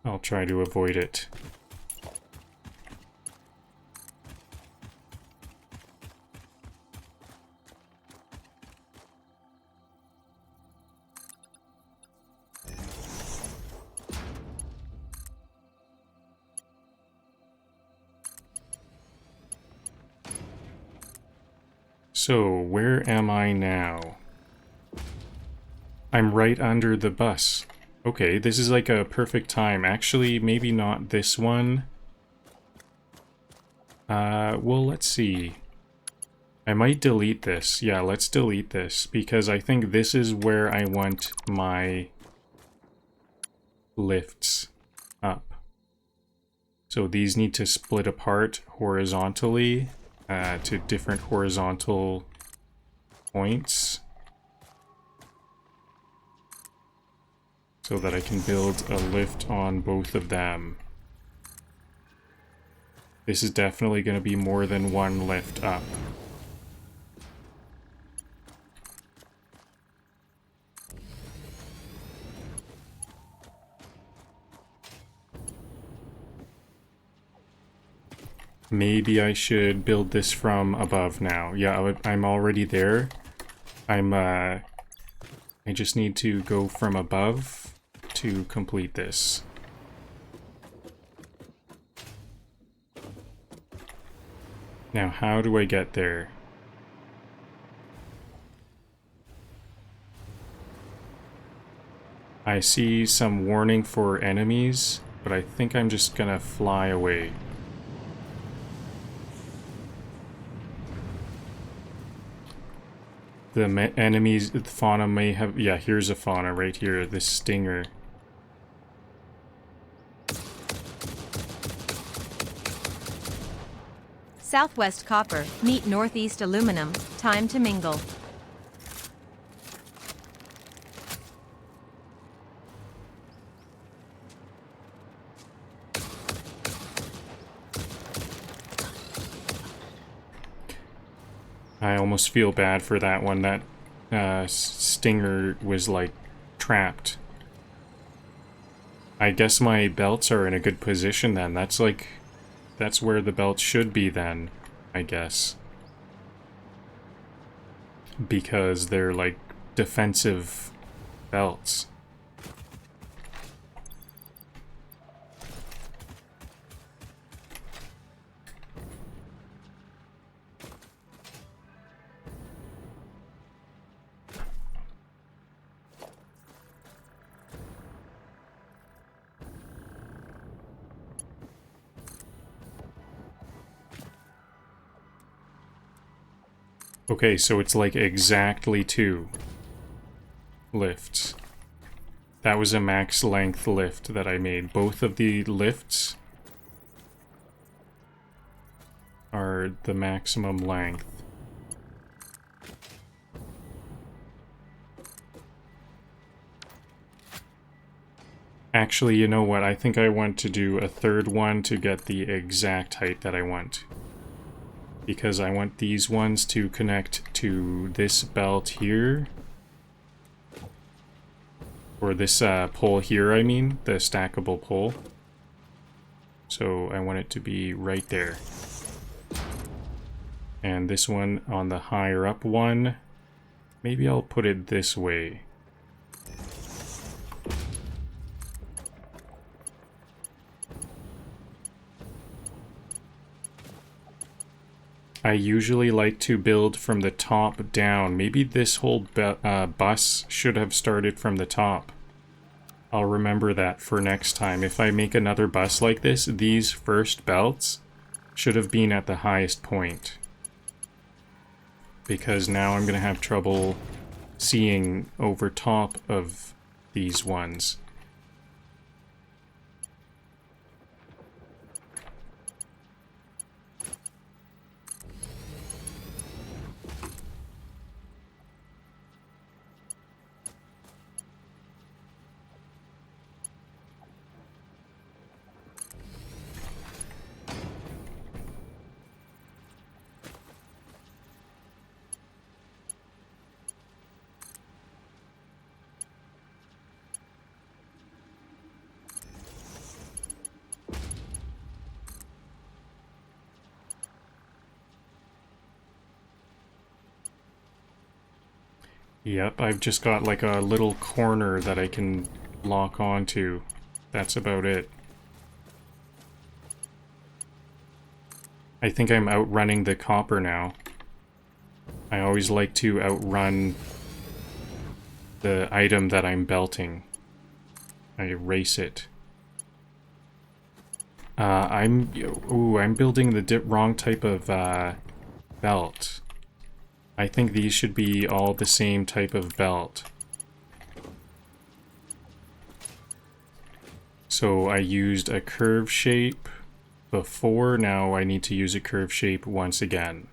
I'll try to avoid it. So, where am I now? I'm right under the bus. Okay, this is like a perfect time. Actually, maybe not this one. Well, let's see. I might delete this. Yeah, let's delete this, because I think this is where I want my lifts up. So these need to split apart horizontally. To different horizontal points so that I can build a lift on both of them. This is definitely going to be more than one lift up. Maybe I should build this from above now. Yeah, I'm already there. I just need to go from above to complete this. Now, how do I get there? I see some warning for enemies, but I think I'm just gonna fly away. The enemies, the fauna may have... Yeah, here's a fauna right here, this stinger. Southwest copper, meet northeast aluminum, time to mingle. I almost feel bad for that one. That stinger was like trapped. I guess my belts are in a good position then. That's where the belts should be then, I guess. Because they're like defensive belts. Okay, so it's like exactly 2 lifts. That was a max length lift that I made. Both of the lifts are the maximum length. Actually, you know what? I think I want to do a third one to get the exact height that I want. Because I want these ones to connect to this belt here. Or this pole here, I mean. The stackable pole. So I want it to be right there. And this one on the higher up one, maybe I'll put it this way. I usually like to build from the top down. Maybe this whole bus should have started from the top. I'll remember that for next time. If I make another bus like this, these first belts should have been at the highest point. Because now I'm going to have trouble seeing over top of these ones. Yep, I've just got like a little corner that I can lock onto. That's about it. I think I'm outrunning the copper now. I always like to outrun the item that I'm belting. I race it. I'm building the wrong type of belt. I think these should be all the same type of belt. So I used a curve shape before, now I need to use a curve shape once again.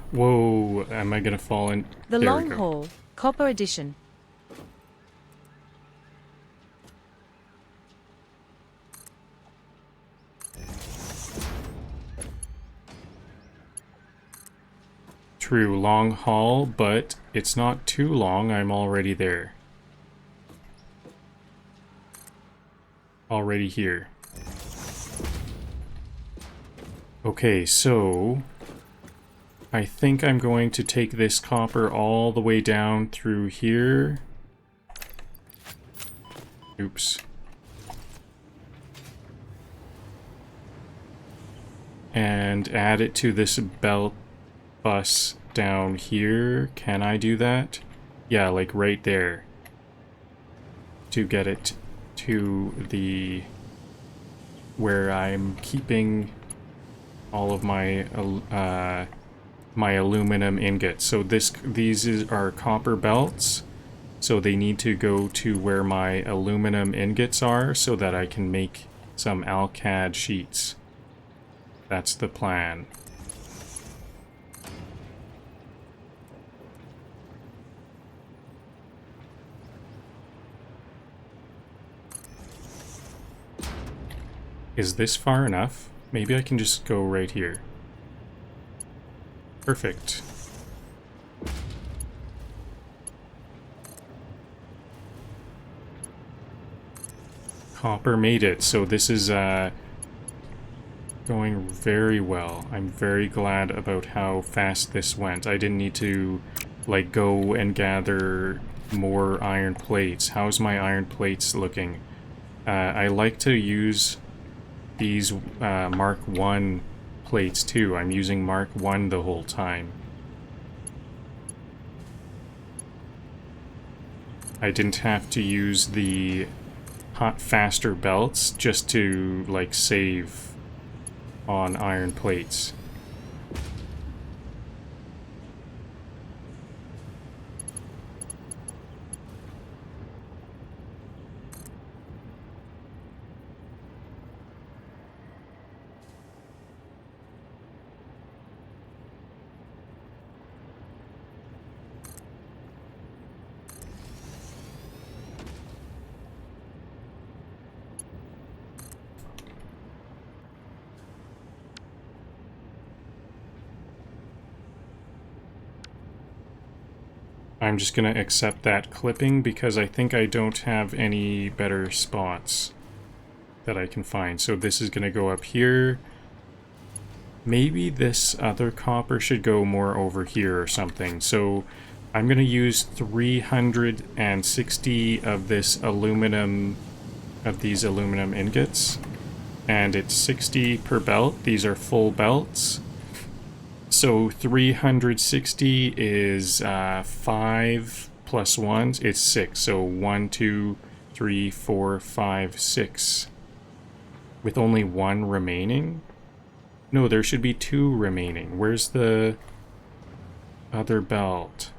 Whoa, am I gonna fall in? The There we long go. haul, copper edition. True, long haul, but it's not too long, I'm already there. Already here. Okay, so I think I'm going to take this copper all the way down through here. Oops. And add it to this belt bus down here. Can I do that? Yeah, like right there. To get it to the where I'm keeping all of my my aluminum ingots. So these are copper belts, so they need to go to where my aluminum ingots are so that I can make some alcad sheets. That's the plan. Is this far enough? Maybe I can just go right here. Perfect. Copper made it, so this is going very well. I'm very glad about how fast this went. I didn't need to like go and gather more iron plates. How's my iron plates looking? I like to use these Mark 1 plates too. I'm using Mark 1 the whole time. I didn't have to use the faster belts just to like save on iron plates. I'm just gonna accept that clipping because I think I don't have any better spots that I can find. So this is gonna go up here. Maybe this other copper should go more over here or something. So I'm gonna use 360 of this aluminum, of these aluminum ingots, and it's 60 per belt. These are full belts. So 360 is 5 plus 1, it's 6. So 1, 2, 3, 4, 5, 6. With only 1 remaining? No, there should be 2 remaining. Where's the other belt?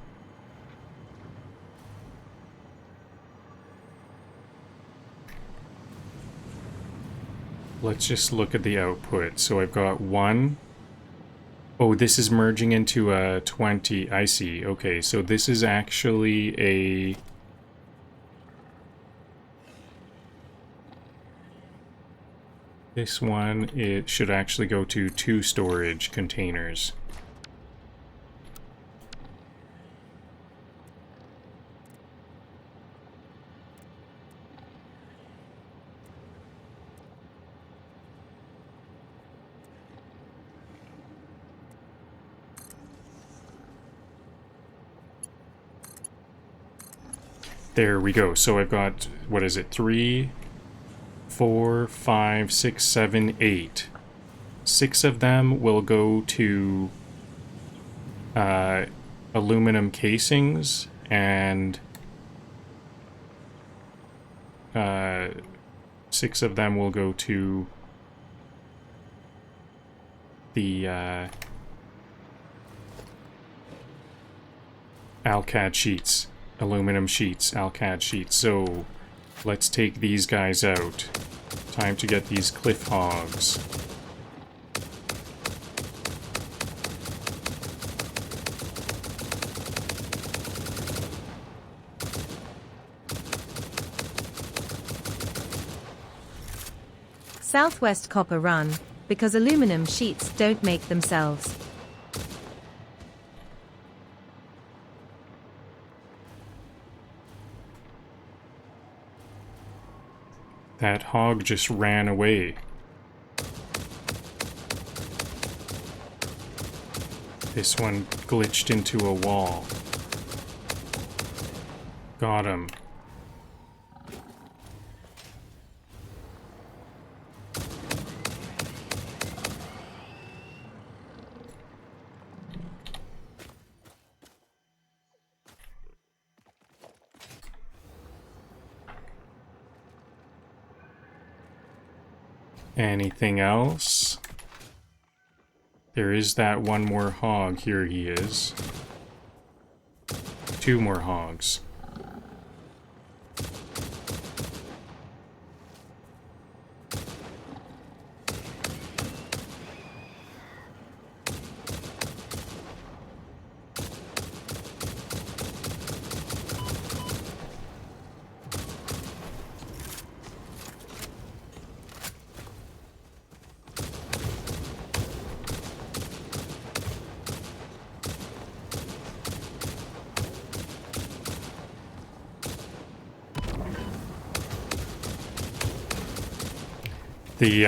Let's just look at the output. So I've got 1. Oh, this is merging into a 20. I see. Okay, so this is actually a... This one, it should actually go to 2 storage containers. There we go. So I've got, what is it, 3, 4, 5, 6, 7, 8. 6 of them will go to aluminum casings, and 6 of them will go to the Alcad sheets. Aluminum sheets, Alcad sheets. So let's take these guys out. Time to get these cliff hogs. Southwest Copper Run, because aluminum sheets don't make themselves. That hog just ran away. This one glitched into a wall. Got him. Anything else? There is that one more hog. Here he is. 2 more hogs. The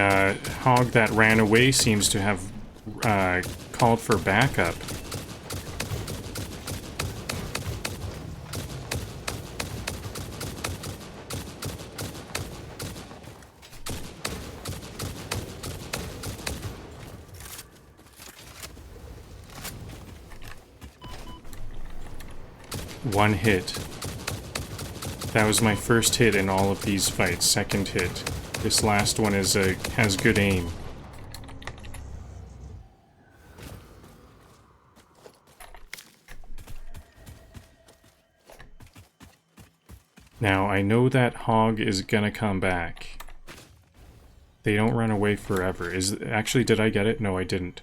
hog that ran away seems to have called for backup. One hit. That was my first hit in all of these fights. Second hit. This last one is has good aim. Now, I know that hog is gonna come back. They don't run away forever. Actually, did I get it? No, I didn't.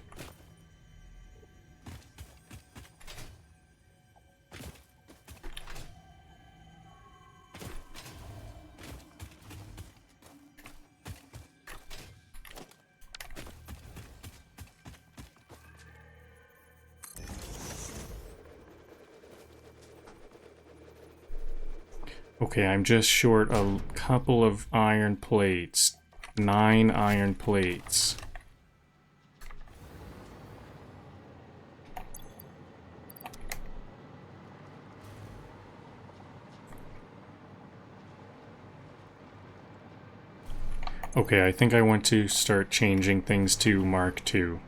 Okay, I'm just short a couple of iron plates. 9 iron plates. Okay, I think I want to start changing things to Mark II.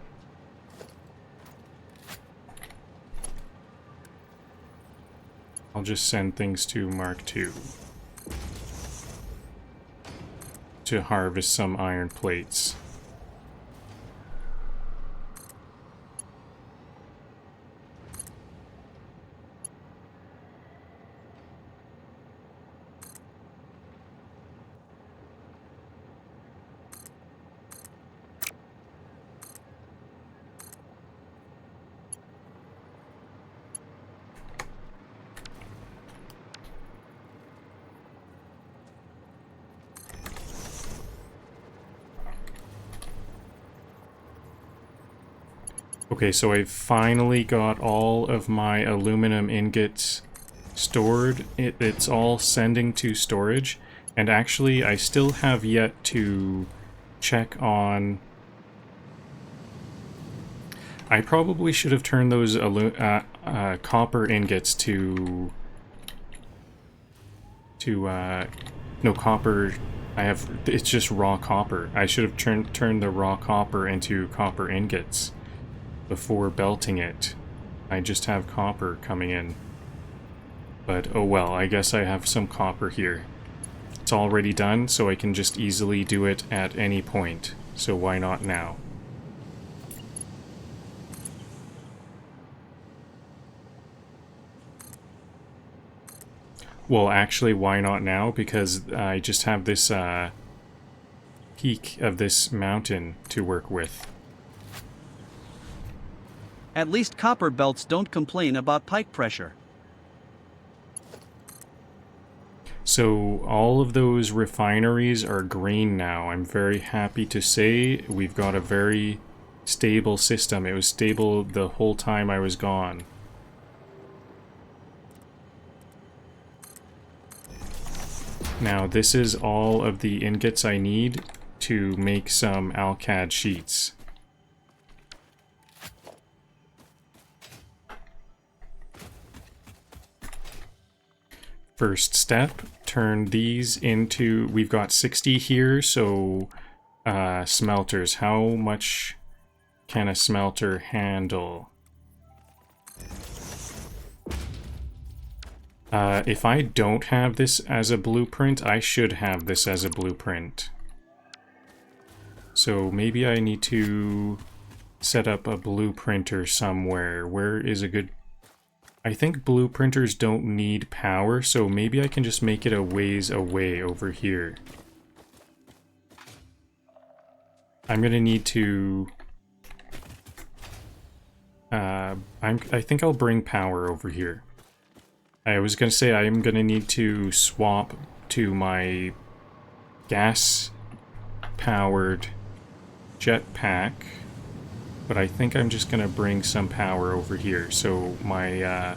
I'll just send things to Mark II to harvest some iron plates. Okay, so I finally got all of my aluminum ingots stored. It's all sending to storage. And actually, I still have yet to check on... I probably should have turned those copper ingots to... no, copper... it's just raw copper. I should have turned the raw copper into copper ingots before belting it. I just have copper coming in. But oh well, I guess I have some copper here. It's already done, so I can just easily do it at any point. So why not now? Well, actually, why not now? Because I just have this peak of this mountain to work with. At least copper belts don't complain about pike pressure. So all of those refineries are green now. I'm very happy to say we've got a very stable system. It was stable the whole time I was gone. Now this is all of the ingots I need to make some alcad sheets. First step, turn these into, we've got 60 here, so smelters. How much can a smelter handle? If I don't have this as a blueprint, I should have this as a blueprint. So maybe I need to set up a blueprinter somewhere. Where is a good... I think blueprinters don't need power, so maybe I can just make it a ways away over here. I'm gonna need to... I think I'll bring power over here. I was gonna say I'm gonna need to swap to my gas-powered jetpack. But I think I'm just gonna bring some power over here, so my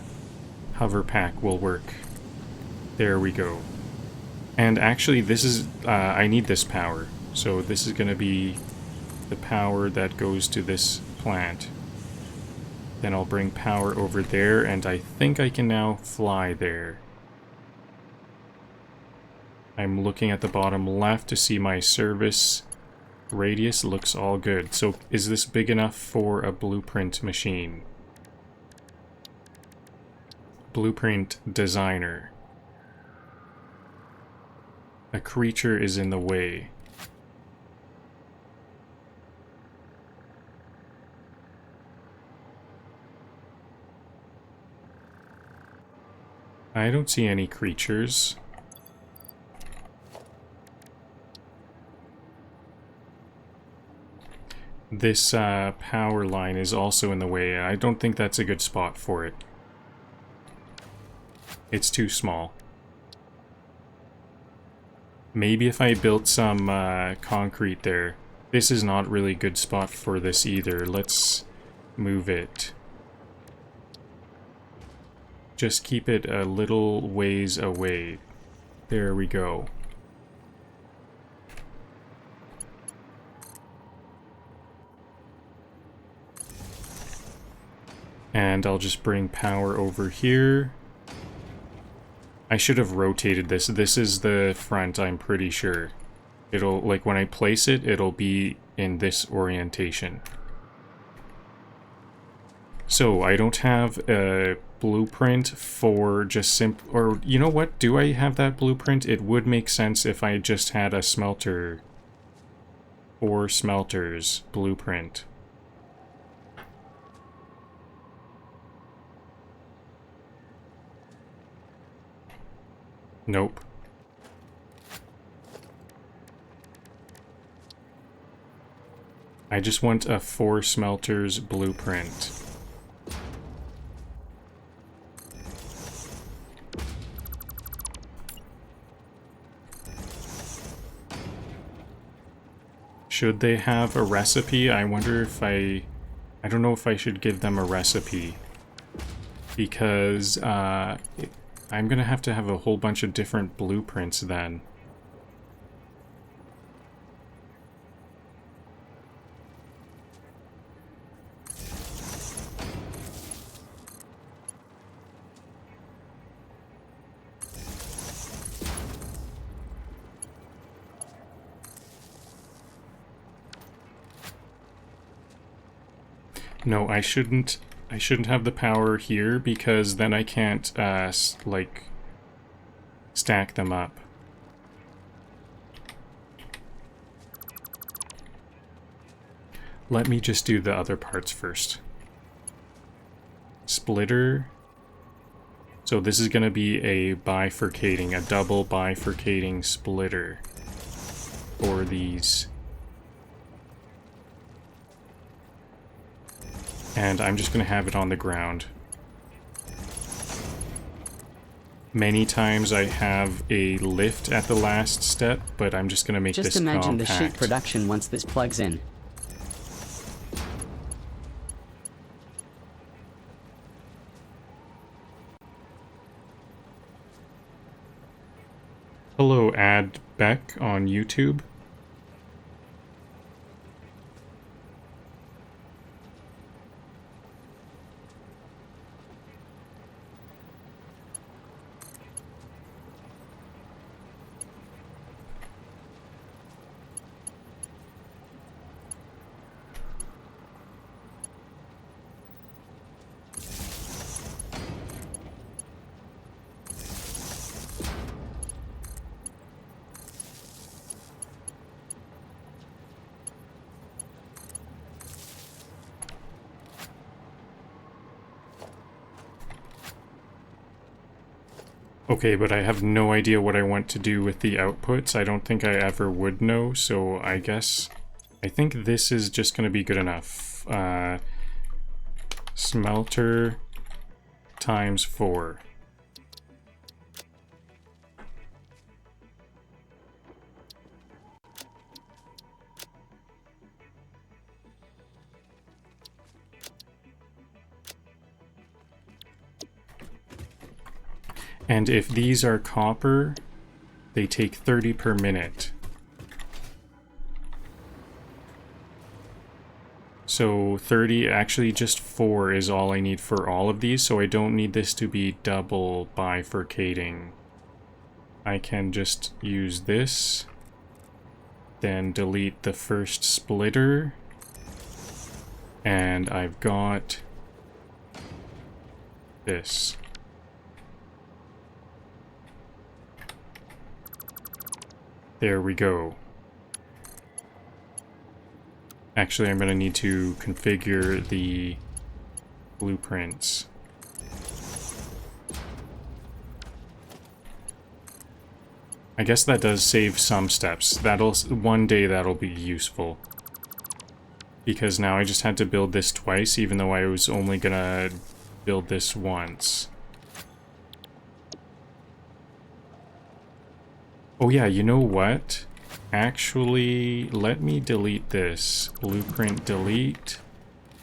hover pack will work. There we go. And actually, this is I need this power. So this is going to be the power that goes to this plant. Then I'll bring power over there, and I think I can now fly there. I'm looking at the bottom left to see my service radius. Looks all good. So is this big enough for a blueprint machine? Blueprint designer. A creature is in the way. I don't see any creatures. This power line is also in the way. I don't think that's a good spot for it. It's too small. Maybe if I built some concrete there. This is not really a good spot for this either. Let's move it. Just keep it a little ways away. There we go. And I'll just bring power over here. I should have rotated this. This is the front, I'm pretty sure. It'll, like, when I place it, it'll be in this orientation. So, I don't have a blueprint for just or, you know what? Do I have that blueprint? It would make sense if I just had a smelter. Or smelters blueprint. Nope. I just want a 4 smelters blueprint. Should they have a recipe? I wonder if I don't know if I should give them a recipe. Because, I'm gonna have to have a whole bunch of different blueprints then. No, I shouldn't have the power here because then I can't, like, stack them up. Let me just do the other parts first. Splitter. So this is going to be a bifurcating, a double bifurcating splitter for these. And I'm just going to have it on the ground. Many times I have a lift at the last step, but I'm just going to make this compact. Just imagine the sheet production once this plugs in. Hello, Ad Beck on YouTube. Okay, but I have no idea what I want to do with the outputs. I don't think I ever would know, so I think this is just going to be good enough. Smelter times 4. And if these are copper, they take 30 per minute. So 30, actually just 4 is all I need for all of these, so I don't need this to be double bifurcating. I can just use this, then delete the first splitter, and I've got this. There we go. Actually, I'm going to need to configure the blueprints. I guess that does save some steps. One day that'll be useful. Because now I just had to build this twice, even though I was only gonna build this once. Oh yeah, you know what? Actually, let me delete this. Blueprint delete.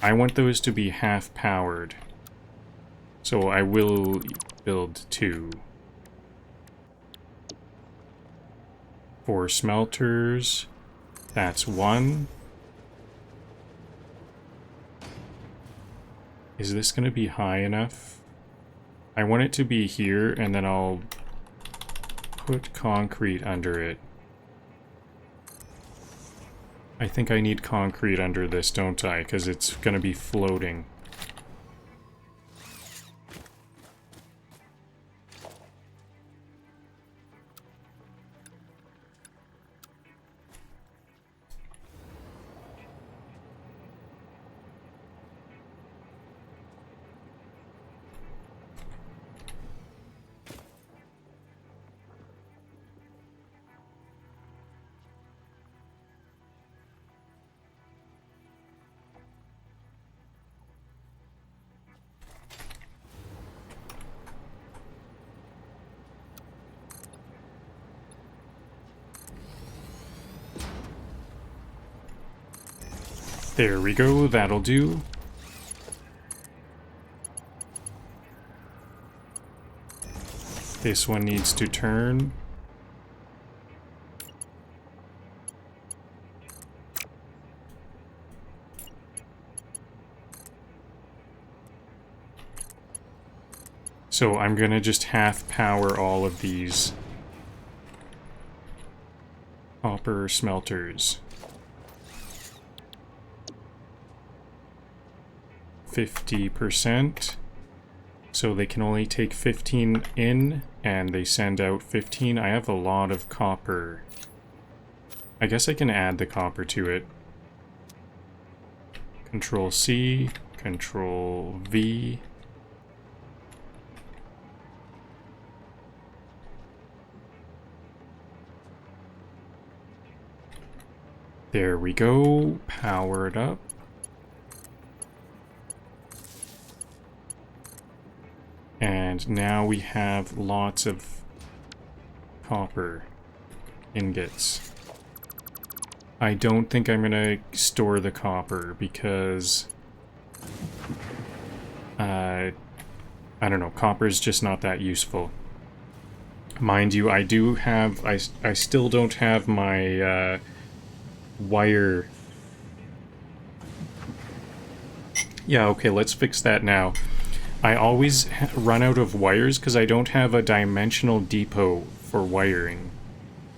I want those to be half powered. So I will build 2. For smelters, that's 1. Is this going to be high enough? I want it to be here, and then I'll put concrete under it. I think I need concrete under this, don't I? Because it's going to be floating. There we go, that'll do. This one needs to turn. So I'm gonna just half power all of these copper smelters. 50%. So they can only take 15 in, and they send out 15. I have a lot of copper. I guess I can add the copper to it. Control C, Control V. There we go, power it up. And now we have lots of copper ingots. I don't think I'm gonna store the copper because I don't know, copper is just not that useful. Mind you, I still don't have my wire. Yeah, okay, let's fix that now. I always run out of wires because I don't have a dimensional depot for wiring.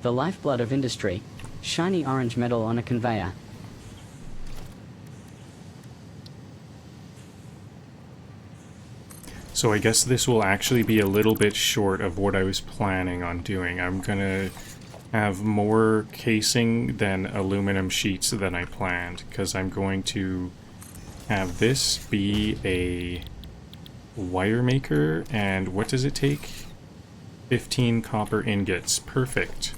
The lifeblood of industry. Shiny orange metal on a conveyor. So I guess this will actually be a little bit short of what I was planning on doing. I'm gonna have more casing than aluminum sheets than I planned, because I'm going to have this be a wire maker, and what does it take? 15 copper ingots. Perfect.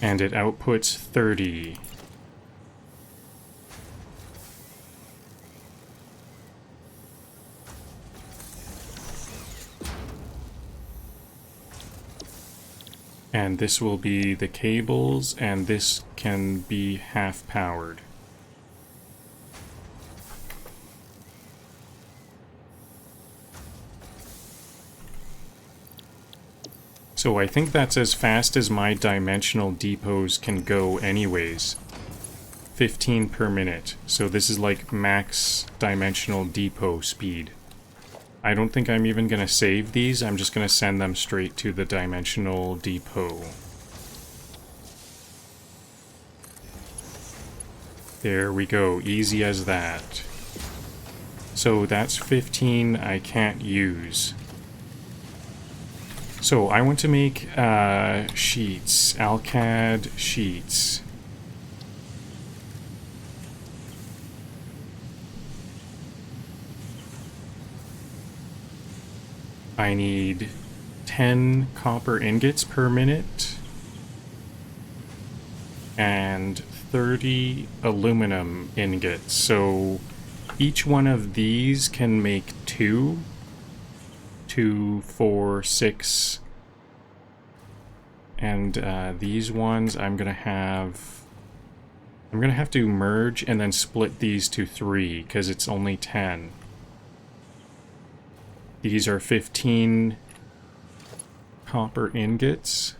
And it outputs 30. And this will be the cables, and this can be half powered. So I think that's as fast as my dimensional depots can go anyways. 15 per minute. So this is like max dimensional depot speed. I don't think I'm even going to save these. I'm just going to send them straight to the dimensional depot. There we go. Easy as that. So that's 15 I can't use. So I want to make sheets, Alcad sheets. I need 10 copper ingots per minute and 30 aluminum ingots. So each one of these can make 2, 4, 6. And these ones I'm gonna have to merge and then split these to 3 because it's only 10. These are 15 copper ingots.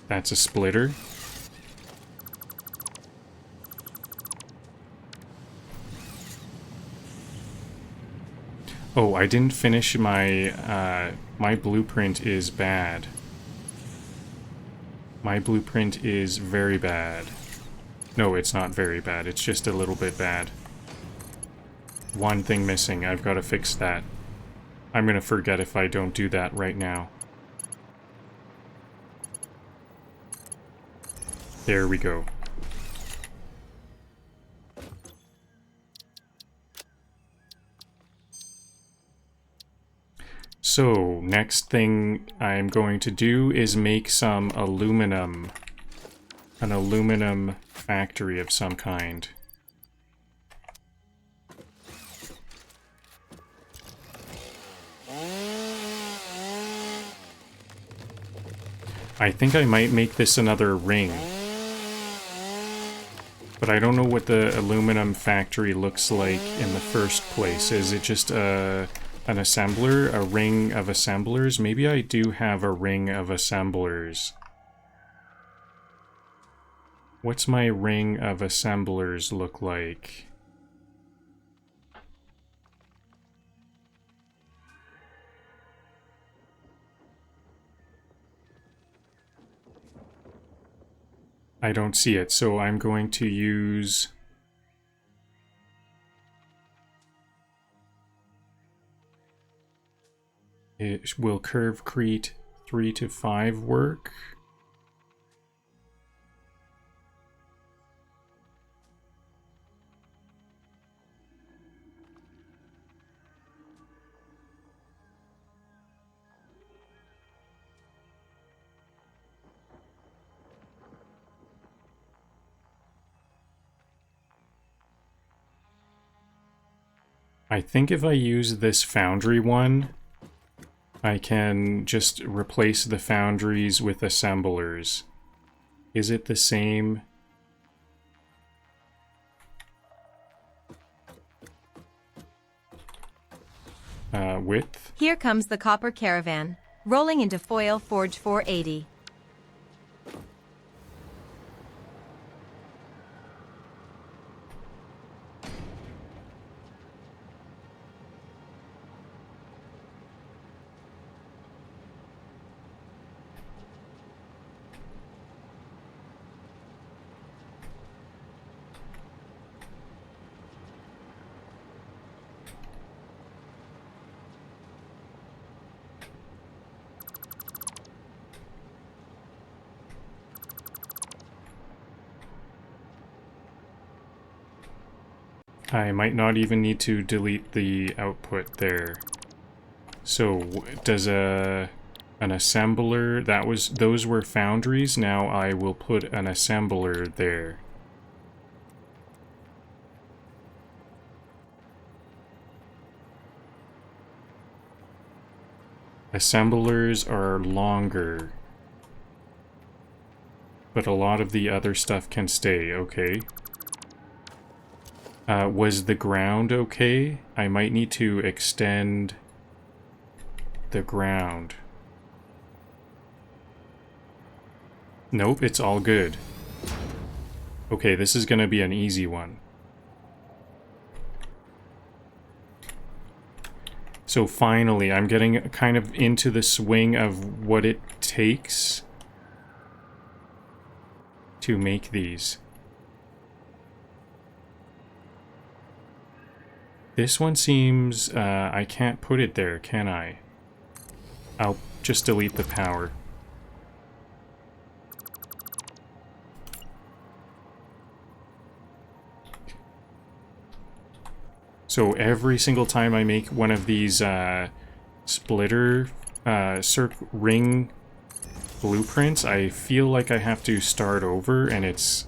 That's a splitter. Oh, I didn't finish my, my blueprint is bad. My blueprint is very bad. No, it's not very bad. It's just a little bit bad. One thing missing. I've got to fix that. I'm going to forget if I don't do that right now. There we go. So, next thing I'm going to do is make some aluminum. An aluminum factory of some kind. I think I might make this another ring. But I don't know what the aluminum factory looks like in the first place. Is it just an assembler? A ring of assemblers? Maybe I do have a ring of assemblers. What's my ring of assemblers look like? I don't see it, so I'm going to use... Will curvecrete 3 to 5 work? I think if I use this foundry one, I can just replace the foundries with assemblers. Is it the same? Width? Here comes the copper caravan, rolling into Foil Forge 480. I might not even need to delete the output there. So does an assembler, those were foundries, now I will put an assembler there. Assemblers are longer. But a lot of the other stuff can stay, okay. Was the ground okay? I might need to extend the ground. Nope, it's all good. Okay, this is gonna be an easy one. So finally, I'm getting kind of into the swing of what it takes to make these. This one seems, I can't put it there, can I? I'll just delete the power. So every single time I make one of these splitter ring blueprints, I feel like I have to start over, and it's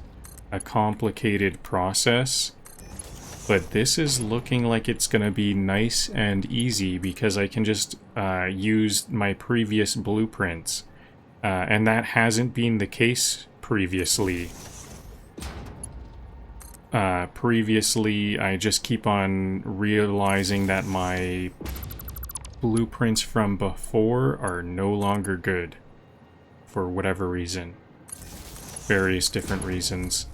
a complicated process. But this is looking like it's gonna be nice and easy because I can just use my previous blueprints. And that hasn't been the case previously. Previously, I just keep on realizing that my blueprints from before are no longer good. For whatever reason. Various different reasons.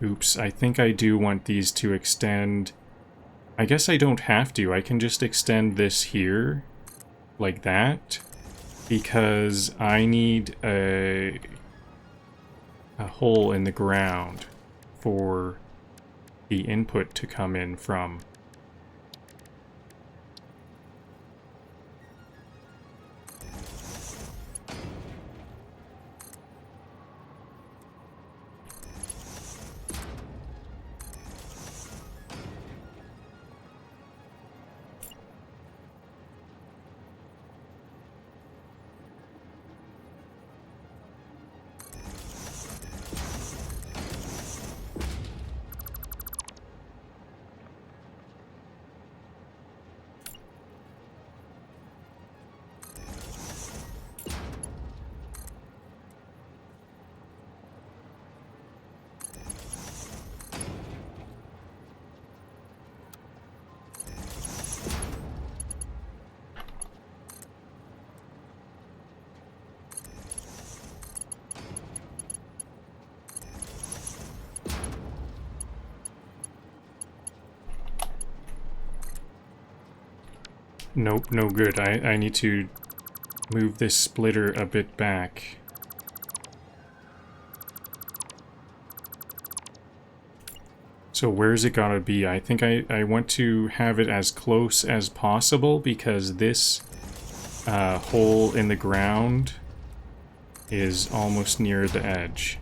Oops, I think I do want these to extend. I guess I don't have to. I can just extend this here, like that, because I need a hole in the ground for the input to come in from. Nope, no good. I need to move this splitter a bit back. So where's it gotta be? I think I want to have it as close as possible because this hole in the ground is almost near the edge.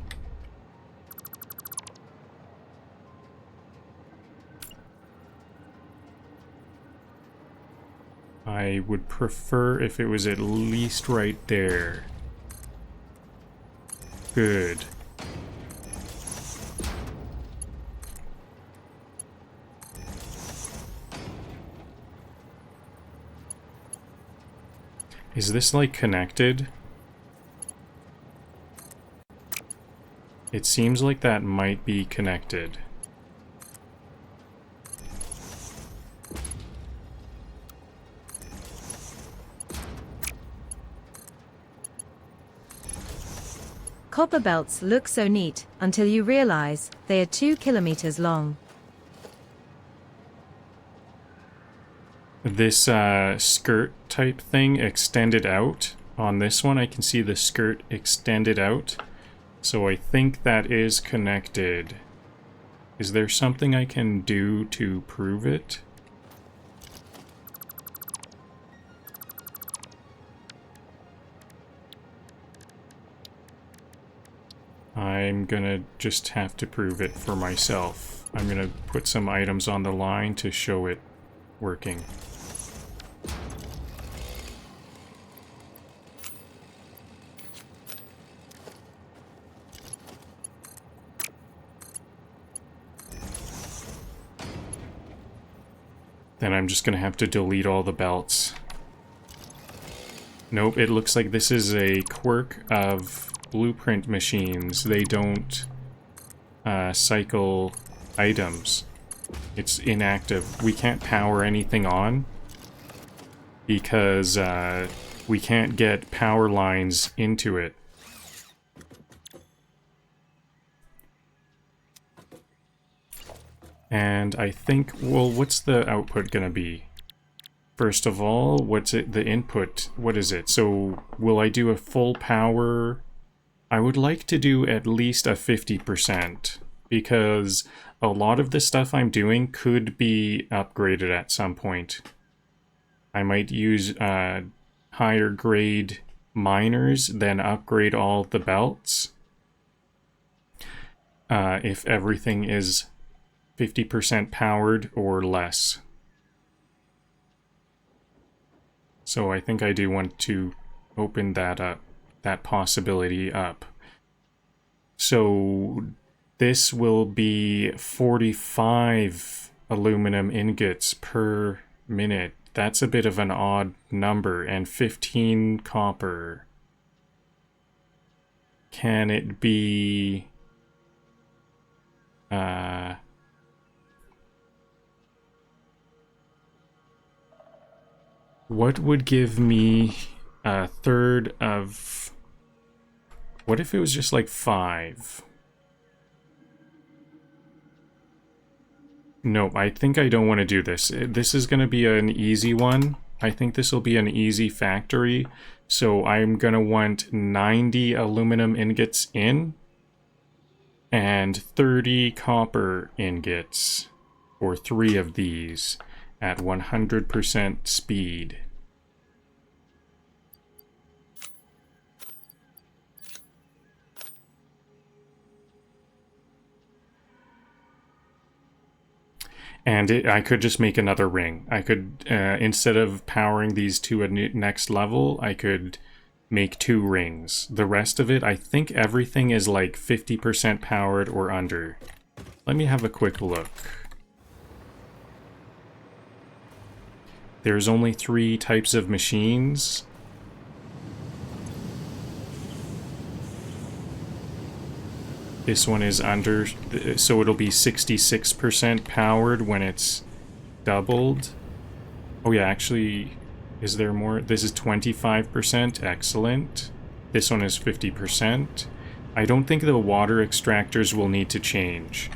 I would prefer if it was at least right there. Good. Is this like connected? It seems like that might be connected. Copper belts look so neat until you realize they are 2 kilometers long. This skirt type thing extended out. On this one I can see the skirt extended out. So I think that is connected. Is there something I can do to prove it? I'm gonna just have to prove it for myself. I'm gonna put some items on the line to show it working. Then I'm just going to have to delete all the belts. Nope, it looks like this is a quirk of blueprint machines. They don't cycle items. It's inactive. We can't power anything on because we can't get power lines into it. And I think, well, what's the output gonna be? First of all, what's it, the input, what is it? So, will I do a full power? I would like to do at least a 50%, because a lot of the stuff I'm doing could be upgraded at some point. I might use higher grade miners, then upgrade all the belts. If everything is 50% powered or less. So I think I do want to open that up, that possibility up. So this will be 45 aluminum ingots per minute. That's a bit of an odd number, and 15 copper. Can it be... what would give me a third of... What if it was just like 5? No, I think I don't want to do this. This is going to be an easy one. I think this will be an easy factory. So I'm going to want 90 aluminum ingots in and 30 copper ingots, or 3 of these, at 100% speed. And I could just make another ring. I could, instead of powering these to a next level, I could make 2 rings. The rest of it, I think everything is like 50% powered or under. Let me have a quick look. There's only 3 types of machines. This one is under, so it'll be 66% powered when it's doubled. Oh yeah, actually, is there more? This is 25%, excellent. This one is 50%. I don't think the water extractors will need to change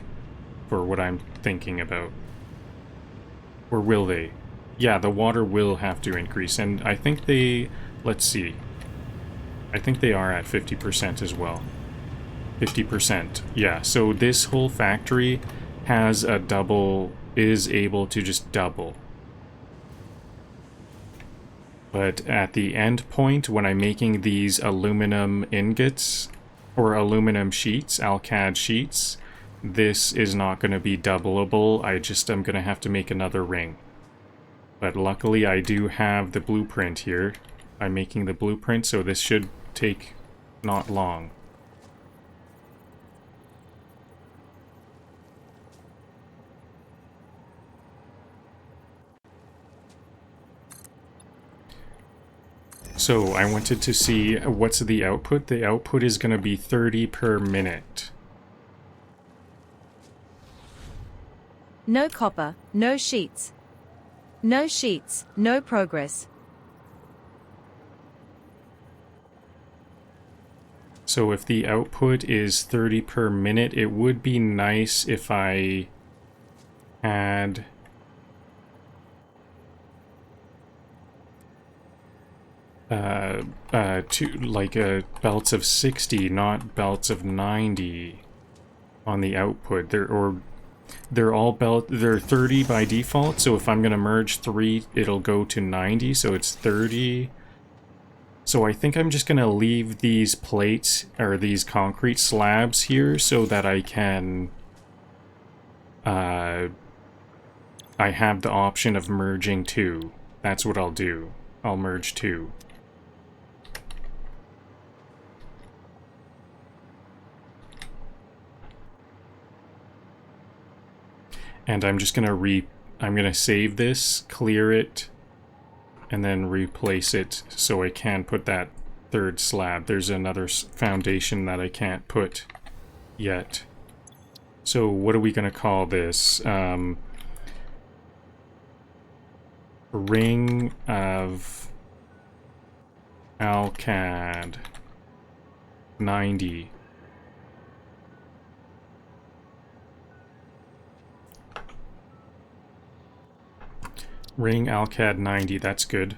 for what I'm thinking about. Or will they? Yeah, the water will have to increase, and I think they, let's see. I think they are at 50% as well. 50%, yeah, so this whole factory has a double, is able to just double. But at the end point, when I'm making these aluminum ingots, or aluminum sheets, alcad sheets, this is not going to be doubleable. I'm going to have to make another ring. But luckily I do have the blueprint here. I'm making the blueprint, so this should take not long. So I wanted to see what's the output. The output is going to be 30 per minute. No copper, no sheets. No sheets, no progress. So if the output is 30 per minute, it would be nice if I had belts of 60, not belts of 90 on the output. They're all they're 30 by default, so if I'm gonna merge 3, it'll go to 90, so it's 30. So I think I'm just gonna leave these plates, or these concrete slabs here, so that I can I have the option of merging 2. That's what I'll do. I'll merge 2. And I'm just gonna I'm going to save this, clear it, and then replace it so I can put that third slab. There's another foundation that I can't put yet. So what are we going to call this? Ring of Alcad 90. Ring Alcad 90, that's good.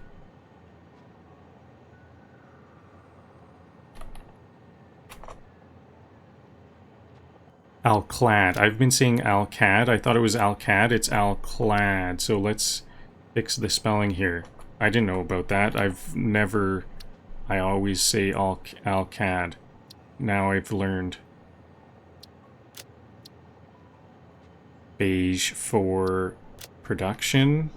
Alclad. I've been saying Alcad. I thought it was Alcad. It's Alclad. So let's fix the spelling here. I didn't know about that. I always say Alcad. Now I've learned. Beige for production.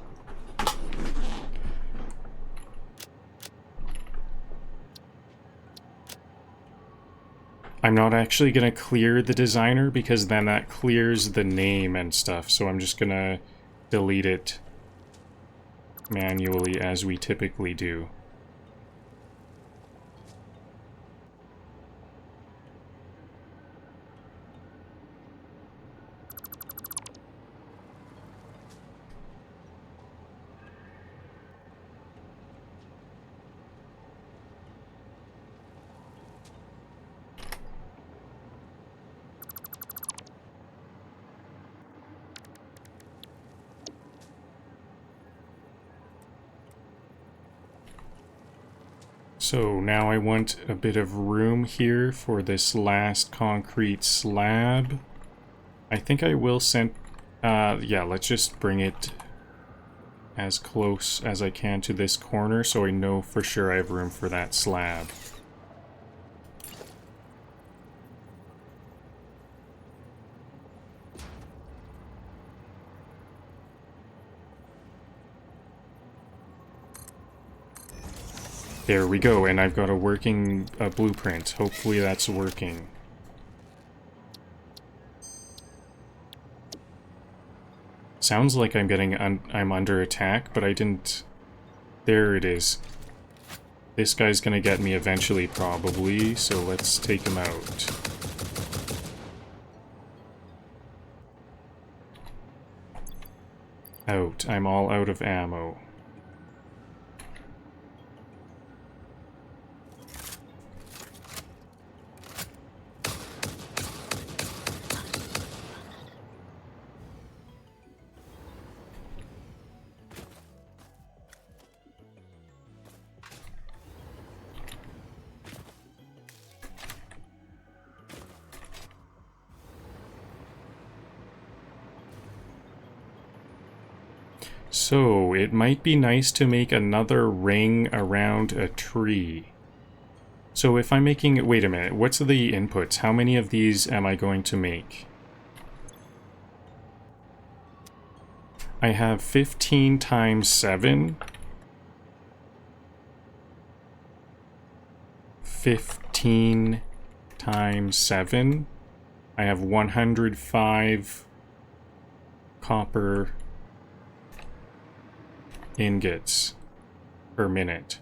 I'm not actually going to clear the designer because then that clears the name and stuff. So I'm just going to delete it manually as we typically do. So now I want a bit of room here for this last concrete slab. I think I will send... yeah, let's just bring it as close as I can to this corner so I know for sure I have room for that slab. There we go, and I've got a working blueprint. Hopefully that's working. Sounds like I'm getting I'm under attack, but I didn't... There it is. This guy's gonna get me eventually, probably, so let's take him out. Out. I'm all out of ammo. So, it might be nice to make another ring around a tree. So if I'm making... Wait a minute, what's the inputs? How many of these am I going to make? I have 15 times 7. 15 times 7. I have 105 copper ingots per minute.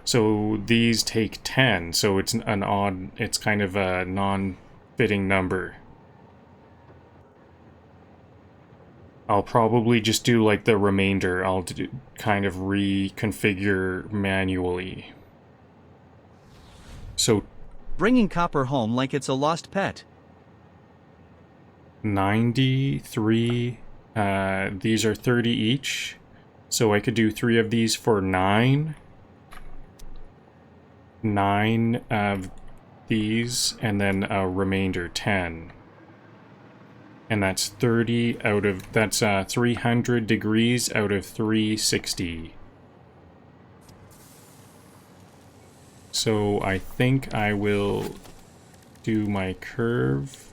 So these take 10, so it's an odd, it's kind of a non-fitting number. I'll probably just do like the remainder. I'll kind of reconfigure manually. So Bringing copper home like it's a lost pet. 93, these are 30 each, so I could do 3 of these for 9. 9 of these, and then a remainder 10. And that's 30 out of, that's 300 degrees out of 360. So I think I will do my curve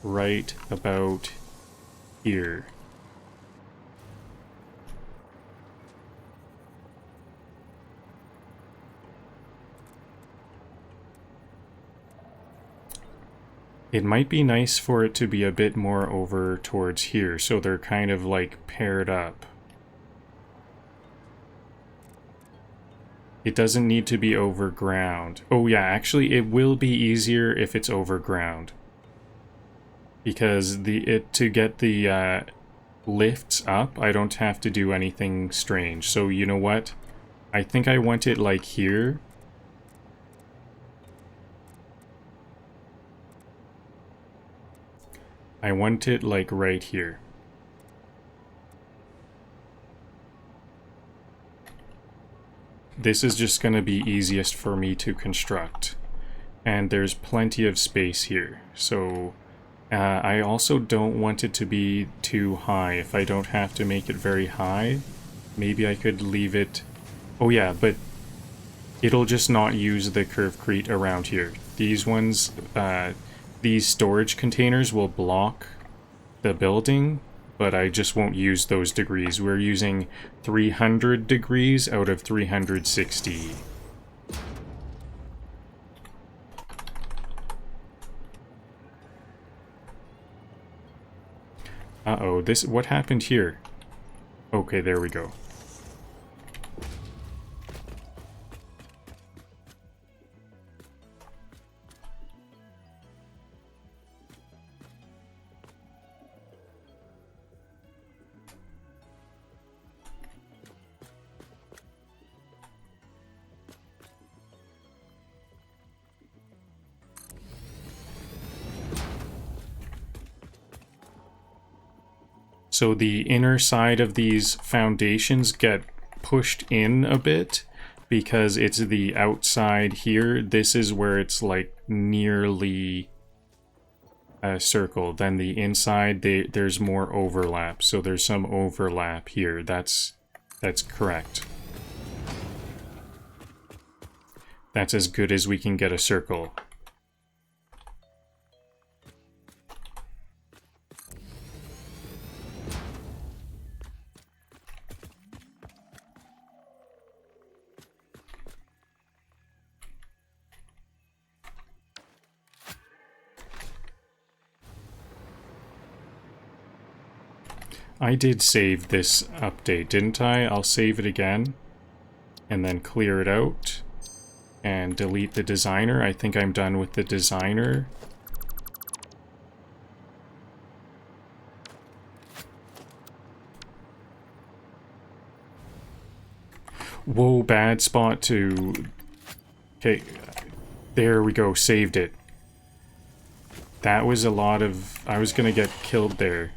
right about here. It might be nice for it to be a bit more over towards here, so they're kind of like paired up. It doesn't need to be overground. Oh yeah, actually it will be easier if it's overground. Because to get the lifts up, I don't have to do anything strange. So you know what? I think I want it like here. I want it like right here. This is just going to be easiest for me to construct. And there's plenty of space here. So I also don't want it to be too high. If I don't have to make it very high, maybe I could leave it... Oh yeah, but it'll just not use the curvecrete around here. These ones, these storage containers will block the building, but I just won't use those degrees. We're using 300 degrees out of 360. Uh-oh, what happened here? Okay, there we go. So the inner side of these foundations get pushed in a bit because it's the outside here. This is where it's like nearly a circle. Then the inside, there's more overlap. So there's some overlap here. That's correct. That's as good as we can get a circle. I did save this update, didn't I? I'll save it again and then clear it out and delete the designer. I think I'm done with the designer. Whoa, bad spot to... Okay, there we go, saved it. That was a lot of... I was gonna get killed there.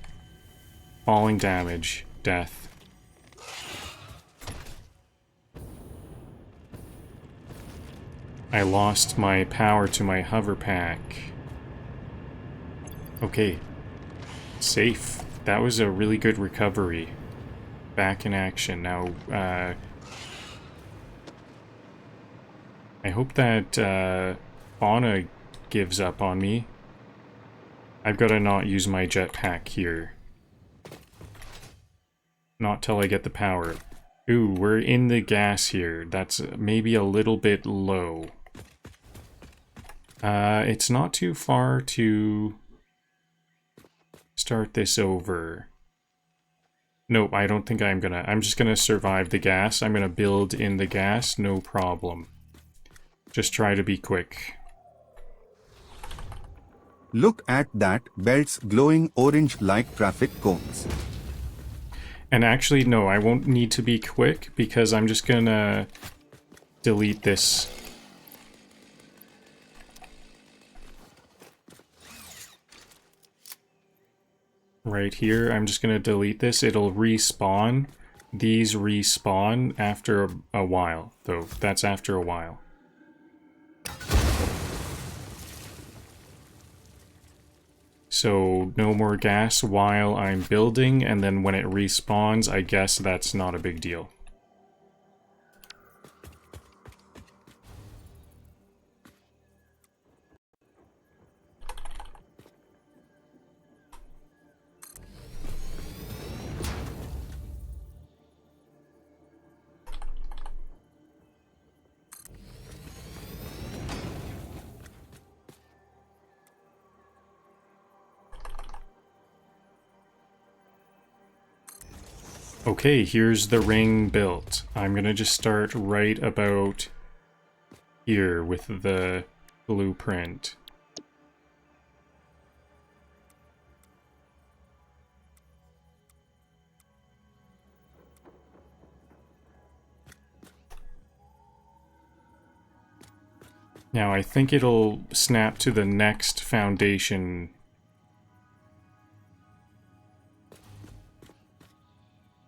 Falling damage. Death. I lost my power to my hover pack. Okay. Safe. That was a really good recovery. Back in action. Now, I hope that fauna gives up on me. I've got to not use my jetpack here. Not till I get the power. Ooh, we're in the gas here. That's maybe a little bit low. It's not too far to start this over. Nope, I don't think I'm just gonna survive the gas. I'm gonna build in the gas, no problem. Just try to be quick. Look at that, belts glowing orange like traffic cones. And actually, no, I won't need to be quick because I'm just gonna delete this. Right here, I'm just gonna delete this. It'll respawn. These respawn after a while, though. That's after a while. So no more gas while I'm building, and then when it respawns, I guess that's not a big deal. Okay, here's the ring built. I'm gonna just start right about here with the blueprint. Now I think it'll snap to the next foundation.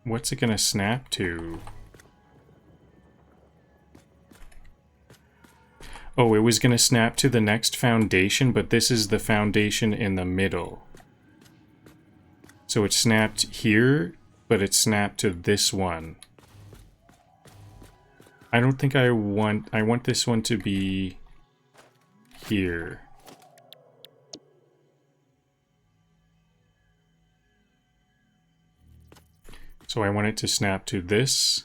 What's it gonna snap to? Oh, it was gonna snap to the next foundation, but this is the foundation in the middle. So it snapped here, but it snapped to this one. I don't think I want this one to be here. So I want it to snap to this.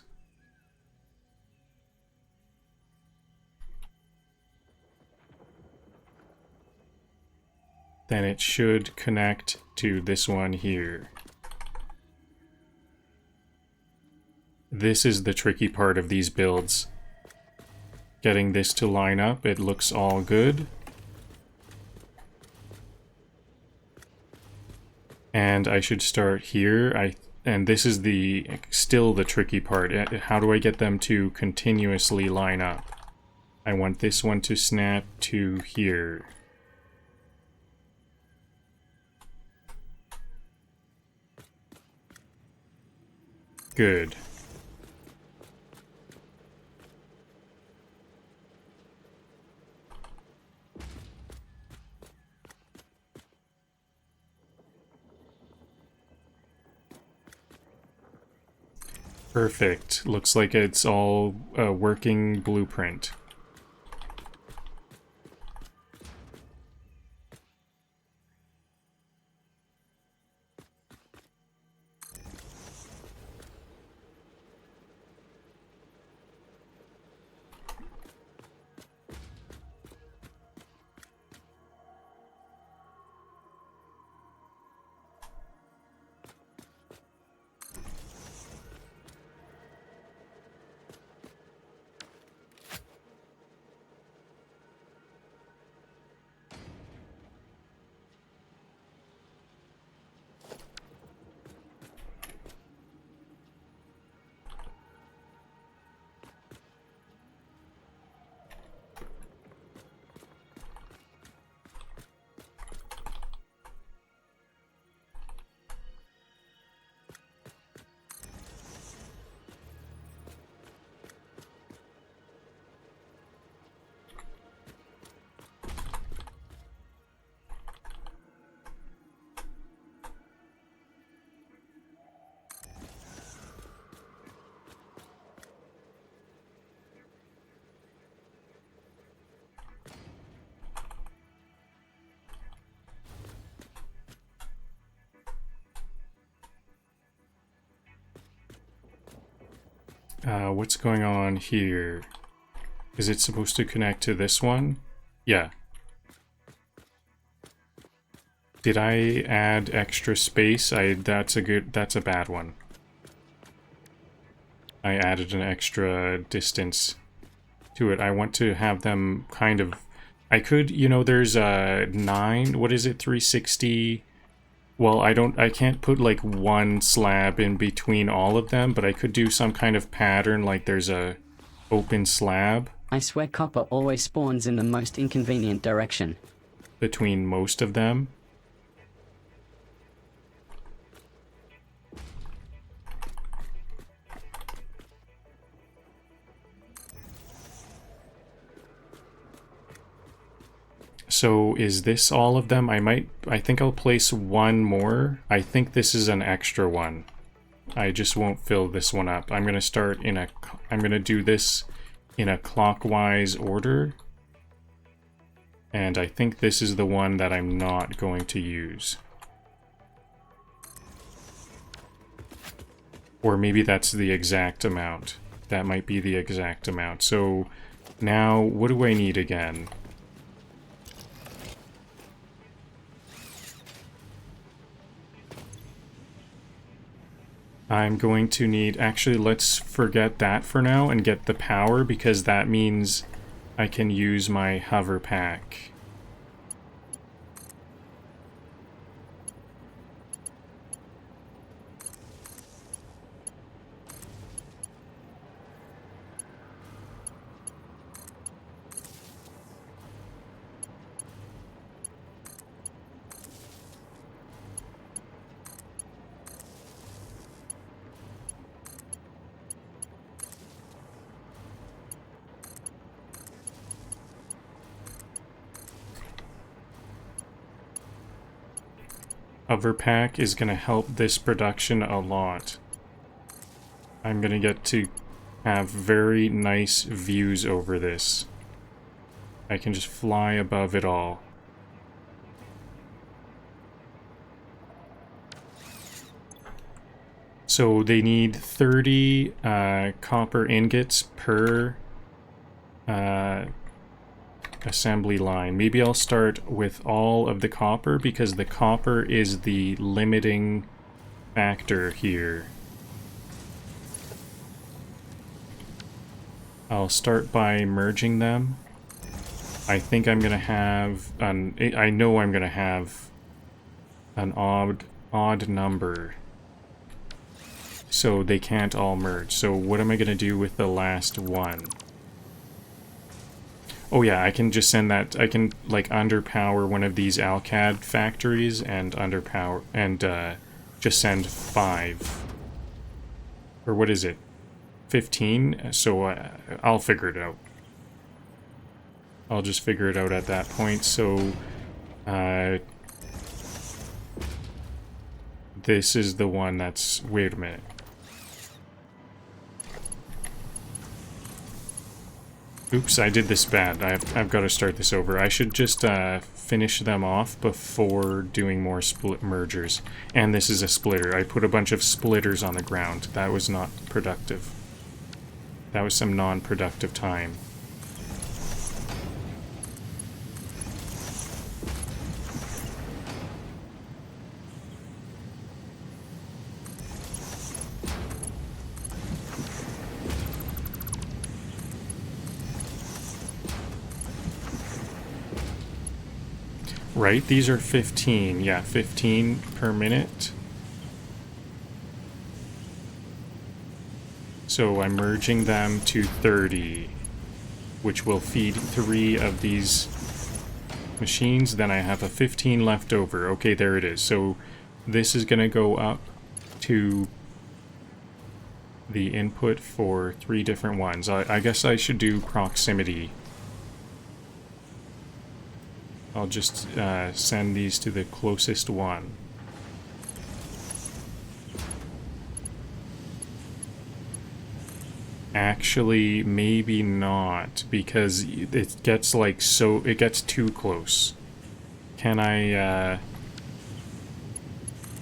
Then it should connect to this one here. This is the tricky part of these builds. Getting this to line up, it looks all good. And I should start here. And this is still the tricky part. How do I get them to continuously line up? I want this one to snap to here. Good. Perfect. Looks like it's all a working blueprint. What's going on here? Is it supposed to connect to this one? Yeah. Did I add extra space? That's a bad one. I added an extra distance to it. I want to have them kind of, I could, there's a 9, what is it, 360? Well, I can't put like one slab in between all of them, but I could do some kind of pattern, like there's a open slab I swear copper always spawns in the most inconvenient direction. between most of them. So is this all of them? I think I'll place one more. I think this is an extra one. I just won't fill this one up. I'm gonna do this in a clockwise order. And I think this is the one that I'm not going to use. Or maybe that's the exact amount. That might be the exact amount. So now, what do I need again? I'm going to need... Actually, let's forget that for now and get the power, because that means I can use my hover pack. Hoverpack is going to help this production a lot. I'm going to get to have very nice views over this. I can just fly above it all. So they need 30 copper ingots per assembly line. Maybe I'll start with all of the copper, because the copper is the limiting factor here. I'll start by merging them. I think I'm gonna have I know I'm gonna have an odd number, so they can't all merge. So what am I gonna do with the last one? Oh yeah, I can just send that. I can like underpower one of these Alcad factories and underpower and just send 5. Or what is it? 15? So I'll figure it out. I'll just figure it out at that point. So this is the one that's... Wait a minute. Oops, I did this bad. I've got to start this over. I should just finish them off before doing more split mergers. And this is a splitter. I put a bunch of splitters on the ground. That was not productive. That was some non-productive time. Right, these are 15. Yeah, 15 per minute. So I'm merging them to 30, which will feed 3 of these machines. Then I have a 15 left over. Okay, there it is. So this is going to go up to the input for 3 different ones. I guess I should do proximity. I'll just send these to the closest one. Actually, maybe not, because it gets like it gets too close. Can I,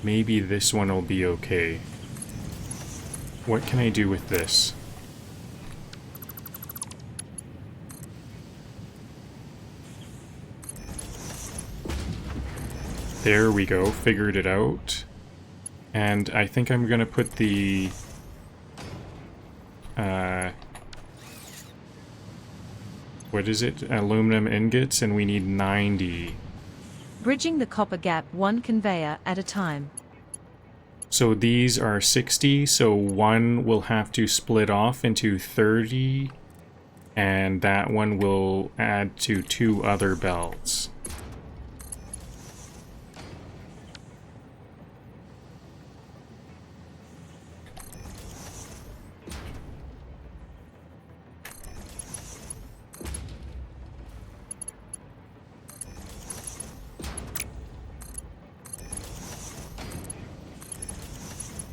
maybe this one will be okay. What can I do with this? There we go, figured it out. And I think I'm gonna put the... what is it? Aluminum ingots, and we need 90. Bridging the copper gap 1 conveyor at a time. So these are 60, so one will have to split off into 30, and that one will add to 2 other belts.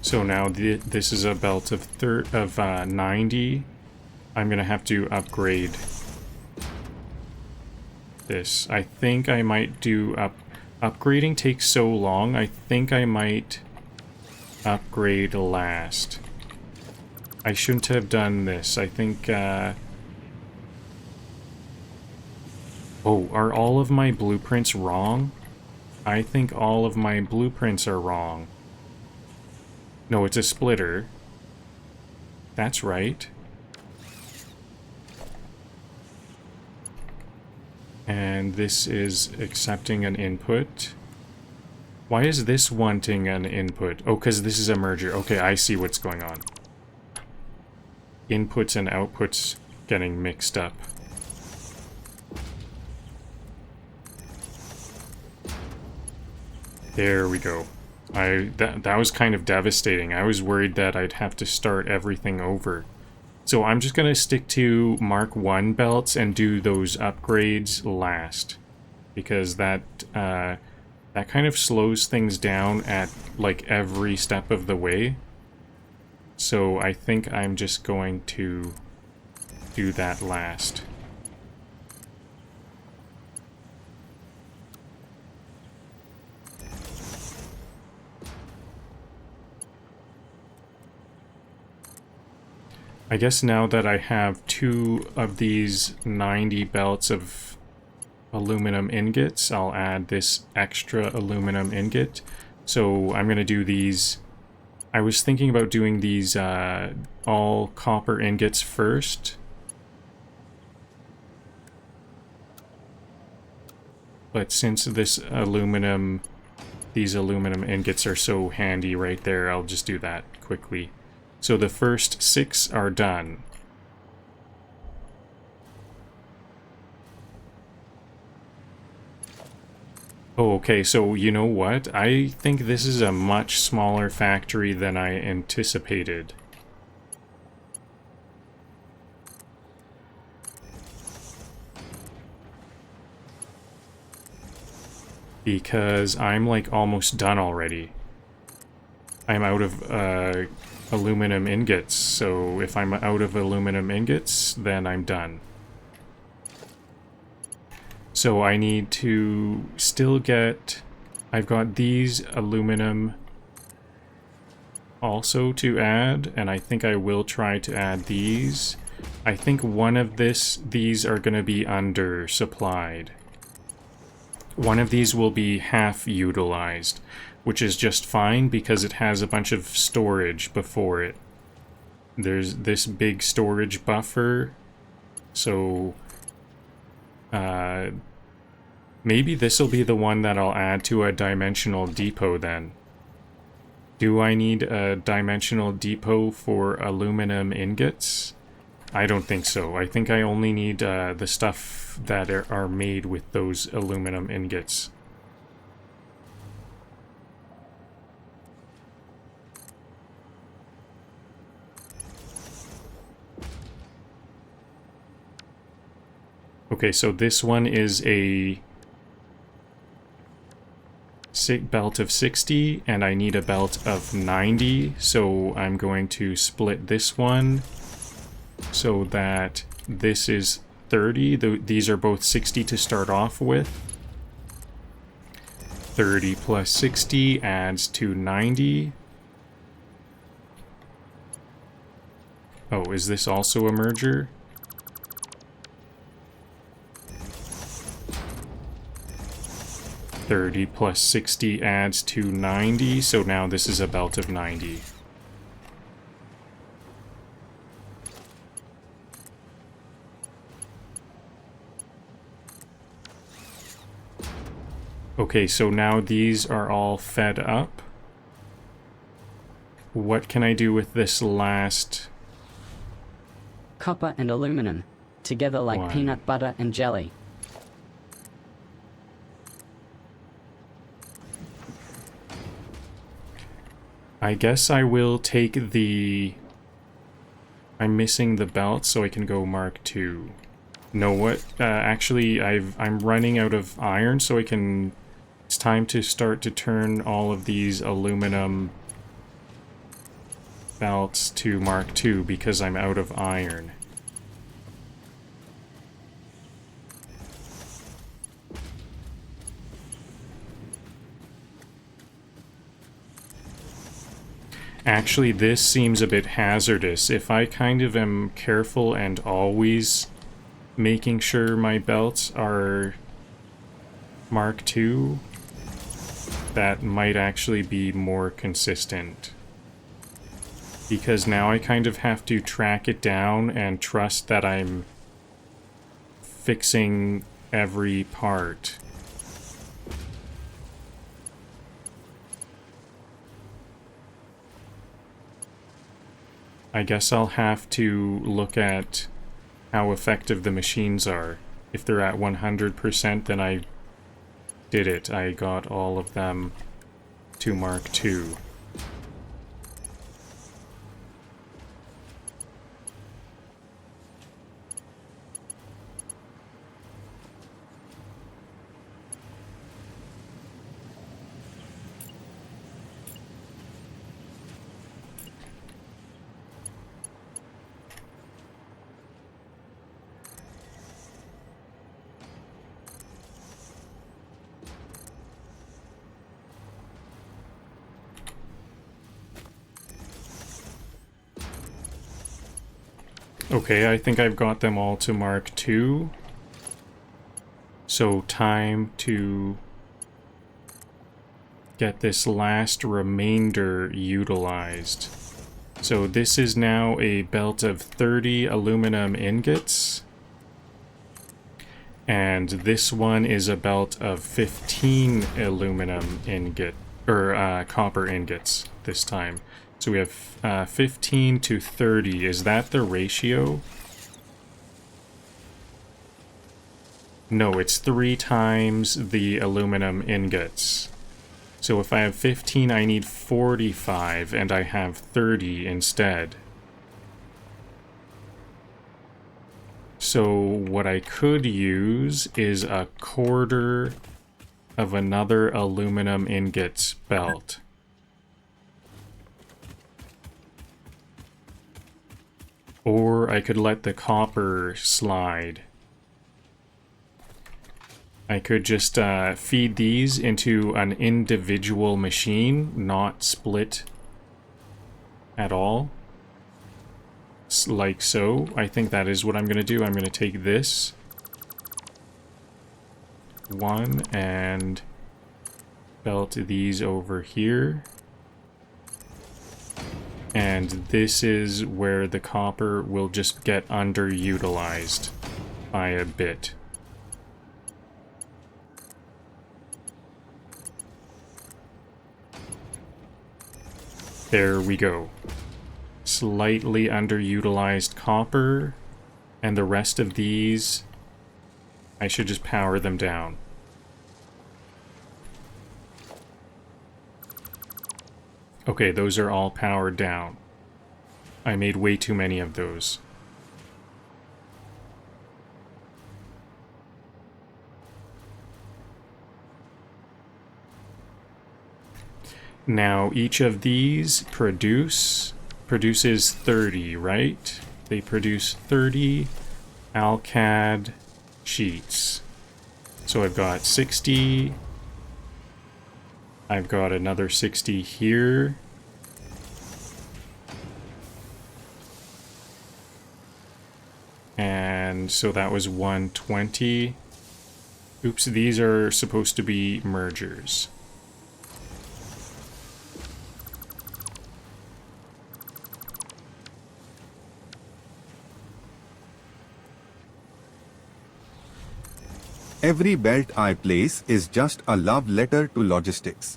So now this is a belt of 90. I'm gonna have to upgrade this. I think I might do upgrading takes so long. I think I might upgrade last. I shouldn't have done this. I think oh, are all of my blueprints wrong? I think all of my blueprints are wrong. No, it's a splitter. That's right. And this is accepting an input. Why is this wanting an input? Oh, because this is a merger. Okay, I see what's going on. Inputs and outputs getting mixed up. There we go. That was kind of devastating. I was worried that I'd have to start everything over. So I'm just gonna stick to Mark 1 belts and do those upgrades last. Because that kind of slows things down at like every step of the way. So I think I'm just going to do that last. I guess now that I have 2 of these 90 belts of aluminum ingots, I'll add this extra aluminum ingot. So I'm going to do these. I was thinking about doing these all copper ingots first. But since these aluminum ingots are so handy right there, I'll just do that quickly. So the first 6 are done. Oh, okay, so you know what? I think this is a much smaller factory than I anticipated. Because I'm like almost done already. I'm out of aluminum ingots, so if I'm out of aluminum ingots, then I'm done. So I need to still get... I've got these aluminum also to add, and I think I will try to add these. I think one of these are going to be undersupplied. One of these will be half utilized, which is just fine because it has a bunch of storage before it. There's this big storage buffer, so maybe this will be the one that I'll add to a dimensional depot then. Do I need a dimensional depot for aluminum ingots? I don't think so. I think I only need the stuff that are made with those aluminum ingots. Okay, so this one is a belt of 60, and I need a belt of 90, so I'm going to split this one so that this is 30. These are both 60 to start off with. 30 plus 60 adds to 90. Oh, is this also a merger? $30 plus 60 adds to 90, so now this is a belt of 90. Okay, so now these are all fed up. What can I do with this last? Copper and aluminum, together like One. peanut butter and jelly. I guess I will take the... I'm missing the belt, so I can go Mark II. No, what? Actually, I'm running out of iron, so I can... It's time to start to turn all of these aluminum belts to Mark II because I'm out of iron. Actually, this seems a bit hazardous. If I kind of am careful and always making sure my belts are Mark II, that might actually be more consistent. because now I kind of have to track it down and trust that I'm fixing every part. I guess I'll have to look at how effective the machines are. If they're at 100%, then I did it. I got all of them to Mark II. Okay, I think I've got them all to Mark II. So time to get this last remainder utilized. So this is now a belt of 30 aluminum ingots. And this one is a belt of 15 aluminum copper ingots this time. So we have 15 to 30. Is that the ratio? No, it's 3 times the aluminum ingots. So if I have 15, I need 45, and I have 30 instead. So what I could use is a quarter of another aluminum ingots belt. Or I could let the copper slide. I could just feed these into an individual machine, not split at all. Like so. I think that is what I'm going to do. I'm going to take this one and belt these over here. And this is where the copper will just get underutilized by a bit. There we go. Slightly underutilized copper, and the rest of these, I should just power them down. Okay, those are all powered down. I made way too many of those. Now, each of these produces 30, right? They produce 30 alcad sheets. So I've got 60. I've got another 60 here. And so that was 120. Oops, these are supposed to be mergers. Every belt I place is just a love letter to logistics.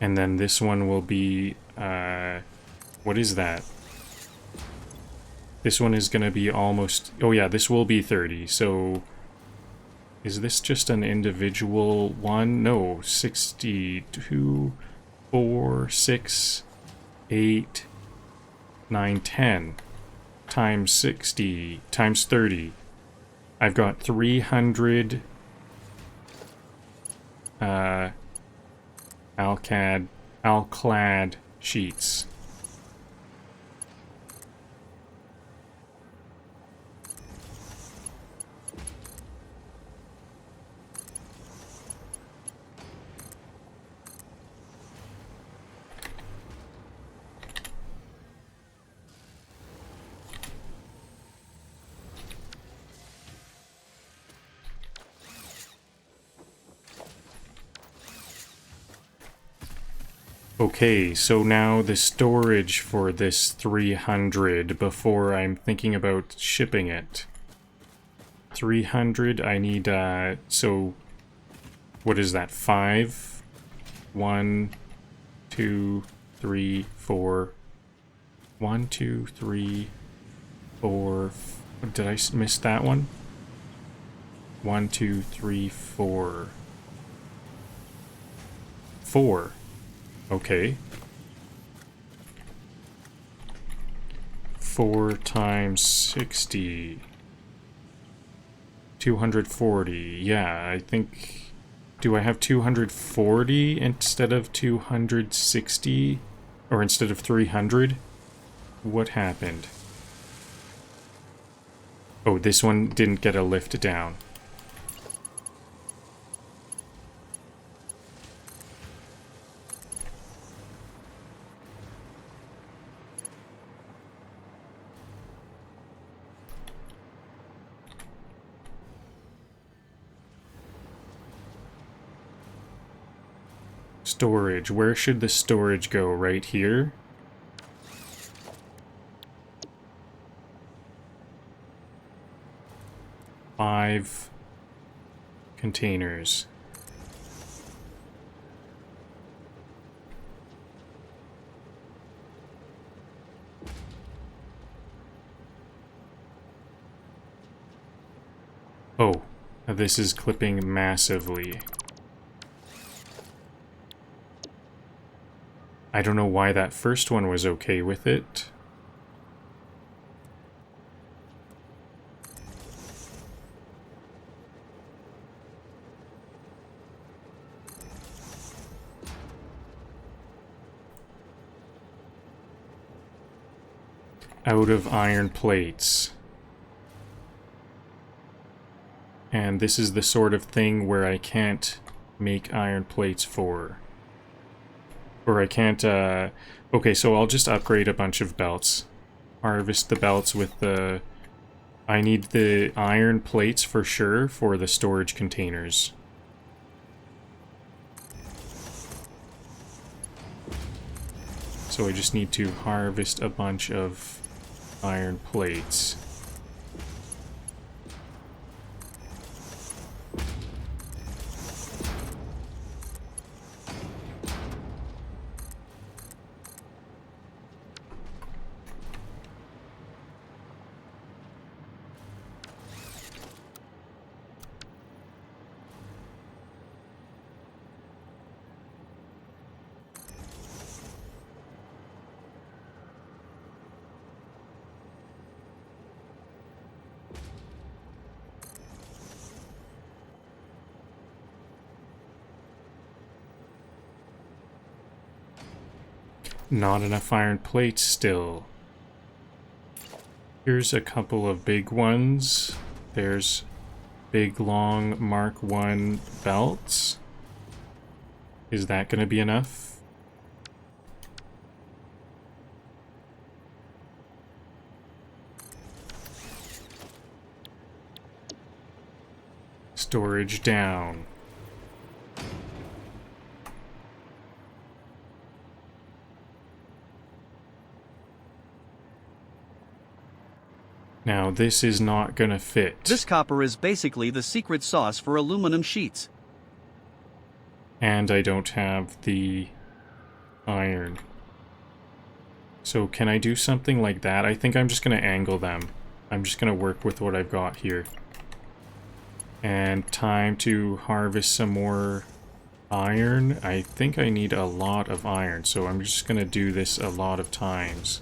And then this one will be, what is that? This one is going to be almost, oh yeah, this will be 30, so is this just an individual one? No, 62, 4, 6, 8, 9, 10 times 60 times 30. I've got 300 alclad sheets. Okay, so now the storage for this 300 before I'm thinking about shipping it. 300, I need, so what is that, 5? 1, 2, 3, 4. 1, 2, 3, 4. Did I miss that one? 1, 2, 3, 4. 4. Okay. 4 times 60. 240. Yeah, I think... Do I have 240 instead of 260? Or instead of 300? What happened? Oh, this one didn't get a lift down. Storage. Where should the storage go? Right here? Five containers. Oh, this is clipping massively. I don't know why that first one was okay with it. Out of iron plates. And this is the sort of thing where I can't make iron plates for. Or I can't, okay, so I'll just upgrade a bunch of belts. Harvest the belts with the... I need the iron plates for sure for the storage containers. So I just need to harvest a bunch of iron plates. Not enough iron plates still. Here's a couple of big ones. There's big long Mark 1 belts. Is that going to be enough? Storage down. Now, this is not gonna fit. This copper is basically the secret sauce for aluminum sheets. And I don't have the iron. So can I do something like that? I think I'm just gonna angle them. I'm just gonna work with what I've got here. And time to harvest some more iron. I think I need a lot of iron, so I'm just gonna do this a lot of times.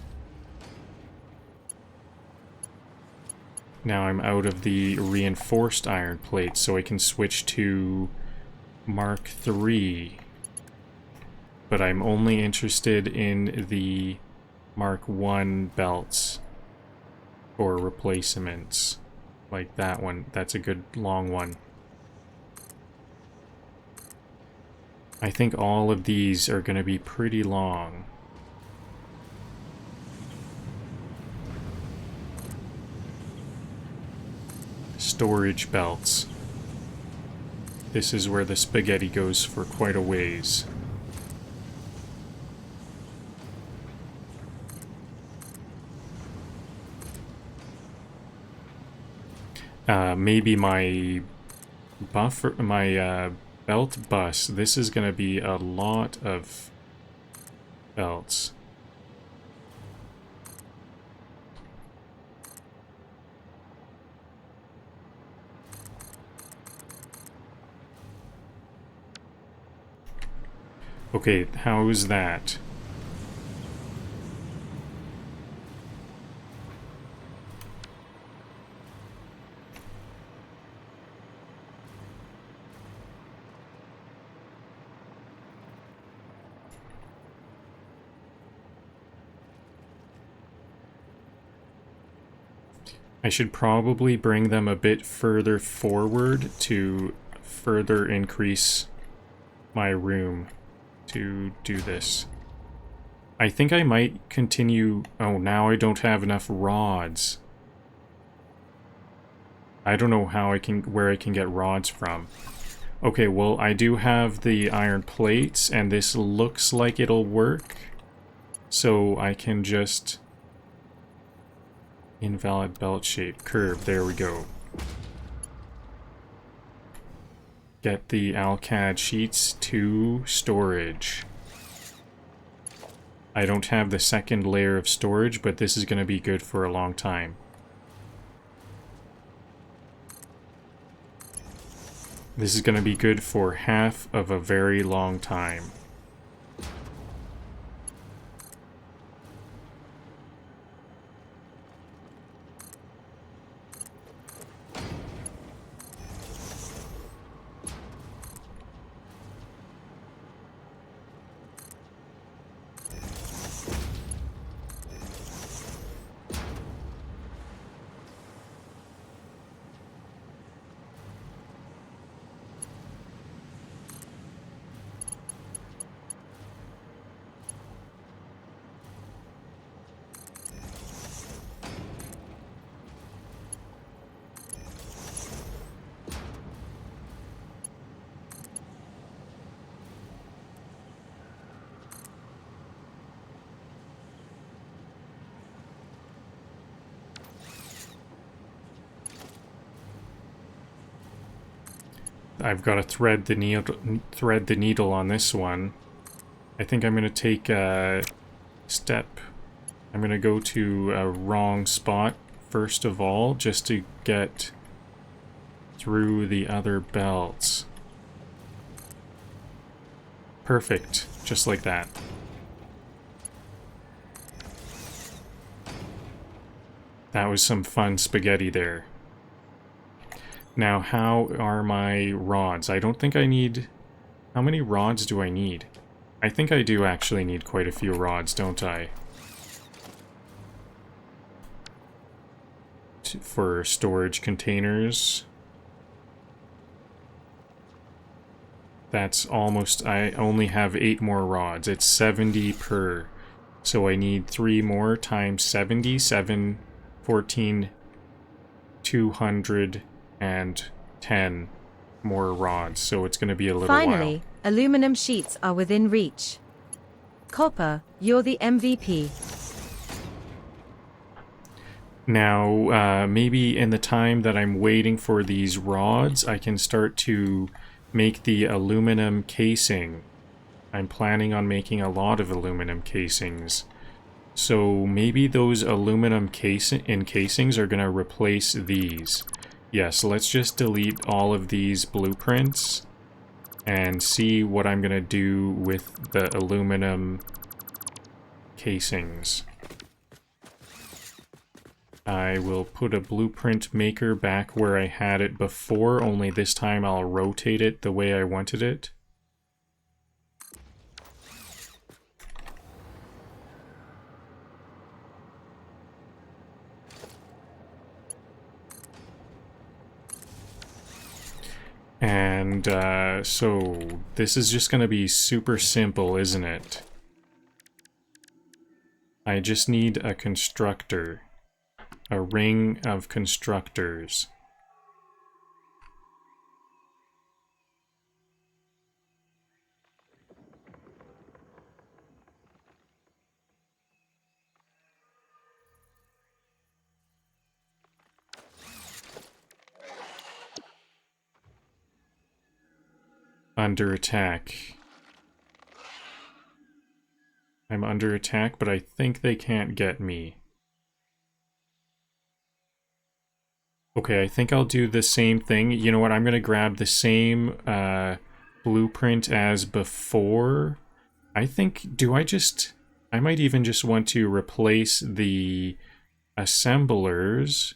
Now I'm out of the reinforced iron plate, so I can switch to Mark III. But I'm only interested in the Mark I belts for replacements. Like that one. That's a good long one. I think all of these are going to be pretty long. Storage belts. This is where the spaghetti goes for quite a ways. Maybe my belt bus. This is gonna be a lot of belts. Okay, how's that? I should probably bring them a bit further forward to further increase my room to do this. I think I might continue... Oh, now I don't have enough rods. I don't know how where I can get rods from. Okay, well, I do have the iron plates, and this looks like it'll work. So I can just... Invalid belt shape. Curve. There we go. Get the Alcad sheets to storage. I don't have the second layer of storage, but this is going to be good for a long time. This is going to be good for half of a very long time. I've got to thread the needle on this one. I think I'm going to take a step. I'm going to go to a wrong spot first of all, just to get through the other belts. Perfect, just like that. That was some fun spaghetti there. Now, how are my rods? I don't think I need... How many rods do I need? I think I do actually need quite a few rods, don't I? For storage containers. That's almost... I only have 8 more rods. It's 70 per. So I need 3 more times 70. 7, 14, 210 more rods. So it's going to be a little Finally, aluminum sheets are within reach. Copper, you're the MVP. Now, maybe in the time that I'm waiting for these rods, I can start to make the aluminum casing. I'm planning on making a lot of aluminum casings. So maybe those aluminum casings are going to replace these. Yes, let's just delete all of these blueprints and see what I'm going to do with the aluminum casings. I will put a blueprint maker back where I had it before, only this time I'll rotate it the way I wanted it. And so this is just going to be super simple, isn't it? I just need a constructor. A ring of constructors. under attack. I'm under attack, but I think they can't get me. Okay, I think I'll do the same thing. You know what? I'm going to grab the same blueprint as before. I think, I might even just want to replace the assemblers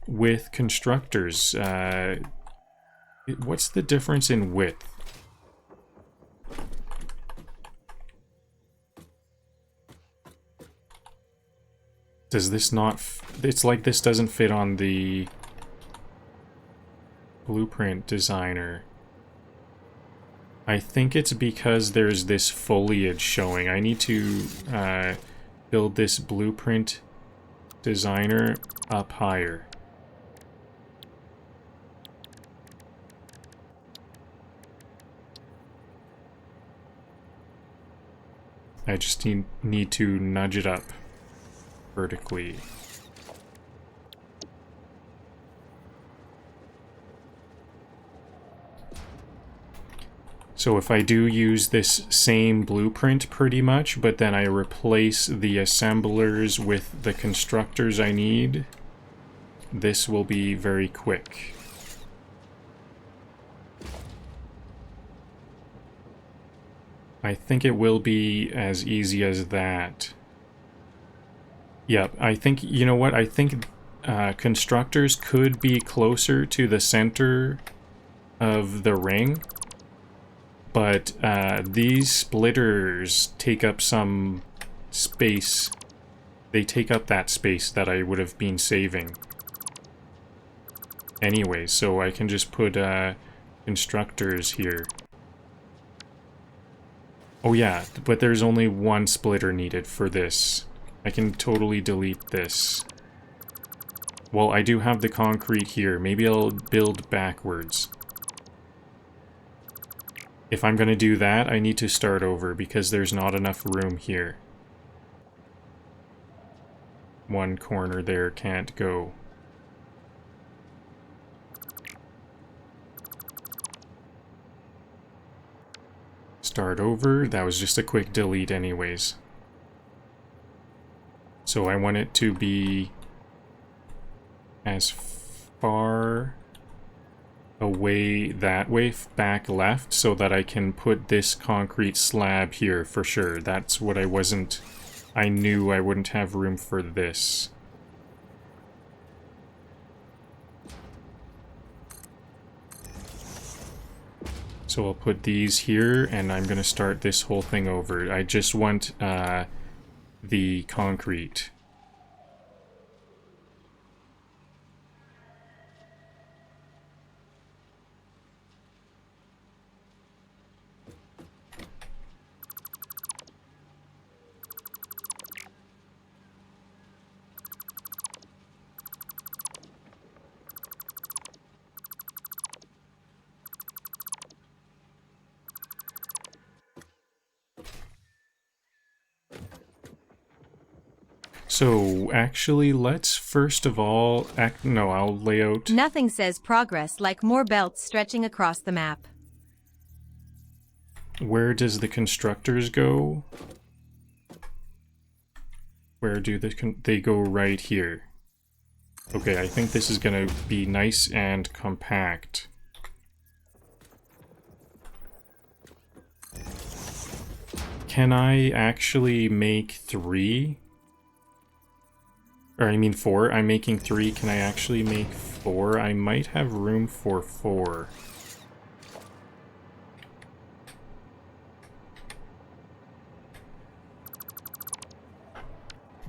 with constructors. What's the difference in width? Does this not... It's like this doesn't fit on the blueprint designer. I think it's because there's this foliage showing. I need to build this blueprint designer up higher. I just need to nudge it up vertically. So if I do use this same blueprint pretty much, but then I replace the assemblers with the constructors I need, this will be very quick. I think it will be as easy as that. Yep, I think, you know what, I think constructors could be closer to the center of the ring, but these splitters take up some space. They take up that space that I would have been saving. Anyway, so I can just put constructors here. Oh yeah, but there's only one splitter needed for this. I can totally delete this. Well, I do have the concrete here. Maybe I'll build backwards. If I'm going to do that, I need to start over because there's not enough room here. One corner there can't go. Start over. That was just a quick delete anyways. So I want it to be as far away that way, back left, so that I can put this concrete slab here for sure. That's what I knew I wouldn't have room for this. So I'll put these here, and I'm going to start this whole thing over. I just want the concrete. So, actually, let's first of all... I'll lay out... Nothing says progress like more belts stretching across the map. Where does the constructors go? Where do they go? Right here. Okay, I think this is gonna be nice and compact. Can I actually make 3? Or I mean 4. I'm making 3. Can I actually make 4? I might have room for 4.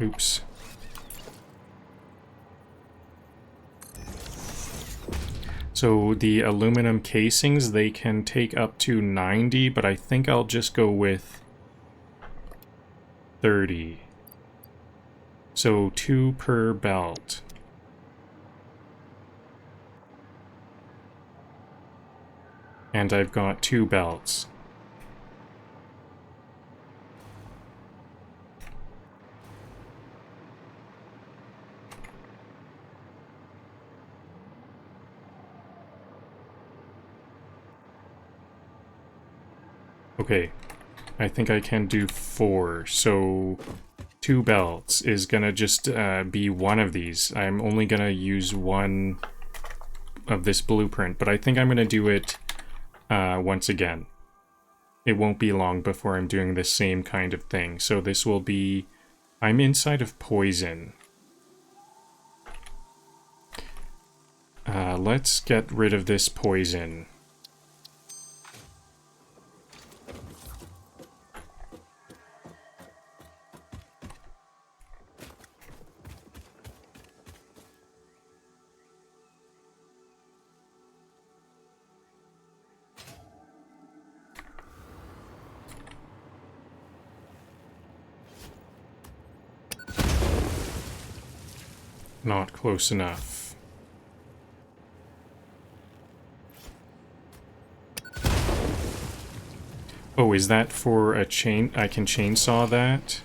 Oops. So the aluminum casings, they can take up to 90, but I think I'll just go with 30. So 2 per belt. And I've got 2 belts. Okay, I think I can do 4. So 2 belts is gonna just be one of these. I'm only gonna use one of this blueprint, but I think I'm gonna do it once again. It won't be long before I'm doing the same kind of thing. So this will be... I'm inside of poison. Let's get rid of this poison. Not close enough. Oh, is that for a chain? I can chainsaw that?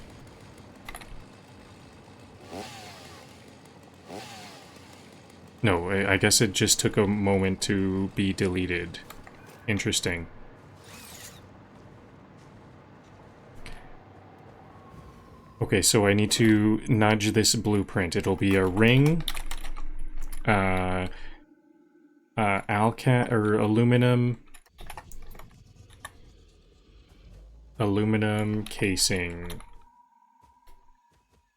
No, I guess it just took a moment to be deleted. Interesting. Okay, so I need to nudge this blueprint. It'll be a ring, aluminum casing,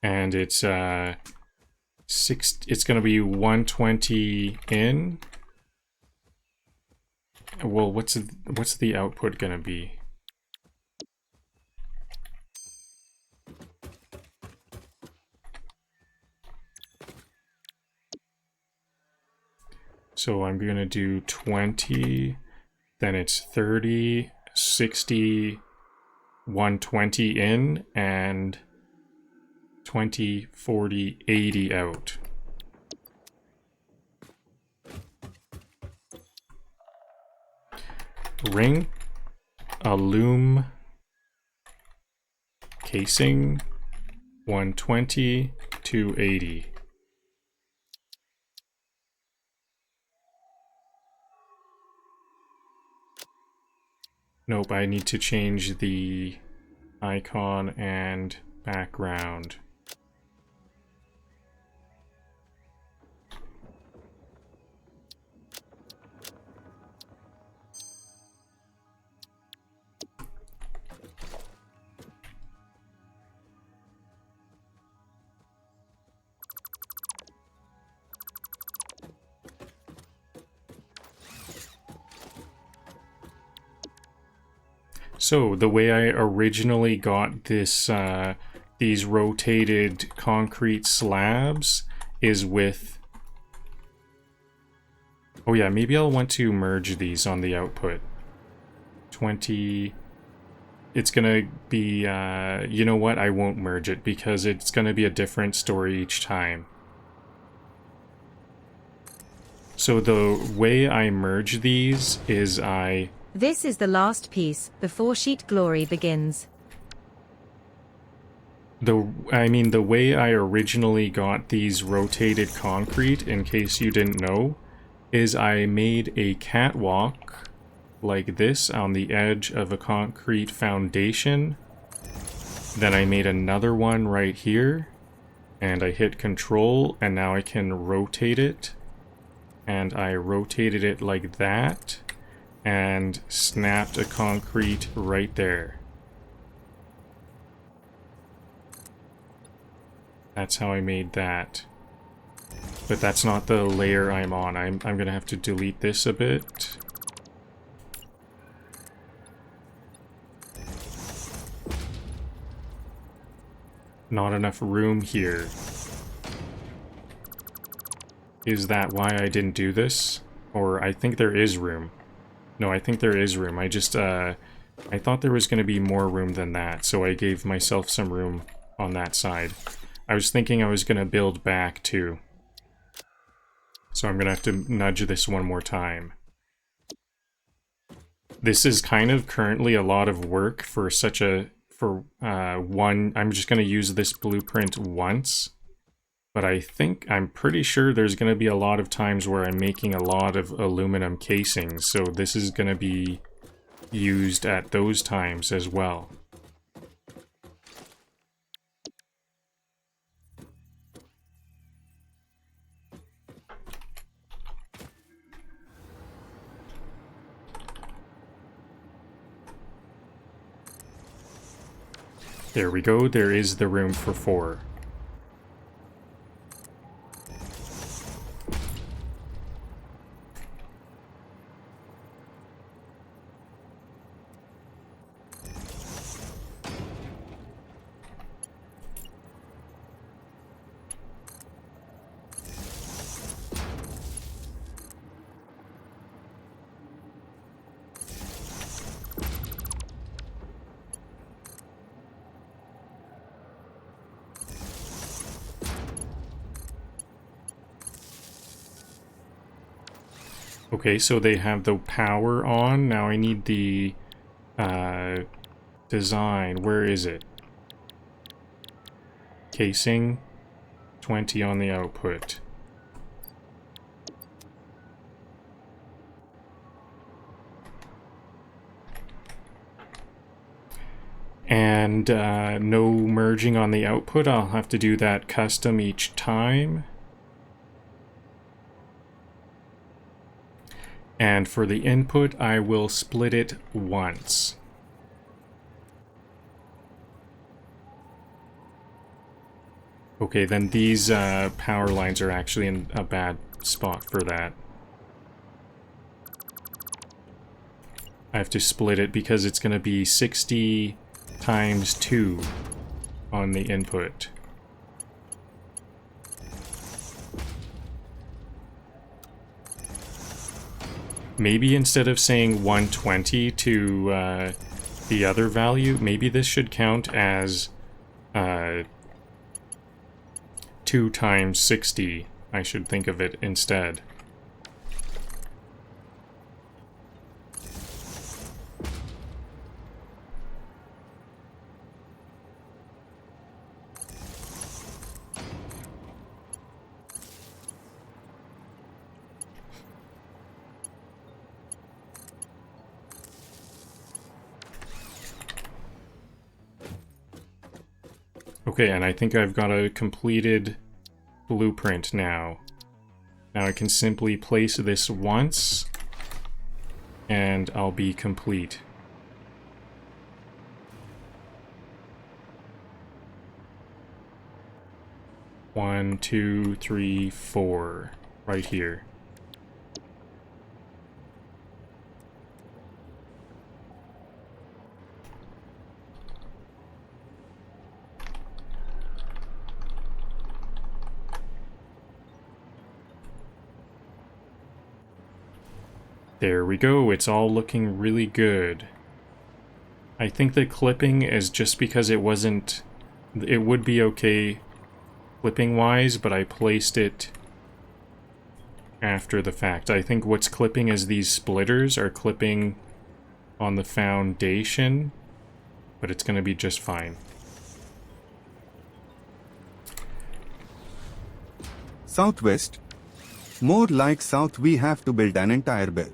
and it's it's gonna be 120 in. Well, what's the output gonna be? So I'm going to do 20, then it's 30, 60, 120 in, and 20, 40, 80 out. Ring, alum, casing, 120 to 80. Nope, I need to change the icon and background. So the way I originally got this, these rotated concrete slabs is with... Oh yeah, maybe I'll want to merge these on the output. 20... It's gonna be, you know what, I won't merge it because it's gonna be a different story each time. So the way I merge these is This is the last piece, before sheet glory begins. I mean, the way I originally got these rotated concrete, in case you didn't know, is I made a catwalk like this on the edge of a concrete foundation. Then I made another one right here, and I hit Control, and now I can rotate it. And I rotated it like that, and snapped a concrete right there. That's how I made that. But that's not the layer I'm on. I'm gonna have to delete this a bit. Not enough room here. Is that why I didn't do this? Or I think there is room. No, I think there is room. I just, I thought there was going to be more room than that, so I gave myself some room on that side. I was thinking I was going to build back, too. So I'm going to have to nudge this one more time. This is kind of currently a lot of work for such a... one... I'm just going to use this blueprint once. But I'm pretty sure there's going to be a lot of times where I'm making a lot of aluminum casings, so this is going to be used at those times as well. There we go, there is the room for 4. Okay, so they have the power on. Now I need the design. Where is it? Casing. 20 on the output. And no merging on the output. I'll have to do that custom each time. And for the input, I will split it once. Okay, then these power lines are actually in a bad spot for that. I have to split it because it's going to be 60 times 2 on the input. Maybe instead of saying 120 to the other value, maybe this should count as 2 times 60. I should think of it instead. Okay, and I think I've got a completed blueprint now. Now I can simply place this once, and I'll be complete. One, two, three, 4, right here. There we go, it's all looking really good. I think the clipping is just because it wasn't... It would be okay clipping-wise, but I placed it after the fact. I think what's clipping is these splitters are clipping on the foundation, but it's going to be just fine. Southwest. More like south, we have to build an entire belt.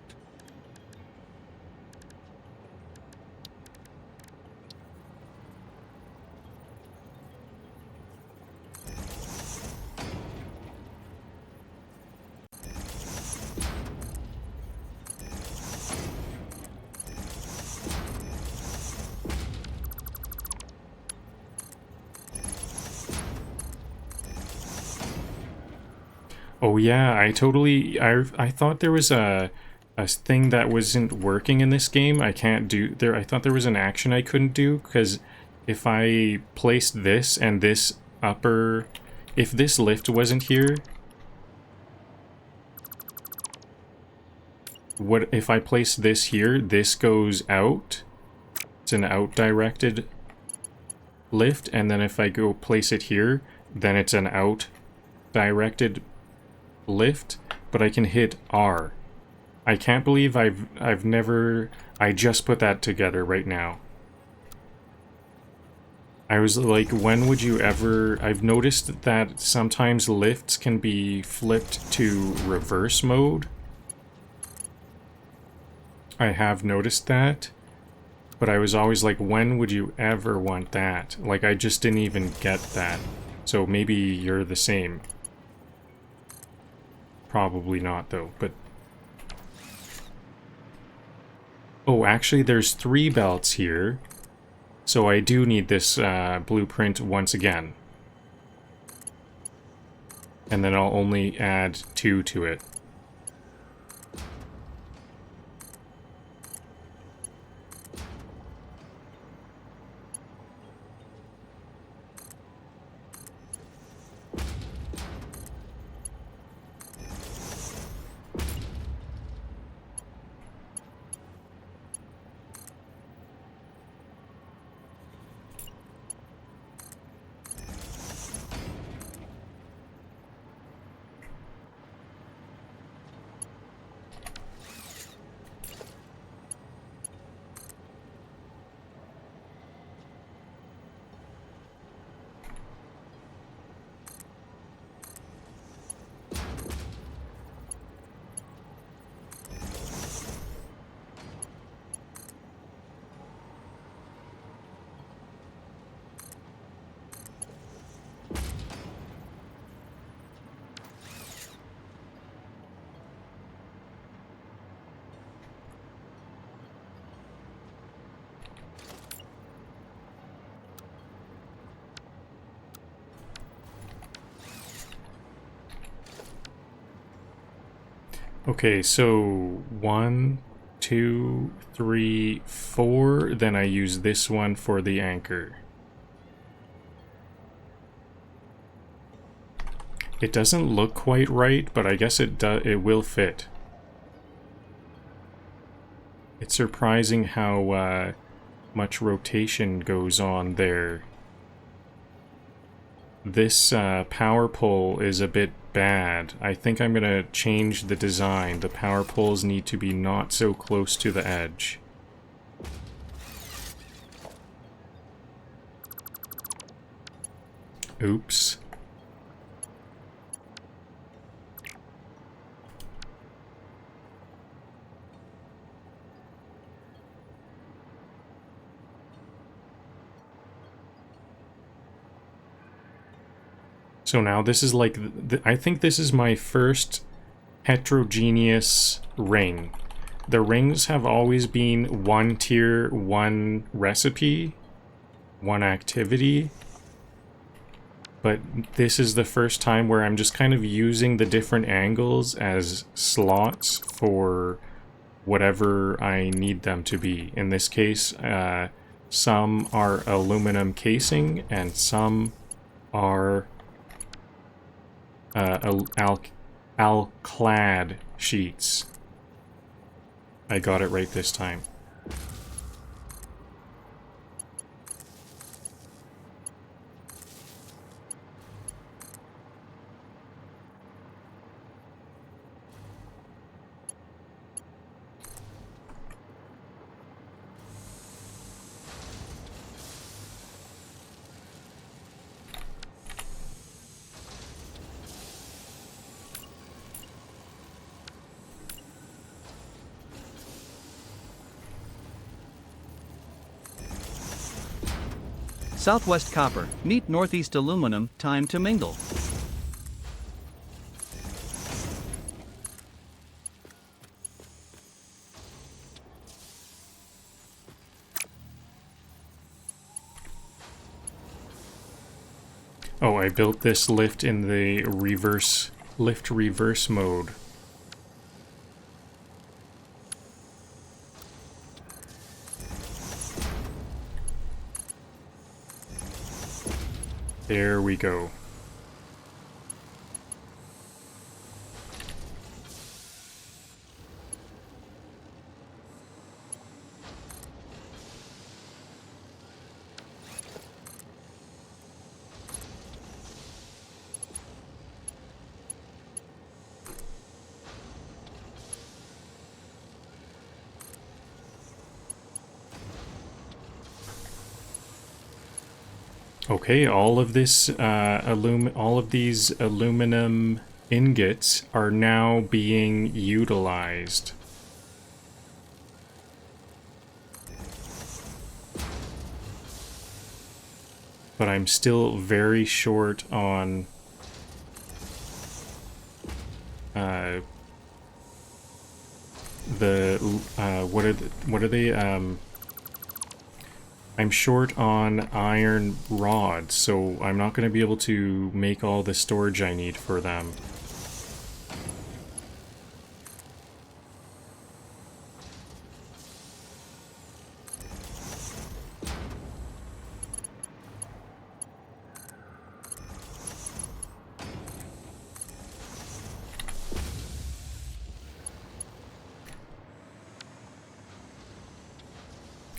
Oh yeah, I thought there was a thing that wasn't working in this game. I can't do there. I thought there was an action I couldn't do because if I placed this and this upper, if this lift wasn't here, what if I place this here? This goes out. It's an out-directed lift, and then if I go place it here, then it's an out-directed lift, but I can hit R. I can't believe I've never... I just put that together right now. I was like, when would you ever... I've noticed that sometimes lifts can be flipped to reverse mode. I have noticed that, But I was always like, when would you ever want that? Like, I just didn't even get that. So maybe you're the same. Probably not, though, but... Oh, actually, there's 3 belts here. So I do need this blueprint once again. And then I'll only add 2 to it. Okay, so 1, 2, 3, 4, then I use this one for the anchor. It doesn't look quite right, but I guess it will fit. It's surprising how much rotation goes on there. This power pole is a bit bad. I think I'm gonna change the design. The power poles need to be not so close to the edge. Oops. So now this is like, I think this is my first heterogeneous ring. The rings have always been one tier, one recipe, one activity. But this is the first time where I'm just kind of using the different angles as slots for whatever I need them to be. In this case, some are aluminum casing and some are alclad sheets. I got it right this time. Southwest copper, meet northeast aluminum, time to mingle. Oh, I built this lift in the lift reverse mode. There we go. Okay, all of this all of these aluminum ingots are now being utilized. but I'm still very short on what are they? I'm short on iron rods, so I'm not going to be able to make all the storage I need for them.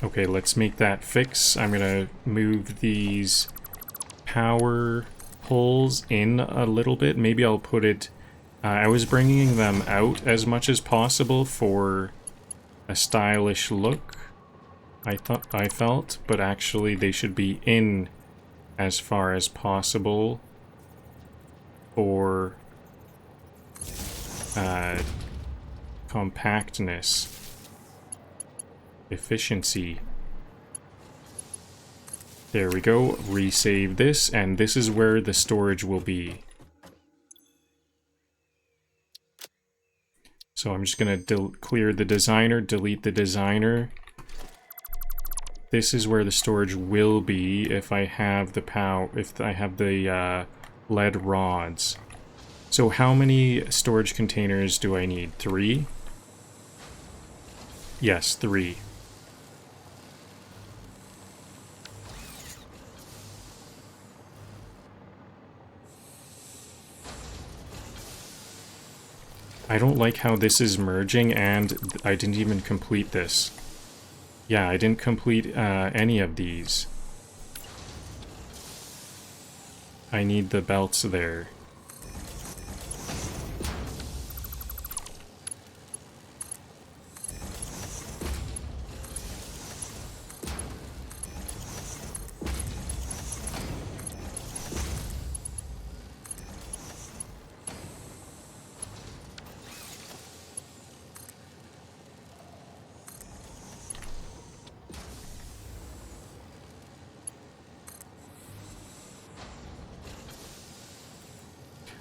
Okay, let's make that fix. I'm gonna move these power poles in a little bit. Maybe I'll put it... I was bringing them out as much as possible for a stylish look, I felt, but actually they should be in as far as possible for compactness. Efficiency. There we go. Resave this, and this is where the storage will be. So I'm just gonna clear the designer, delete the designer. This is where the storage will be if I have the lead rods. So how many storage containers do I need? 3? Yes, 3. I don't like how this is merging, and I didn't even complete this. Yeah, I didn't complete any of these. I need the belts there.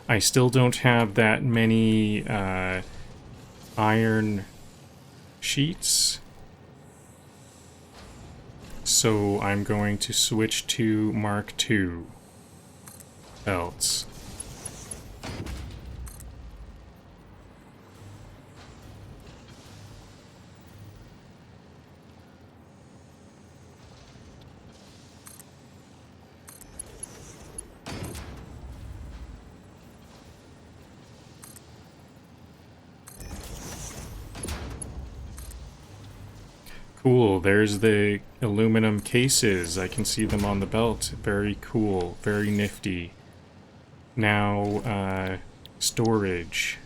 I still don't have that many iron sheets, so I'm going to switch to Mark II belts. Cool, there's the aluminum cases. I can see them on the belt. Very cool, very nifty. Now, storage.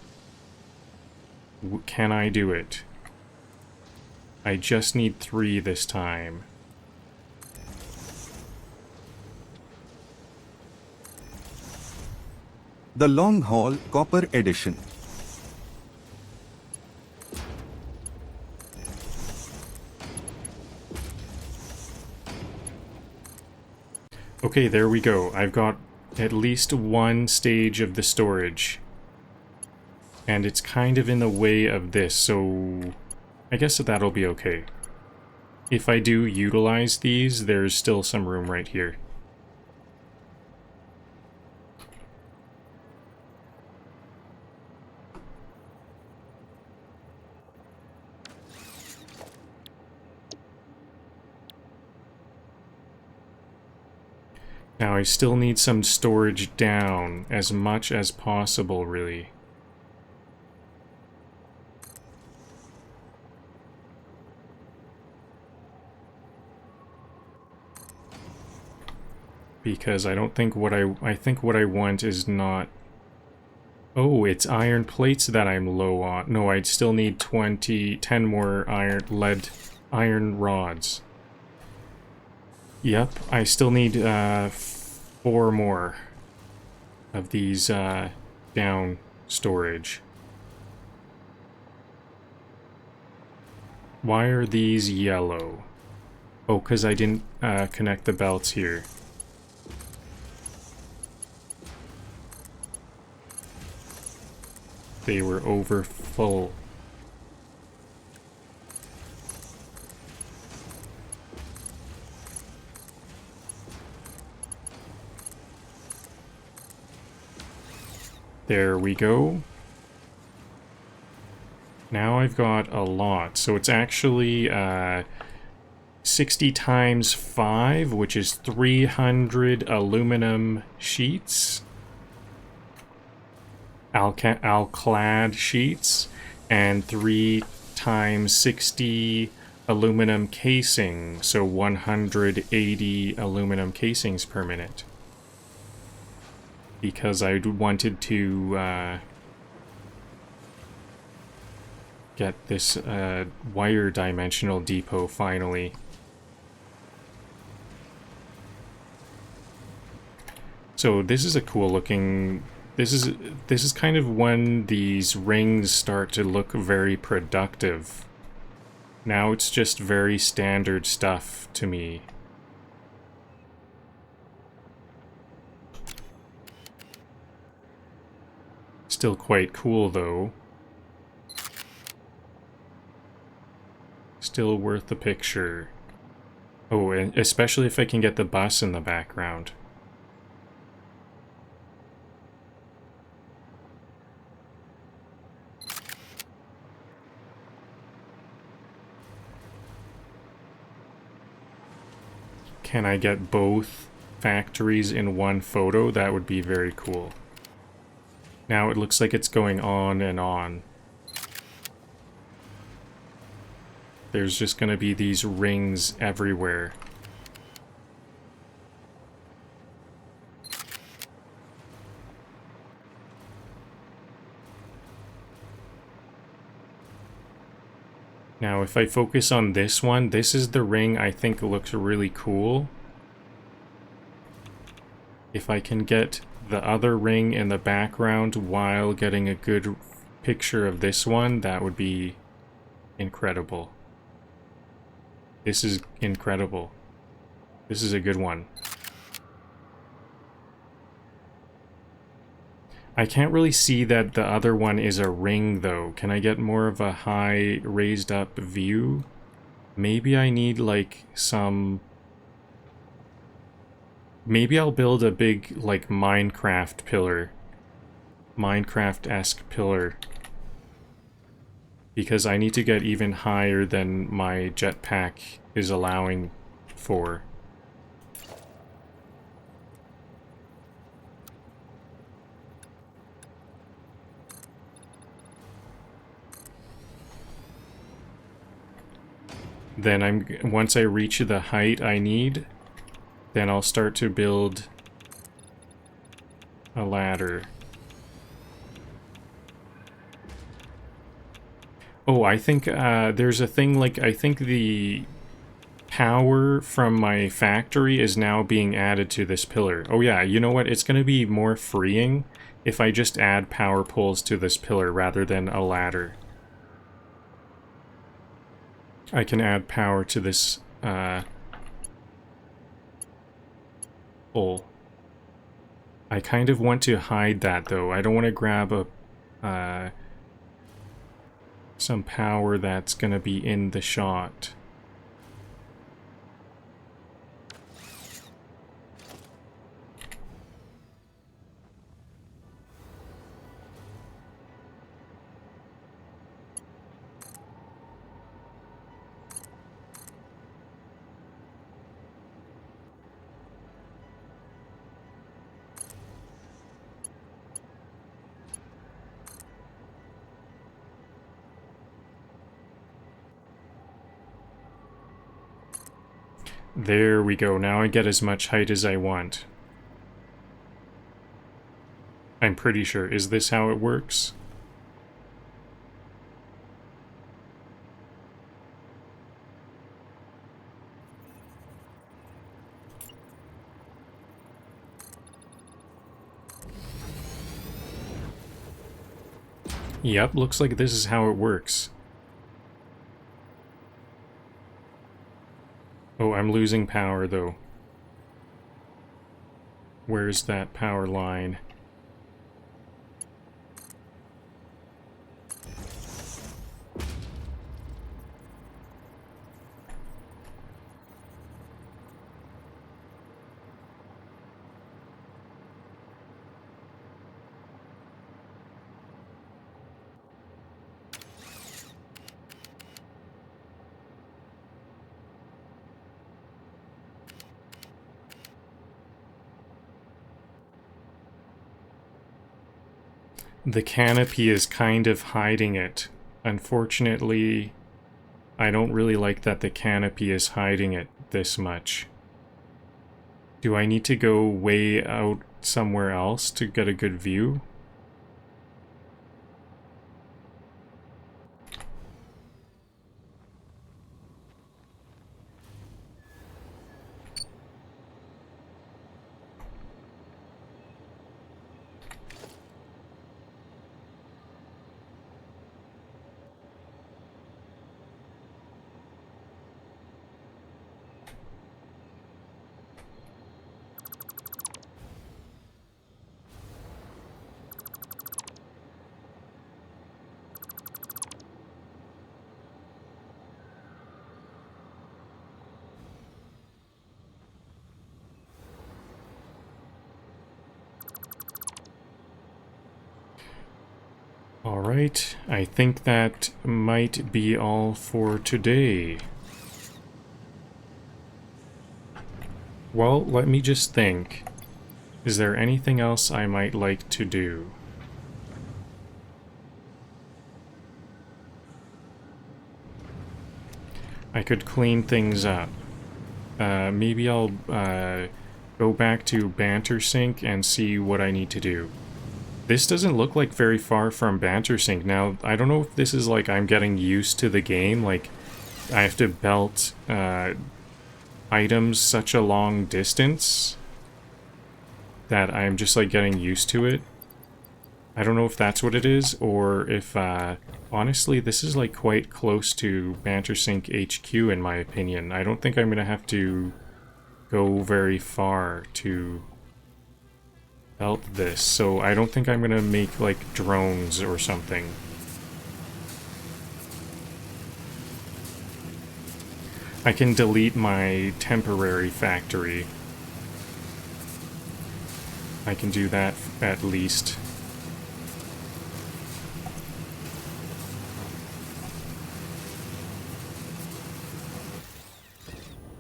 Can I do it? I just need 3 this time. The long haul copper edition. Okay, there we go. I've got at least 1 stage of the storage. And it's kind of in the way of this, so I guess that'll be okay. If I do utilize these, there's still some room right here. Now I still need some storage down, as much as possible, really. Because I don't think I think what I want is not... Oh, it's iron plates that I'm low on. No, I'd still need 10 more iron rods. Yep, I still need 4 more of these down storage. Why are these yellow? Oh, because I didn't connect the belts here. They were over full. There we go. Now I've got a lot. So it's actually 60 times 5, which is 300 aluminum sheets. Alclad sheets. And 3 times 60 aluminum casing. So 180 aluminum casings per minute. Because I wanted to get this wire dimensional depot finally. So this is a cool looking. This is kind of when these rings start to look very productive. Now it's just very standard stuff to me. Still quite cool though. Still worth the picture. Oh, and especially if I can get the bus in the background. Can I get both factories in one photo? That would be very cool. Now it looks like it's going on and on. There's just going to be these rings everywhere. Now if I focus on this one, this is the ring I think looks really cool. If I can get the other ring in the background while getting a good picture of this one, that would be incredible. This is incredible. This is a good one. I can't really see that the other one is a ring though. Can I get more of a high raised up view? Maybe I need like some... Maybe I'll build a big like Minecraft pillar. Minecraft-esque pillar. Because I need to get even higher than my jetpack is allowing for. Then once I reach the height I need, then I'll start to build a ladder. Oh, I think there's a thing like, I think the power from my factory is now being added to this pillar. Oh yeah, you know what? It's going to be more freeing if I just add power poles to this pillar rather than a ladder. I can add power to this pole. I kind of want to hide that though. I don't want to grab a some power that's gonna be in the shot. There we go. Now I get as much height as I want. I'm pretty sure. Is this how it works? Yep, looks like this is how it works. Oh, I'm losing power, though. Where's that power line? The canopy is kind of hiding it. Unfortunately, I don't really like that the canopy is hiding it this much. Do I need to go way out somewhere else to get a good view? Alright, I think that might be all for today. Well, let me just think. Is there anything else I might like to do? I could clean things up. Maybe I'll go back to Banter Sync and see what I need to do. This doesn't look like very far from Banter Sync. Now, I don't know if this is like I'm getting used to the game, like I have to belt items such a long distance that I'm just like getting used to it. I don't know if that's what it is, or if honestly this is like quite close to Banter Sync HQ in my opinion. I don't think I'm gonna have to go very far to belt this, so I don't think I'm gonna make like drones or something. I can delete my temporary factory. I can do that at least.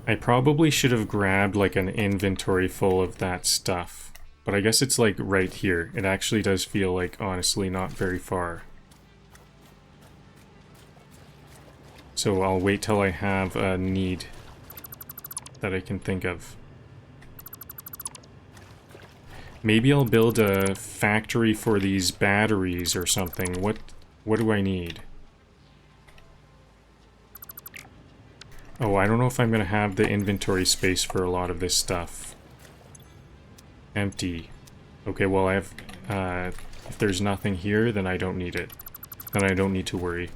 I probably should have grabbed like an inventory full of that stuff. But I guess it's like right here. It actually does feel like, honestly, not very far. So I'll wait till I have a need that I can think of. Maybe I'll build a factory for these batteries or something. What do I need? Oh, I don't know if I'm going to have the inventory space for a lot of this stuff. Empty. Okay, well I have, if there's nothing here, then I don't need it. Then I don't need to worry.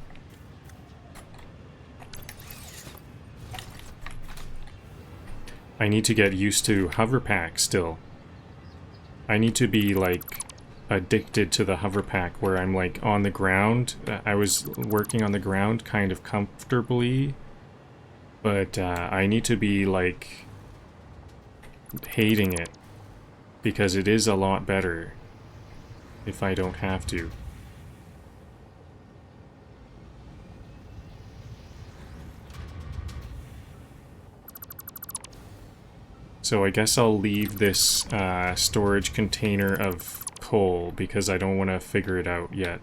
I need to get used to hover pack still. I need to be like addicted to the hover pack where I'm like on the ground. I was working on the ground kind of comfortably, but I need to be like hating it. Because it is a lot better if I don't have to. So I guess I'll leave this storage container of coal because I don't want to figure it out yet.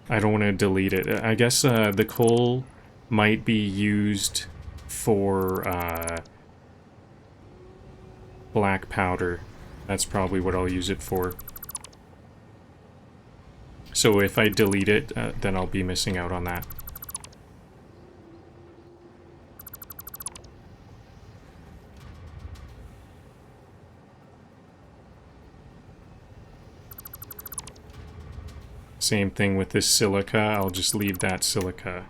I don't want to delete it. I guess the coal might be used for black powder. That's probably what I'll use it for. So if I delete it, then I'll be missing out on that. Same thing with this silica. I'll just leave that silica.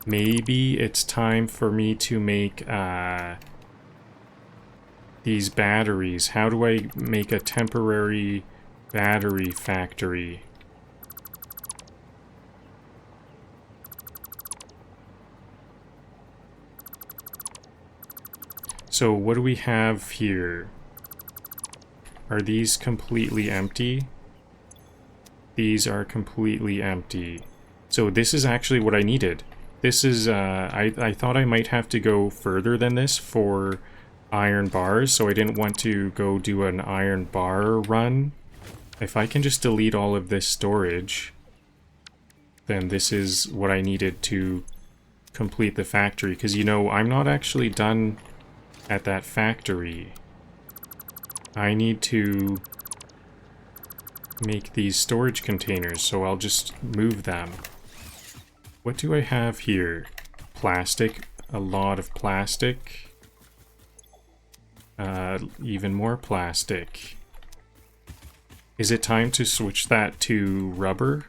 Maybe it's time for me to make these batteries. How do I make a temporary battery factory? So what do we have here? Are these completely empty? These are completely empty. So this is actually what I needed. This is, I thought I might have to go further than this for iron bars, so I didn't want to go do an iron bar run. If I can just delete all of this storage, then this is what I needed to complete the factory. Because, you know, I'm not actually done at that factory. I need to make these storage containers, so I'll just move them. What do I have here? Plastic. A lot of plastic. Even more plastic. Is it time to switch that to rubber?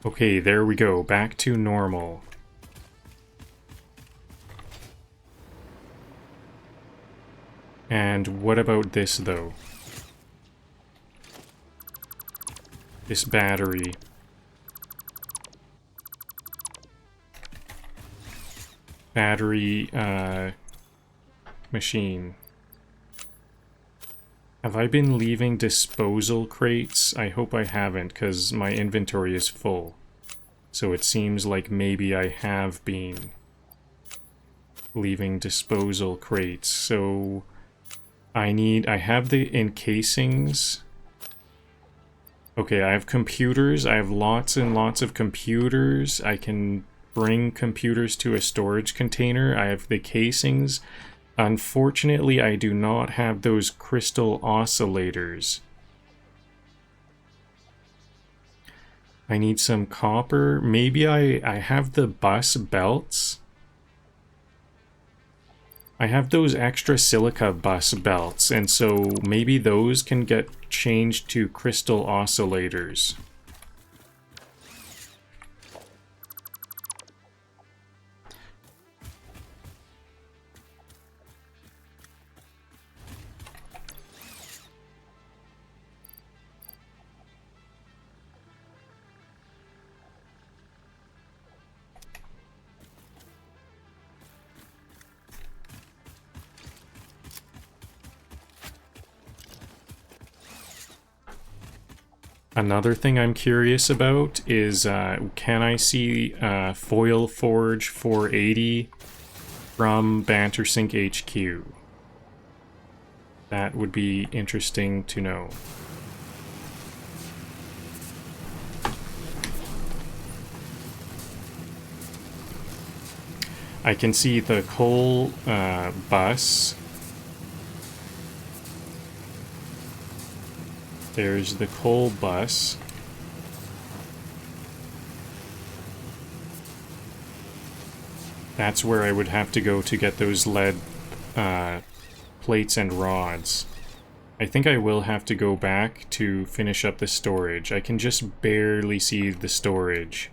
Okay, there we go. Back to normal. And what about this, though? This battery. Battery, machine. Have I been leaving disposal crates? I hope I haven't, because my inventory is full. So it seems like maybe I have been leaving disposal crates. So I have the encasings. Okay, I have computers. I have lots and lots of computers. I can bring computers to a storage container. I have the casings. Unfortunately, I do not have those crystal oscillators. I need some copper. Maybe I have the bus belts. I have those extra silica bus belts, and so maybe those can get changed to crystal oscillators. Another thing I'm curious about is, can I see Foil Forge 480 from Bantersink HQ? That would be interesting to know. I can see the coal bus. There's the coal bus. That's where I would have to go to get those lead plates and rods. I think I will have to go back to finish up the storage. I can just barely see the storage.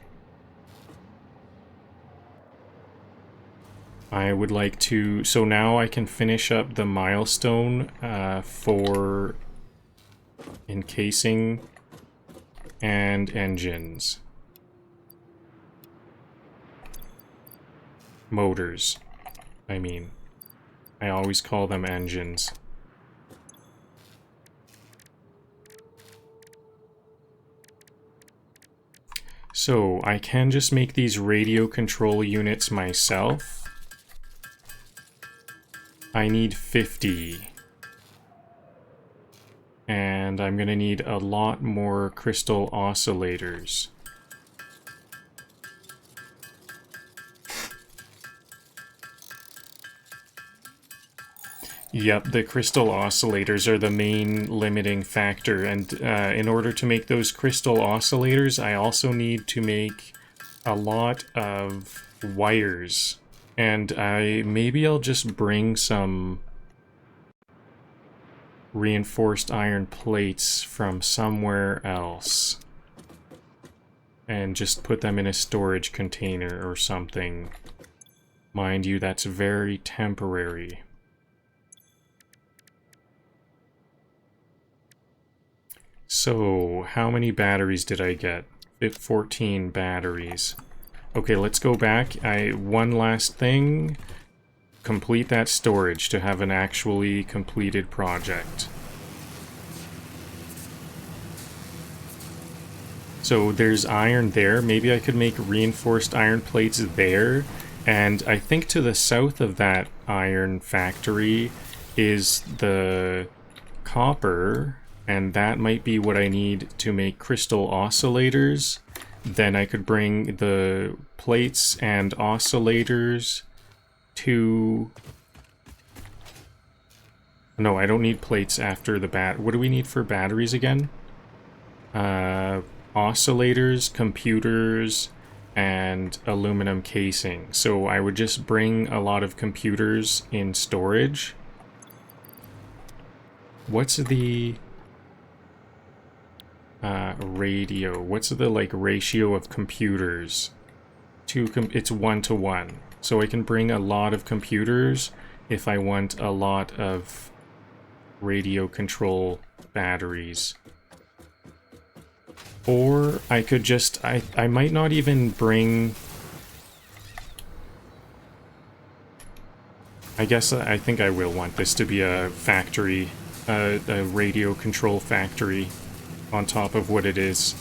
I would like to... So now I can finish up the milestone for encasing and engines. Motors, I mean. I always call them engines. So, I can just make these radio control units myself. I need 50. And I'm gonna need a lot more crystal oscillators. Yep, the crystal oscillators are the main limiting factor, and in order to make those crystal oscillators, I also need to make a lot of wires. And maybe I'll just bring some reinforced iron plates from somewhere else. and just put them in a storage container or something. Mind you, that's very temporary. So, how many batteries did I get? 14 batteries. Okay, let's go back. One last thing. Complete that storage to have an actually completed project. So there's iron there. Maybe I could make reinforced iron plates there. And I think to the south of that iron factory is the copper, and that might be what I need to make crystal oscillators. Then I could bring the plates and oscillators to... No, I don't need plates after the What do we need for batteries again? Oscillators, computers, and aluminum casing. So I would just bring a lot of computers in storage. What's the radio? What's the like ratio of computers? It's 1 to 1. So I can bring a lot of computers if I want a lot of radio control batteries. Or I could just, I might not even bring... I guess I think I will want this to be a factory, a radio control factory on top of what it is.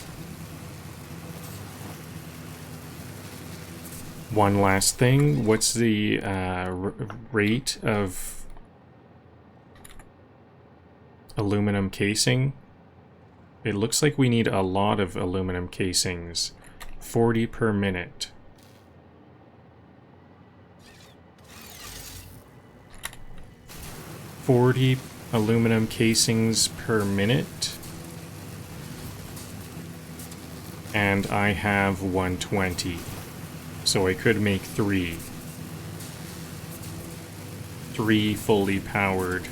One last thing, what's the rate of aluminum casing? It looks like we need a lot of aluminum casings. 40 per minute. $40 aluminum casings per minute. And I have 120. So I could make 3. 3 fully powered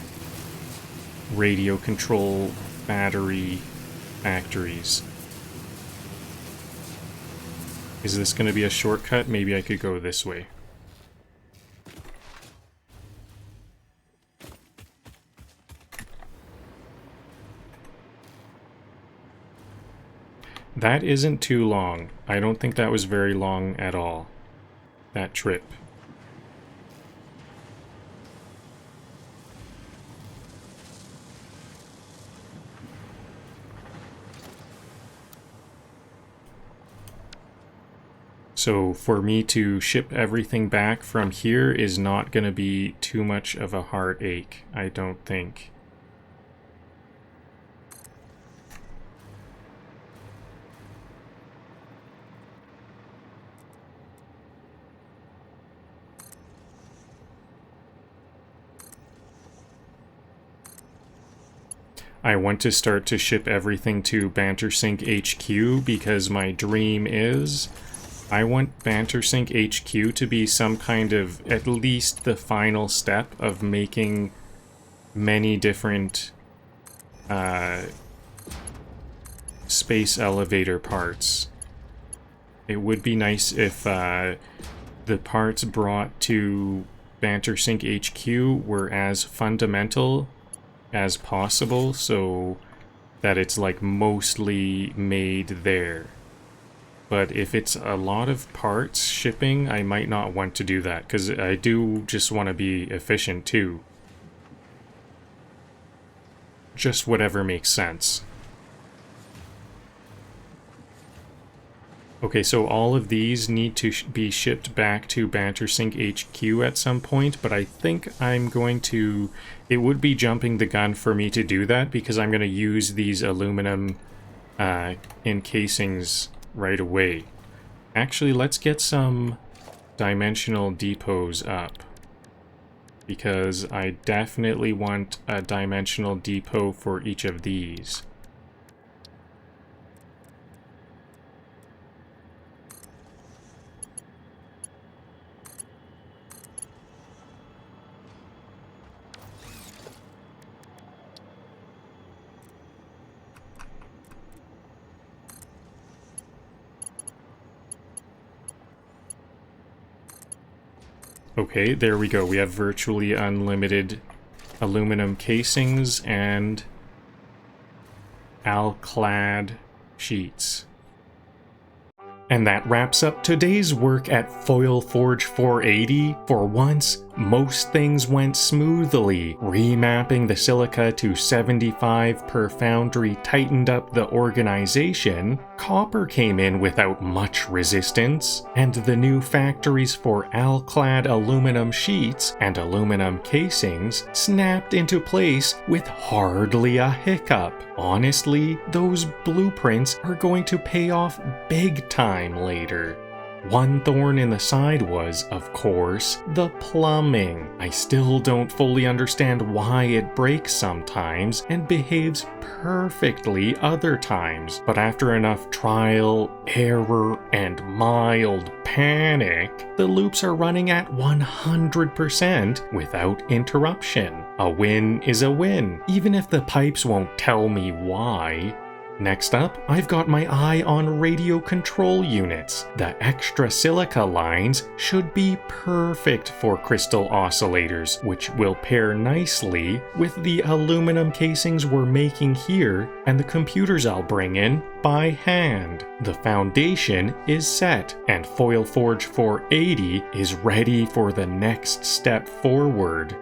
radio control battery factories. Is this going to be a shortcut? Maybe I could go this way. That isn't too long. I don't think that was very long at all, that trip. So for me to ship everything back from here is not going to be too much of a heartache, I don't think. I want to start to ship everything to BanterSync HQ because my dream is I want BanterSync HQ to be some kind of, at least the final step of making many different space elevator parts. It would be nice if the parts brought to BanterSync HQ were as fundamental as possible, so that it's like mostly made there. But if it's a lot of parts shipping, I might not want to do that, because I do just want to be efficient too. Just whatever makes sense. Okay, so all of these need to be shipped back to BanterSync HQ at some point, but I think I'm going to... It would be jumping the gun for me to do that, because I'm going to use these aluminum encasings right away. Actually, let's get some dimensional depots up, because I definitely want a dimensional depot for each of these. Okay, there we go. We have virtually unlimited aluminum casings and alclad sheets. And that wraps up today's work at Foil Forge 480. For once, most things went smoothly. Remapping the silica to 75 per foundry tightened up the organization. Copper came in without much resistance. And the new factories for alclad aluminum sheets and aluminum casings snapped into place with hardly a hiccup. Honestly, those blueprints are going to pay off big time later. One thorn in the side was, of course, the plumbing. I still don't fully understand why it breaks sometimes and behaves perfectly other times, but after enough trial, error, and mild panic, the loops are running at 100% without interruption. A win is a win, even if the pipes won't tell me why. Next up, I've got my eye on radio control units. The extra silica lines should be perfect for crystal oscillators, which will pair nicely with the aluminum casings we're making here and the computers I'll bring in by hand. The foundation is set, and Foil Forge 480 is ready for the next step forward.